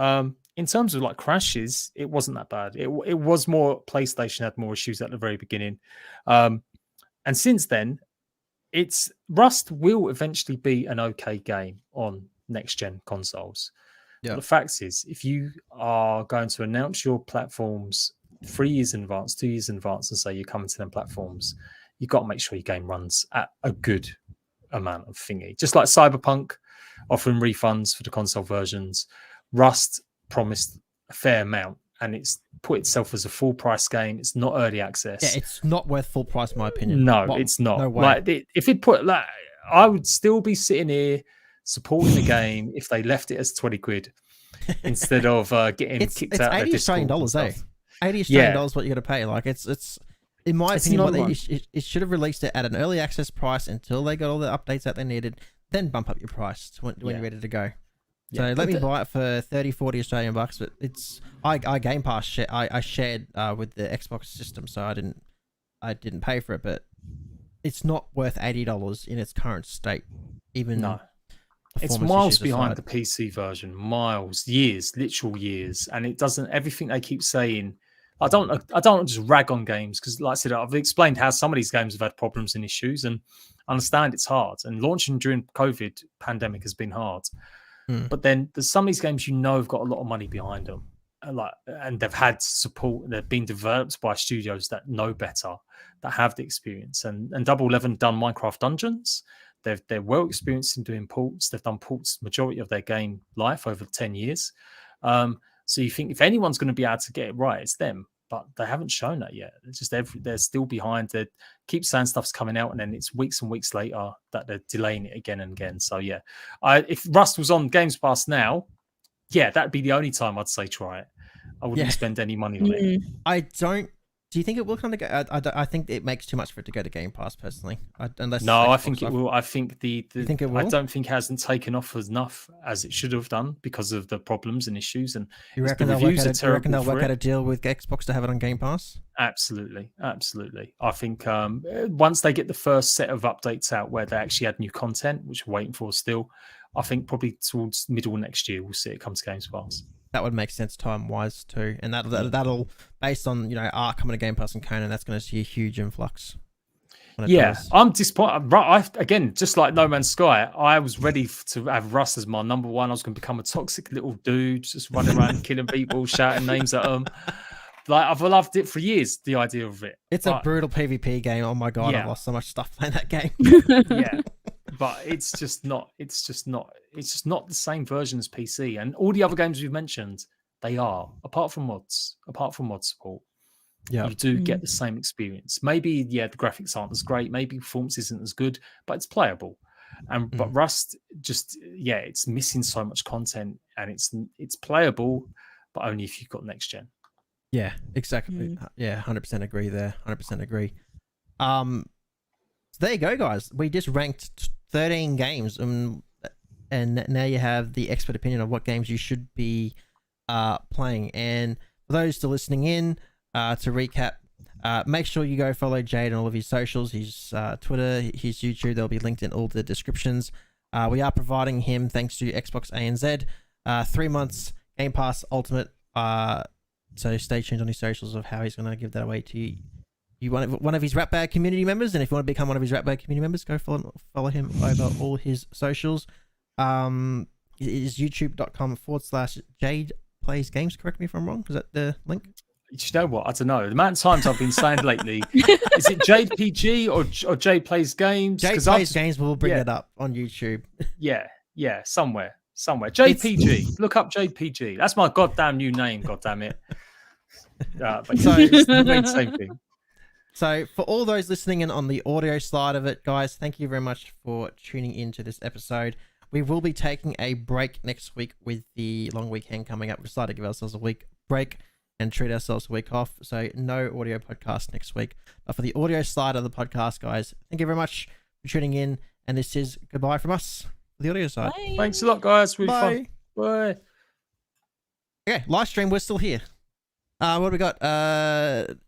Speaker 2: in terms of like crashes, it wasn't that bad. It was more PlayStation had more issues at the very beginning, and since then, Rust will eventually be an okay game on next gen consoles. Yeah. But the fact is, if you are going to announce your platforms 3 years in advance, 2 years in advance, and say you're coming to them platforms, you've got to make sure your game runs at a good amount of thingy. Just like Cyberpunk offering refunds for the console versions, Rust promised a fair amount, and it's put itself as a full price game. It's not early access.
Speaker 1: Yeah, it's not worth full price, in my opinion.
Speaker 2: No, it's not. No way. Like, if it put like, I would still be sitting here supporting the game if they left it as 20 quid instead of getting kicked out.
Speaker 1: It's $80 Australian dollars, eh? $80 Australian dollars what you got to pay. Like it's in my opinion, it should have released it at an early access price until they got all the updates that they needed, then bump up your price when you're ready to go. So let me buy it for 30-40 Australian bucks, but I Game Pass I shared with the Xbox system, so I didn't pay for it, but it's not worth $80 in its current state. Even no,
Speaker 2: it's miles behind the PC version, literal years, and it doesn't. Everything they keep saying. I don't just rag on games because, like I said, I've explained how some of these games have had problems and issues, and I understand it's hard. And launching during COVID pandemic has been hard. But then there's some of these games have got a lot of money behind them, and they've had support. They've been developed by studios that know better, that have the experience. And Double 11 done Minecraft Dungeons. They're well experienced in doing ports. They've done ports majority of their game life over 10 years. So you think if anyone's going to be able to get it right, it's them. But they haven't shown that yet. It's just they're still behind. They keep saying stuff's coming out, and then it's weeks and weeks later that they're delaying it again and again. So yeah, if Rust was on Games Pass now, that'd be the only time I'd say try it. I wouldn't spend any money on it.
Speaker 1: I don't. Do you think it will come to go? I think it makes too much for it to go to Game Pass personally.
Speaker 2: I think it will. I think you think it will? I don't think it hasn't taken off enough as it should have done because of the problems and issues. And
Speaker 1: you reckon they'll work out a deal with Xbox to have it on Game Pass?
Speaker 2: Absolutely. I think once they get the first set of updates out where they actually add new content, which we're waiting for still, I think probably towards middle of next year we'll see it come to Games Pass.
Speaker 1: That would make sense time-wise too, and that'll based on Ark coming to Game Pass and Conan, that's going to see a huge influx.
Speaker 2: I'm disappointed. Again, just like No Man's Sky, I was ready to have Rust as my number one. I was going to become a toxic little dude, just running around killing people, shouting names at them. Like I've loved it for years. The idea of it.
Speaker 1: It's a brutal PvP game. Oh my god, I've lost so much stuff playing that game.
Speaker 2: But it's just not the same version as PC. And all the other games we've mentioned, they are, apart from mod support. Yeah, you do get the same experience. Maybe the graphics aren't as great, maybe performance isn't as good, but it's playable. But Rust it's missing so much content, and it's playable, but only if you've got next gen.
Speaker 1: Yeah, exactly. Yeah, 100% agree there. 100% agree. So there you go, guys. We just ranked 13 games, and now you have the expert opinion of what games you should be playing. And for those still listening in, to recap, Make sure you go follow Jade on all of his socials, his Twitter, his YouTube. They'll be linked in all the descriptions. We are providing him, thanks to Xbox ANZ, 3 months Game Pass Ultimate. So stay tuned on his socials of how he's going to give that away to you, one of his Rat Bag community members. And if you want to become one of his Rat Bag community members, go follow him over all his socials. It is youtube.com/JadePlaysGames. Correct me if I'm wrong. Is that the link?
Speaker 2: You know what? I don't know. The amount of times I've been saying lately, is it JadePG or JadePlays Games?
Speaker 1: JadePlays Games will bring it up on YouTube.
Speaker 2: Yeah, somewhere. JPG. Look up JPG. That's my goddamn new name. Goddamn it. But so it's the same thing.
Speaker 1: So for all those listening in on the audio side of it, guys, thank you very much for tuning into this episode. We will be taking a break next week with the long weekend coming up. We decided to give ourselves a week break and treat ourselves a week off. So no audio podcast next week. But for the audio side of the podcast, guys, thank you very much for tuning in. And this is goodbye from us for the audio side.
Speaker 3: Bye.
Speaker 2: Thanks a lot, guys. Really
Speaker 1: Bye.
Speaker 2: Fun. Bye.
Speaker 1: Okay, live stream, we're still here. What do we got?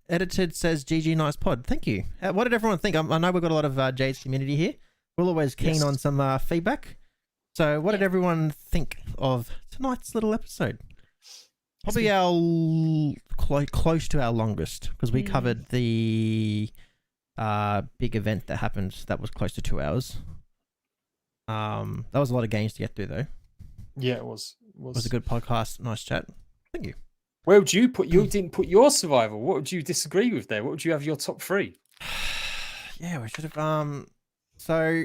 Speaker 1: Edited says GG nice pod. Thank you. What did everyone think? I know we've got a lot of Jade's community here. We're always keen on some feedback. So what did everyone think of tonight's little episode? Probably our close to our longest, because we covered the big event that happened that was close to 2 hours. That was a lot of games to get through though.
Speaker 2: Yeah, it was.
Speaker 1: It was a good podcast. Nice chat. Thank you.
Speaker 2: Where would you put? You didn't put your survival. What would you disagree with there? What would you have your top 3?
Speaker 1: Yeah, we should have. So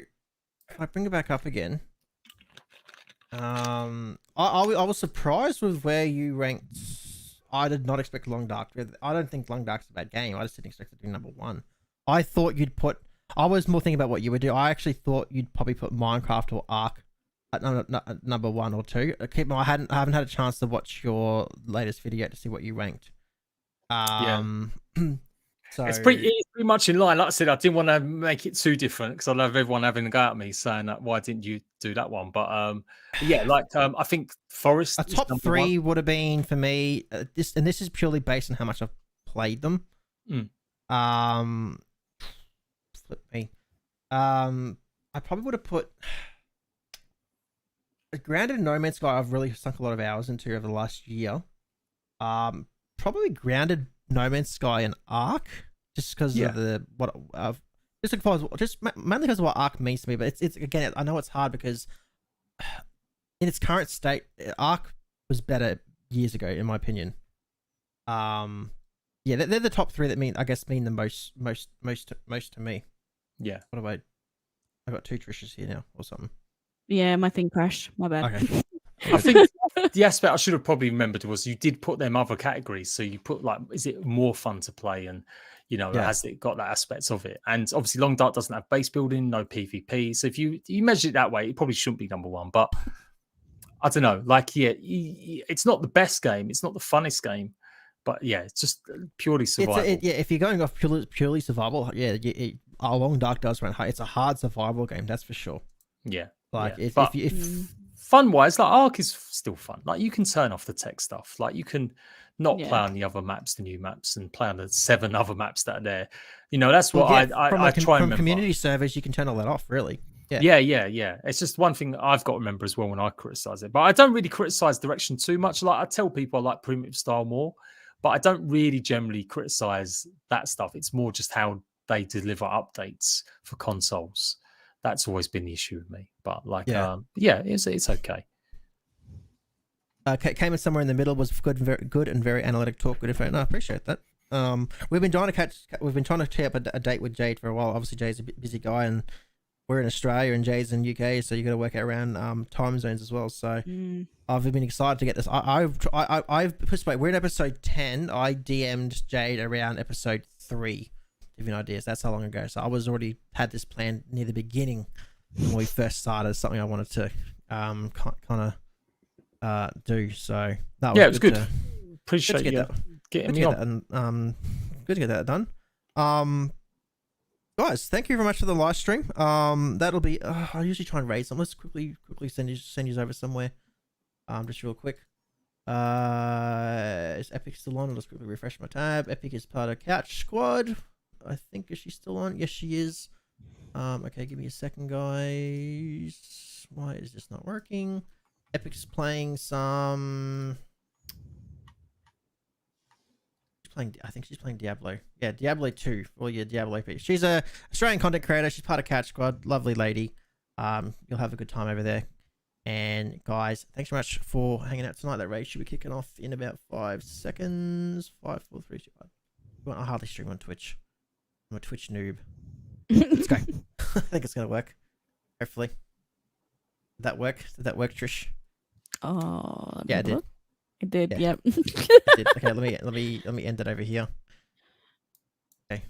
Speaker 1: if I bring it back up again, I was surprised with where you ranked. I did not expect Long Dark. I don't think Long Dark's a bad game. I just didn't expect it to be number 1. I thought you'd put. I was more thinking about what you would do. I actually thought you'd probably put Minecraft or Ark at number 1 or 2. I haven't had a chance to watch your latest video to see what you ranked. So
Speaker 2: it's pretty much in line. Like I said, I didn't want to make it too different because I'd have everyone having a go at me saying that why didn't you do that one? But yeah, like I think Forest.
Speaker 1: A top 3 would have been for me. This is purely based on how much I've played them. Flip me. I probably would have put Grounded and No Man's Sky. I've really sunk a lot of hours into over the last year. Probably Grounded, No Man's Sky, and Ark, just because of mainly because of what Ark means to me. But it's again, I know it's hard because in its current state, Ark was better years ago, in my opinion. Yeah, they're the top 3 that mean the most to me.
Speaker 2: Yeah.
Speaker 1: What have I got 2 Trishas here now or something.
Speaker 3: Yeah, my thing crashed. My bad.
Speaker 1: Okay.
Speaker 2: I think the aspect I should have probably remembered was you did put them other categories. So you put like, is it more fun to play? And, has it got that aspects of it? And obviously Long Dark doesn't have base building, no PvP. So if you measure it that way, it probably shouldn't be number 1. But I don't know. Like, yeah, it's not the best game. It's not the funnest game. But yeah, it's just purely survival.
Speaker 1: If you're going off purely survival, Long Dark does run high. It's a hard survival game, that's for sure.
Speaker 2: Yeah.
Speaker 1: Like if
Speaker 2: fun wise, like Ark is still fun. Like you can turn off the tech stuff. Like you can not play on the other maps, the new maps, and play on the 7 other maps that are there. That's what I try and remember. From
Speaker 1: community servers, you can turn all that off, really.
Speaker 2: Yeah. It's just one thing that I've got to remember as well when I criticize it. But I don't really criticize direction too much. Like I tell people I like primitive style more, but I don't really generally criticize that stuff. It's more just how they deliver updates for consoles. That's always been the issue with me. But it's okay.
Speaker 1: Came in somewhere in the middle, was good and very analytic talk. Good info. No, I appreciate that. We've been trying to tee up a date with Jade for a while. Obviously, Jade's a bit busy guy, and we're in Australia and Jade's in UK, so you got to work out around time zones as well. So I've been excited to get this. I've participated. We're in episode 10. I DM'd Jade around episode 3. Give you an idea. So that's how long ago. So I was already had this plan near the beginning when we first started. Something I wanted to kind of do. So that
Speaker 2: was good. Appreciate you getting me
Speaker 1: on. Good to get that done. Guys, thank you very much for the live stream. That'll be. I usually try and raise them. Let's quickly send you over somewhere. Just real quick. is Epic still on? I'll just quickly refresh my tab. Epic is part of Couch Squad. I think, is she still on? Yes, she is. Okay, give me a second, guys. Why is this not working? Epic's playing some... I think she's playing Diablo. Yeah, Diablo 2. Well, yeah, Diablo P. She's a Australian content creator. She's part of Couch Squad. Lovely lady. You'll have a good time over there. And guys, thanks so much for hanging out tonight. That raid should be kicking off in about 5 seconds. 5, 4, 3, 2, 1. I hardly stream on Twitch. I'm a Twitch noob. Let's go. I think it's gonna work. Hopefully. Did that work? Did that work, Trish?
Speaker 3: Oh,
Speaker 1: yeah, it did.
Speaker 3: It did.
Speaker 1: Yeah.
Speaker 3: Yep.
Speaker 1: It did. Okay, let me end it over here. Okay.